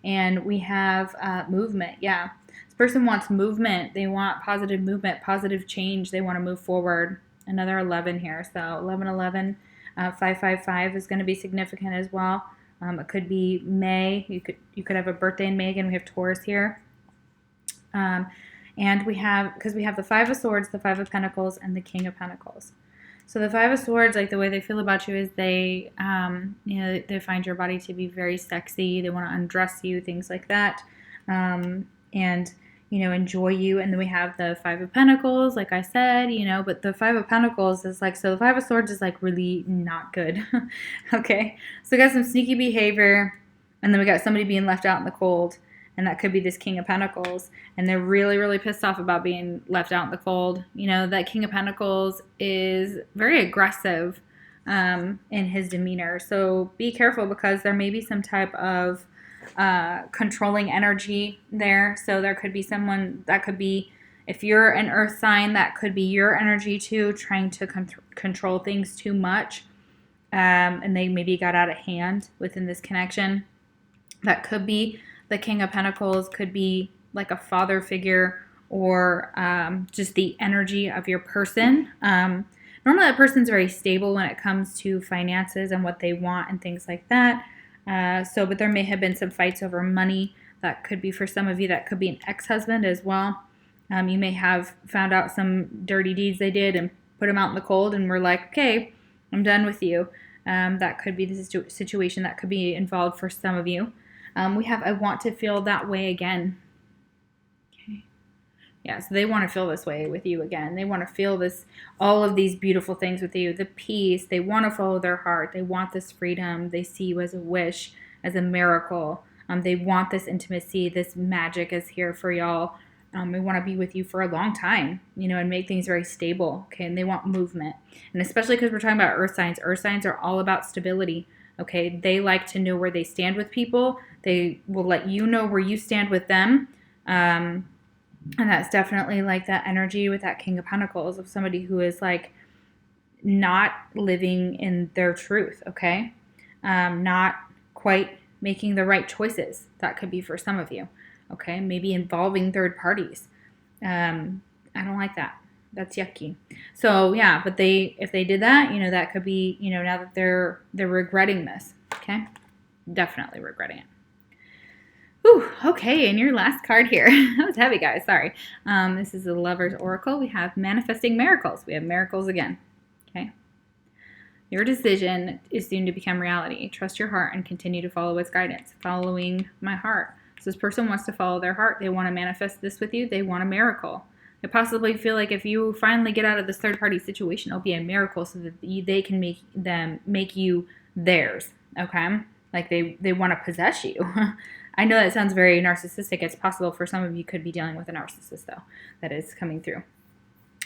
And we have movement. Yeah. This person wants movement. They want positive movement, positive change. They want to move forward. Another 11 here. So 1111, 555 is going to be significant as well. It could be May. You could have a birthday in May. Again, we have Taurus here. And because we have the Five of Swords, the Five of Pentacles, and the King of Pentacles. So the Five of Swords, like the way they feel about you is they find your body to be very sexy. They want to undress you, things like that, and enjoy you. And then we have the Five of Pentacles, like I said, but the Five of Pentacles is like, so the Five of Swords is like really not good. Okay, so we got some sneaky behavior, and then we got somebody being left out in the cold. And that could be this King of Pentacles. And they're really, really pissed off about being left out in the cold. That King of Pentacles is very aggressive in his demeanor. So be careful, because there may be some type of controlling energy there. So there could be someone that could be, if you're an earth sign, that could be your energy too, trying to control things too much. And they maybe got out of hand within this connection. That could be the King of Pentacles, could be like a father figure, or just the energy of your person. Normally that person's very stable when it comes to finances and what they want and things like that. But there may have been some fights over money. That could be, for some of you, that could be an ex-husband as well. You may have found out some dirty deeds they did and put them out in the cold and were like, okay, I'm done with you. That could be the situation that could be involved for some of you. We have, I want to feel that way again. Okay. Yeah, so they want to feel this way with you again. They want to feel all of these beautiful things with you. The peace. They want to follow their heart. They want this freedom. They see you as a wish, as a miracle. They want this intimacy. This magic is here for y'all. We want to be with you for a long time, and make things very stable. Okay, and they want movement. And especially because we're talking about earth signs. Earth signs are all about stability. Okay, they like to know where they stand with people. They will let you know where you stand with them. And that's definitely like that energy with that King of Pentacles, of somebody who is like not living in their truth, okay? Not quite making the right choices. That could be for some of you, okay? Maybe involving third parties. I don't like that, That's yucky. So yeah, but if they did that, that could be, now that they're regretting this. Okay, definitely regretting it. Ooh, okay, and your last card here. That was heavy, guys. Sorry. This is the Lover's Oracle. We have manifesting miracles. We have miracles again. Okay. Your decision is soon to become reality. Trust your heart and continue to follow its guidance. Following my heart. So this person wants to follow their heart. They want to manifest this with you. They want a miracle. They possibly feel like if you finally get out of this third-party situation, it'll be a miracle so that they can make you theirs. Okay? Like they want to possess you. I know that sounds very narcissistic. It's possible for some of you could be dealing with a narcissist, though, that is coming through.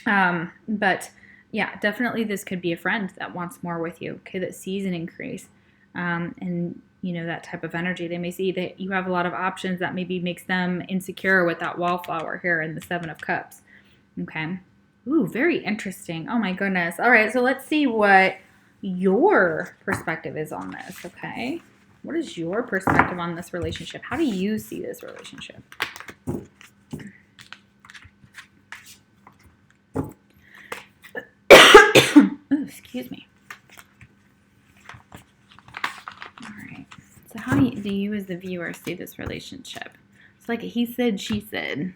But yeah, definitely this could be a friend that wants more with you, okay, that sees an increase. And, that type of energy. They may see that you have a lot of options that maybe makes them insecure with that wallflower here in the Seven of Cups. Okay. Ooh, very interesting. Oh, my goodness. All right, so let's see what your perspective is on this, okay? What is your perspective on this relationship? How do you see this relationship? Ooh, excuse me. All right. So how do you as the viewer see this relationship? It's like a he said, she said.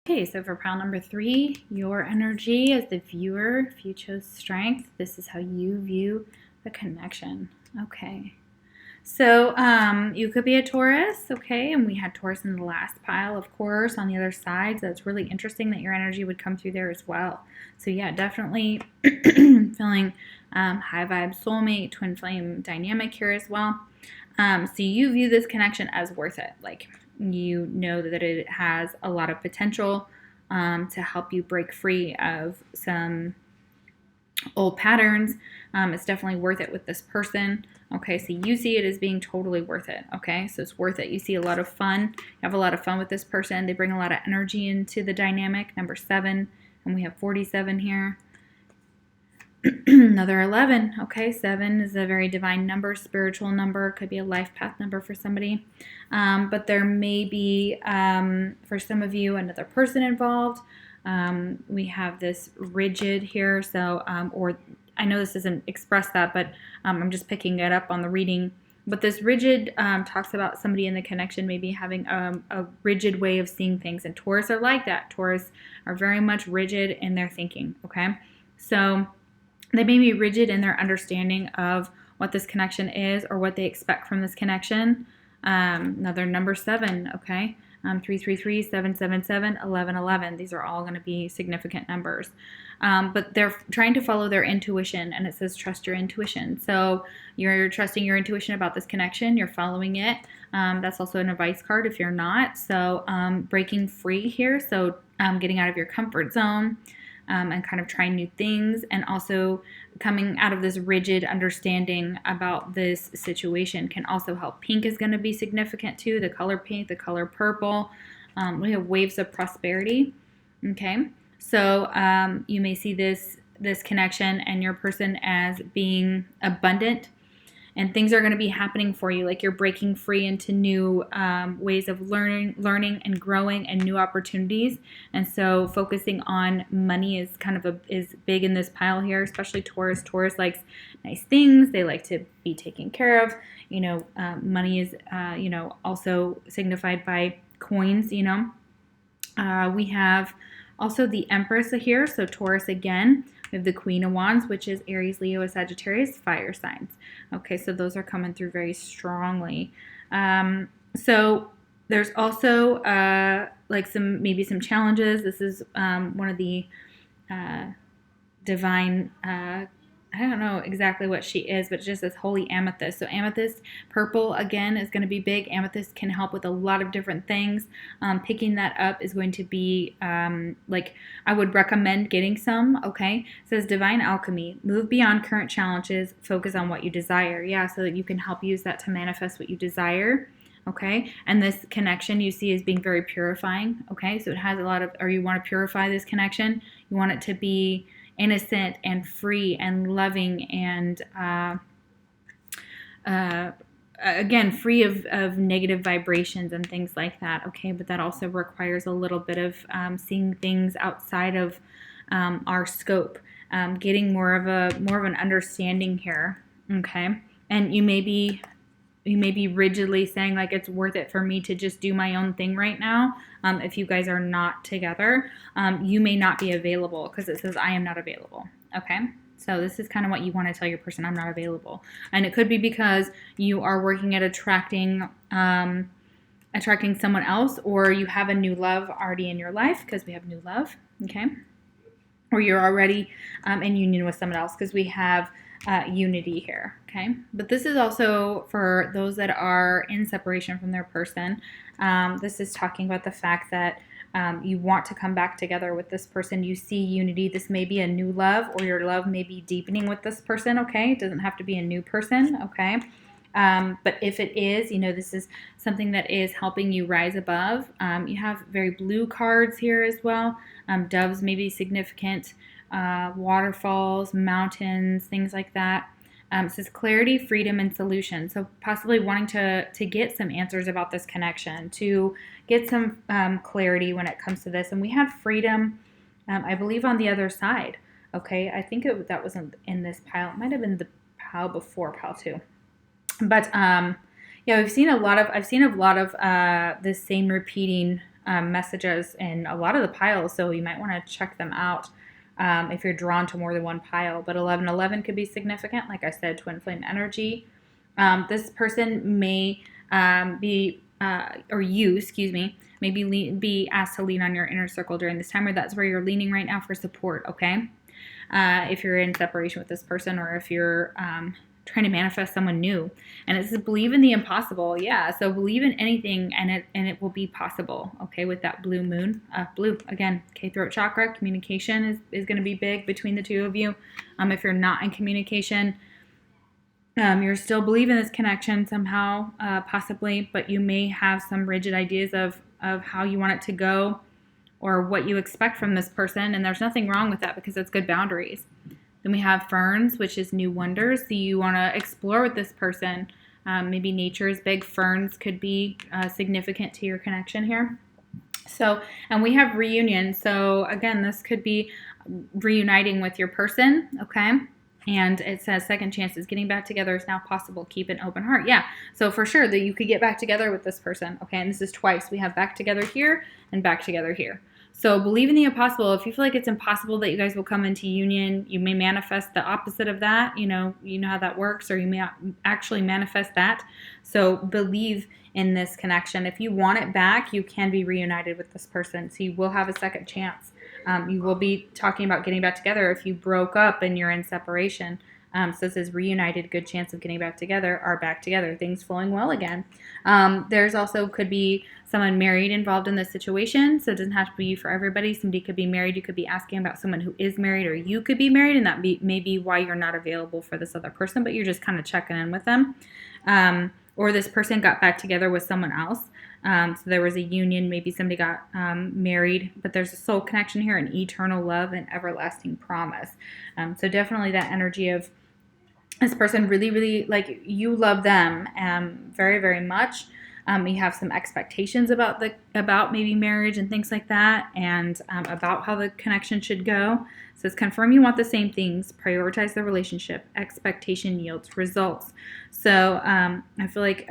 Okay, so for pile number 3, your energy as the viewer, if you chose strength, this is how you view the connection. Okay. So you could be a Taurus, okay, and we had Taurus in the last pile, of course, on the other side, so it's really interesting that your energy would come through there as well. So yeah, definitely feeling high vibe soulmate, twin flame dynamic here as well. So you view this connection as worth it, like you know that it has a lot of potential to help you break free of some old patterns. It's definitely worth it with this person. Okay, so you see it as being totally worth it. Okay, so it's worth it. You see a lot of fun. You have a lot of fun with this person. They bring a lot of energy into the dynamic. Number 7, and we have 47 here. Another 11. Okay, 7 is a very divine number, spiritual number. Could be a life path number for somebody. But there may be, for some of you, another person involved. We have this rigid here, so or I know this doesn't express that, but I'm just picking it up on the reading. But this rigid talks about somebody in the connection maybe having a rigid way of seeing things, and Taurus are like that. Taurus are very much rigid in their thinking, okay? So they may be rigid in their understanding of what this connection is or what they expect from this connection. Another number 7, okay? 333, 777, 1111. These are all going to be significant numbers. But they're trying to follow their intuition, and it says trust your intuition. So you're trusting your intuition about this connection. You're following it. That's also an advice card if you're not. So breaking free here. So getting out of your comfort zone. And kind of trying new things, and also coming out of this rigid understanding about this situation can also help. Pink is going to be significant too, the color pink, the color purple. We have waves of prosperity, okay? So you may see this connection and your person as being abundant, and things are going to be happening for you, like you're breaking free into new ways of learning and growing, and new opportunities. And so focusing on money is kind of is big in this pile here, especially Taurus. Taurus likes nice things. They like to be taken care of. Money is also signified by coins. We have also the Empress here, so Taurus again. We have the Queen of Wands, which is Aries, Leo, Sagittarius, fire signs. Okay, so those are coming through very strongly. So there's also maybe some challenges. This is one of the divine, I don't know exactly what she is, but it just says holy amethyst. So amethyst, purple, again, is going to be big. Amethyst can help with a lot of different things. Picking that up is going to be, I would recommend getting some, okay? It says divine alchemy. Move beyond current challenges. Focus on what you desire. Yeah, so that you can help use that to manifest what you desire. Okay, and this connection you see as being very purifying. Okay, so it has a lot of, or you want to purify this connection. You want it to be innocent and free and loving and again, free of negative vibrations and things like that. Okay, but that also requires a little bit of seeing things outside of our scope, getting more of an understanding here. Okay, and you may be rigidly saying like it's worth it for me to just do my own thing right now. If you guys are not together, you may not be available because it says I am not available. Okay. So this is kind of what you want to tell your person, I'm not available. And it could be because you are working at attracting someone else, or you have a new love already in your life because we have new love, okay? Or you're already in union with someone else because we have unity here, okay? But this is also for those that are in separation from their person. This is talking about the fact that you want to come back together with this person. You see unity. This may be a new love, or your love may be deepening with this person, okay? It doesn't have to be a new person, okay? But if it is, this is something that is helping you rise above. You have very blue cards here as well. Doves may be significant, waterfalls, mountains, things like that. It says clarity, freedom, and solution. So possibly wanting to get some answers about this connection, to get some clarity when it comes to this. And we had freedom, I believe, on the other side. Okay, I think that wasn't in this pile. It might have been the pile before pile 2. But yeah, I've seen a lot of the same repeating messages in a lot of the piles. So you might want to check them out. If you're drawn to more than one pile. But 1111 could be significant. Like I said, twin flame energy. This person may be asked to lean on your inner circle during this time, or that's where you're leaning right now for support, okay? If you're in separation with this person, or if you're trying to manifest someone new. And it says believe in the impossible. Yeah, so believe in anything and it will be possible, okay, with that blue moon. Blue, again, throat chakra, communication is going to be big between the two of you. If you're not in communication, you're still believing this connection somehow, possibly, but you may have some rigid ideas of how you want it to go or what you expect from this person, and there's nothing wrong with that because it's good boundaries. Then we have ferns, which is new wonders. So you want to explore with this person. Maybe nature is big. Ferns could be significant to your connection here. So, and we have reunion. So again, this could be reuniting with your person, okay? And it says second chances. Getting back together is now possible. Keep an open heart. Yeah, so for sure that you could get back together with this person, okay? And this is twice. We have back together here and back together here. So believe in the impossible. If you feel like it's impossible that you guys will come into union, you may manifest the opposite of that. You know how that works, or you may actually manifest that. So believe in this connection. If you want it back, you can be reunited with this person. So you will have a second chance. You will be talking about getting back together if you broke up and you're in separation. So this is reunited, good chance of getting back together, are back together, things flowing well again. There's also could be someone married involved in this situation, so it doesn't have to be for everybody. Somebody could be married. You could be asking about someone who is married, or you could be married, and that may be why you're not available for this other person, but you're just kind of checking in with them. Or this person got back together with someone else. So there was a union, maybe somebody got married, but there's a soul connection here, an eternal love and everlasting promise. So definitely that energy of this person really, really, like, you love them very, very much. You have some expectations about maybe marriage and things like that, and about how the connection should go. So it's confirm you want the same things, prioritize the relationship, expectation yields results. So I feel like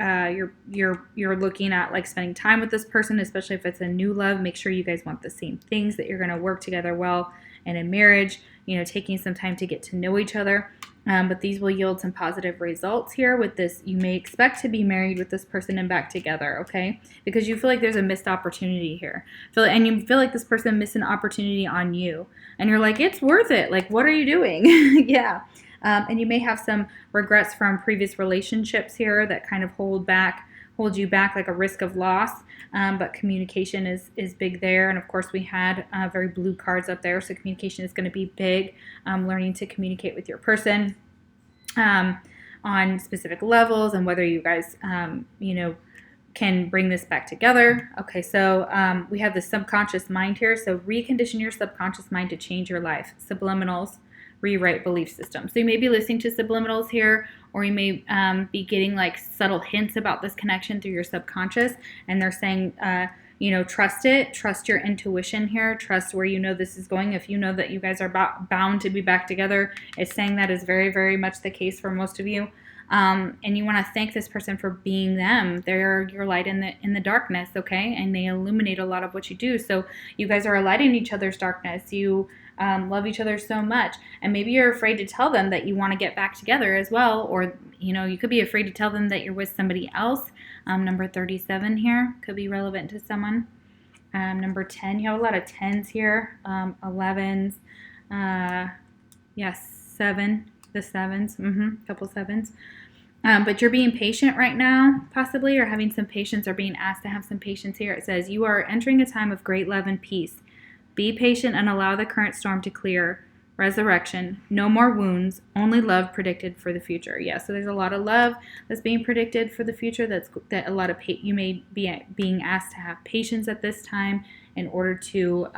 you're looking at like spending time with this person, especially if it's a new love. Make sure you guys want the same things, that you're going to work together well, and in marriage, taking some time to get to know each other. But these will yield some positive results here with this. You may expect to be married with this person and back together, okay? Because you feel like there's a missed opportunity here. And you feel like this person missed an opportunity on you. And you're like, it's worth it. Like, what are you doing? Yeah. And you may have some regrets from previous relationships here that kind of hold you back, like a risk of loss. But communication is big there. And of course we had very blue cards up there. So communication is going to be big. Learning to communicate with your person on specific levels, and whether you guys, can bring this back together. Okay, so we have the subconscious mind here. So recondition your subconscious mind to change your life. Subliminals, rewrite belief systems. So you may be listening to subliminals here, or you may be getting like subtle hints about this connection through your subconscious, and they're saying trust it. Trust your intuition here. Trust where this is going. If you know that you guys are bound to be back together, it's saying that is very, very much the case for most of you. And you want to thank this person for being them. They're your light in the darkness, okay? And they illuminate a lot of what you do. So you guys are a light in each other's darkness. You love each other so much. And maybe you're afraid to tell them that you want to get back together as well. Or, you could be afraid to tell them that you're with somebody else. Number 37 here could be relevant to someone. Number 10, you have a lot of 10s here. 11s. Yes, 7. The 7s. Couple 7s. But you're being patient right now, possibly, or having some patience, or being asked to have some patience here. It says, you are entering a time of great love and peace. Be patient and allow the current storm to clear. Resurrection. No more wounds. Only love predicted for the future. Yeah, so there's a lot of love that's being predicted for the future. That a lot of you may be being asked to have patience at this time in order to,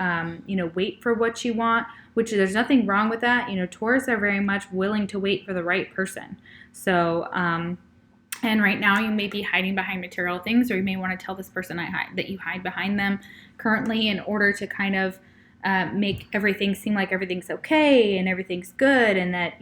wait for what you want, which there's nothing wrong with that. Taurus are very much willing to wait for the right person. So, and right now you may be hiding behind material things, or you may want to tell this person that you hide behind them currently in order to kind of make everything seem like everything's okay and everything's good, and that,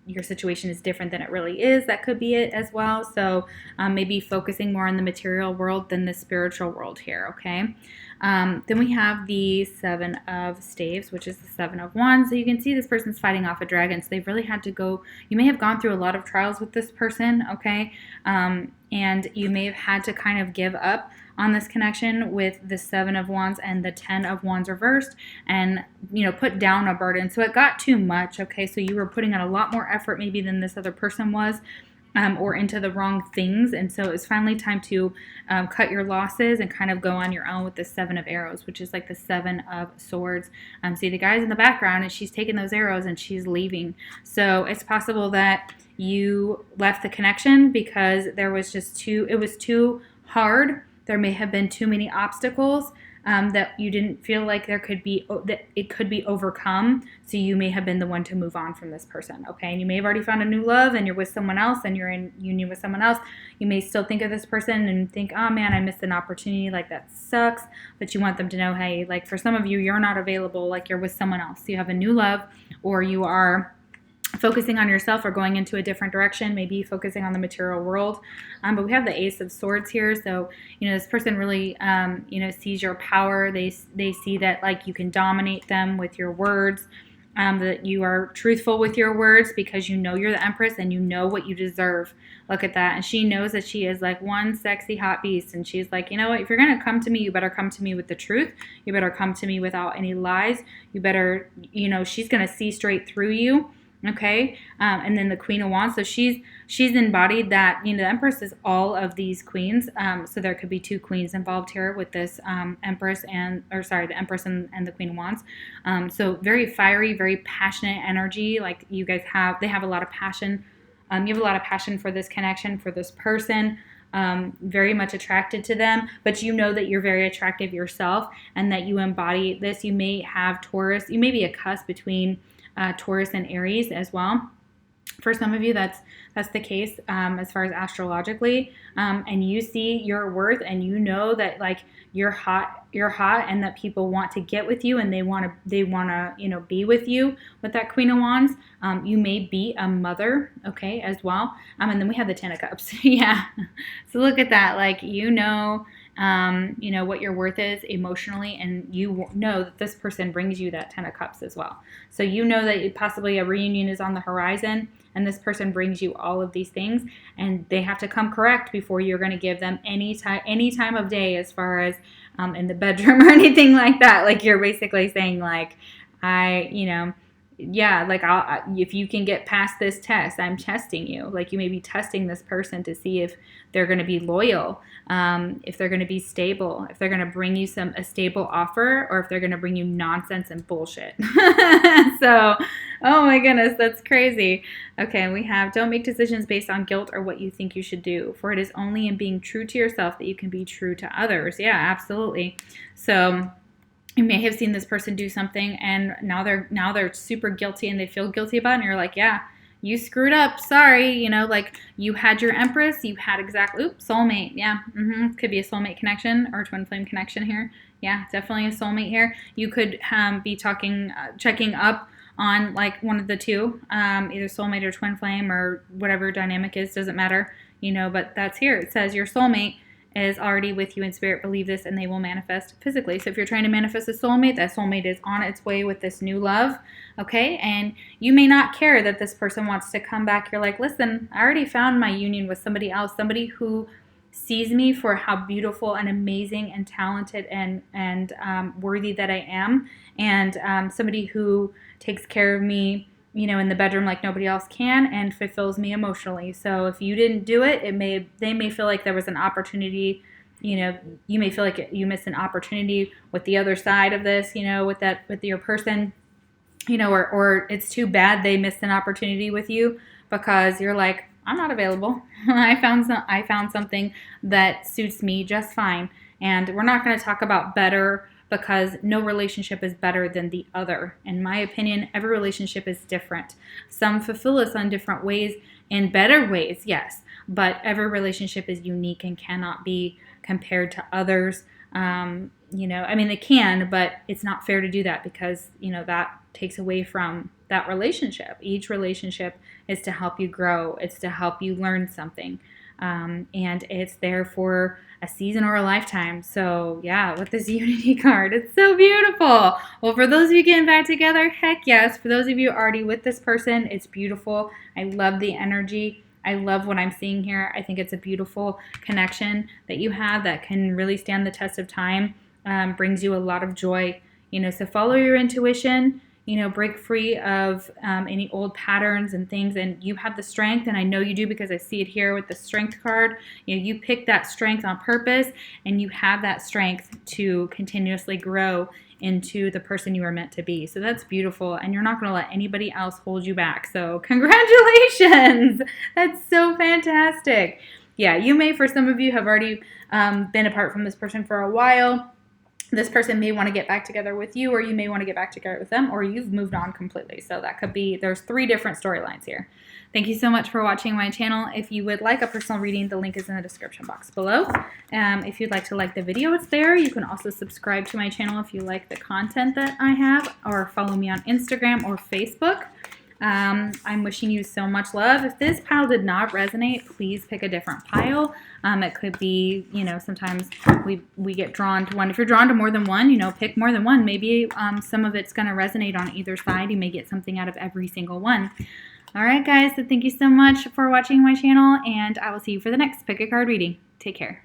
your situation is different than it really is. That could be it as well. So maybe focusing more on the material world than the spiritual world here, okay? Then we have the 7 of Staves, which is the 7 of Wands. So you can see this person's fighting off a dragon. So they've really had to go, you may have gone through a lot of trials with this person, okay? And you may have had to kind of give up on this connection with the 7 of Wands and the 10 of Wands reversed, and, put down a burden. So it got too much, okay? So you were putting in a lot more effort maybe than this other person was. Or into the wrong things. And so it's finally time to cut your losses and kind of go on your own with the 7 of Arrows, which is like the 7 of Swords. See, the guy's in the background and she's taking those arrows and she's leaving. So it's possible that you left the connection because it was too hard. There may have been too many obstacles that you didn't feel like that it could be overcome. So you may have been the one to move on from this person, okay? And you may have already found a new love and you're with someone else and you're in union with someone else. You may still think of this person and think, oh man, I missed an opportunity, like that sucks. But you want them to know, hey, like for some of you, you're not available, like you're with someone else. You have a new love, or you are focusing on yourself or going into a different direction, maybe focusing on the material world. But we have the Ace of Swords here. So, this person really, sees your power. They see that like you can dominate them with your words, that you are truthful with your words because you're the Empress and you know what you deserve. Look at that. And she knows that she is like one sexy hot beast. And she's like, you know what, if you're going to come to me, you better come to me with the truth. You better come to me without any lies. You better, she's going to see straight through you. Okay, and then the Queen of Wands. So she's embodied that. The Empress is all of these queens. So there could be 2 queens involved here with this the Empress and the Queen of Wands. So very fiery, very passionate energy. Like you guys they have a lot of passion. You have a lot of passion for this connection, for this person. Very much attracted to them, but you know that you're very attractive yourself and that you embody this. You may have Taurus. You may be a cusp between Taurus and Aries as well. For some of you, that's the case as far as astrologically, and you see your worth, and you know that like you're hot, and that people want to get with you, and they want to be with you. With that Queen of Wands, you may be a mother, okay, as well. And then we have the 10 of Cups. Yeah, so look at that, like what your worth is emotionally, and you know that this person brings you that 10 of Cups as well. So you know that possibly a reunion is on the horizon, and this person brings you all of these things, and they have to come correct before you're going to give them any time of day as far as in the bedroom or anything like that. Like you're basically saying like, if you can get past this test, I'm testing you. Like you may be testing this person to see if they're going to be loyal, if they're going to be stable, if they're going to bring you a stable offer, or if they're going to bring you nonsense and bullshit. So, oh my goodness, that's crazy. Okay, we have, don't make decisions based on guilt or what you think you should do, for it is only in being true to yourself that you can be true to others. Yeah, absolutely. So you may have seen this person do something and now they're super guilty and they feel guilty about it, and you're like, yeah, you screwed up. Sorry. You know, like you had your Empress, you had soulmate. Yeah. Could be a soulmate connection or twin flame connection here. Yeah, definitely a soulmate here. You could be checking up on like one of the two, either soulmate or twin flame or whatever dynamic is, doesn't matter, you know, but that's here. It says your soulmate is already with you in spirit. Believe this and they will manifest physically. So if you're trying to manifest a soulmate, that soulmate is on its way with this new love, okay? And you may not care that this person wants to come back. You're like, listen, I already found my union with somebody else, somebody who sees me for how beautiful and amazing and talented and worthy that I am, and somebody who takes care of me, you know, in the bedroom like nobody else can, and fulfills me emotionally. So if you didn't do it, they may feel like there was an opportunity. You know, you may feel like you missed an opportunity with the other side of this, you know, with your person, you know, or it's too bad they missed an opportunity with you because you're like, I'm not available. I found something that suits me just fine. And we're not going to talk about better, because no relationship is better than the other. In my opinion, every relationship is different. Some fulfill us on different ways, in better ways, yes, but every relationship is unique and cannot be compared to others. You know, I mean, they can, but it's not fair to do that, because, you know, that takes away from that relationship. Each relationship is to help you grow. It's to help you learn something. And it's there for a season or a lifetime. So yeah, with this Unity card, it's so beautiful. Well, for those of you getting back together, heck yes. For those of you already with this person, it's beautiful. I love the energy. I love what I'm seeing here. I think it's a beautiful connection that you have that can really stand the test of time. Brings you a lot of joy. You know, so follow your intuition. You know, break free of any old patterns and things, and you have the strength, and I know you do because I see it here with the strength card. You know, you pick that strength on purpose, and you have that strength to continuously grow into the person you are meant to be. So that's beautiful, and you're not going to let anybody else hold you back. So congratulations! That's so fantastic. Yeah, you may, for some of you, have already been apart from this person for a while. This person may want to get back together with you, or you may want to get back together with them, or you've moved on completely. So that could be, there's 3 different storylines here. Thank you so much for watching my channel. If you would like a personal reading, the link is in the description box below. If you'd like to like the video, it's there. You can also subscribe to my channel if you like the content that I have, or follow me on Instagram or Facebook. I'm wishing you so much love. If this pile did not resonate, please pick a different pile. It could be, you know, sometimes we get drawn to one. If you're drawn to more than one, you know, pick more than one. Maybe some of it's going to resonate on either side. You may get something out of every single one. All right, guys. So thank you so much for watching my channel, and I will see you for the next Pick a Card reading. Take care.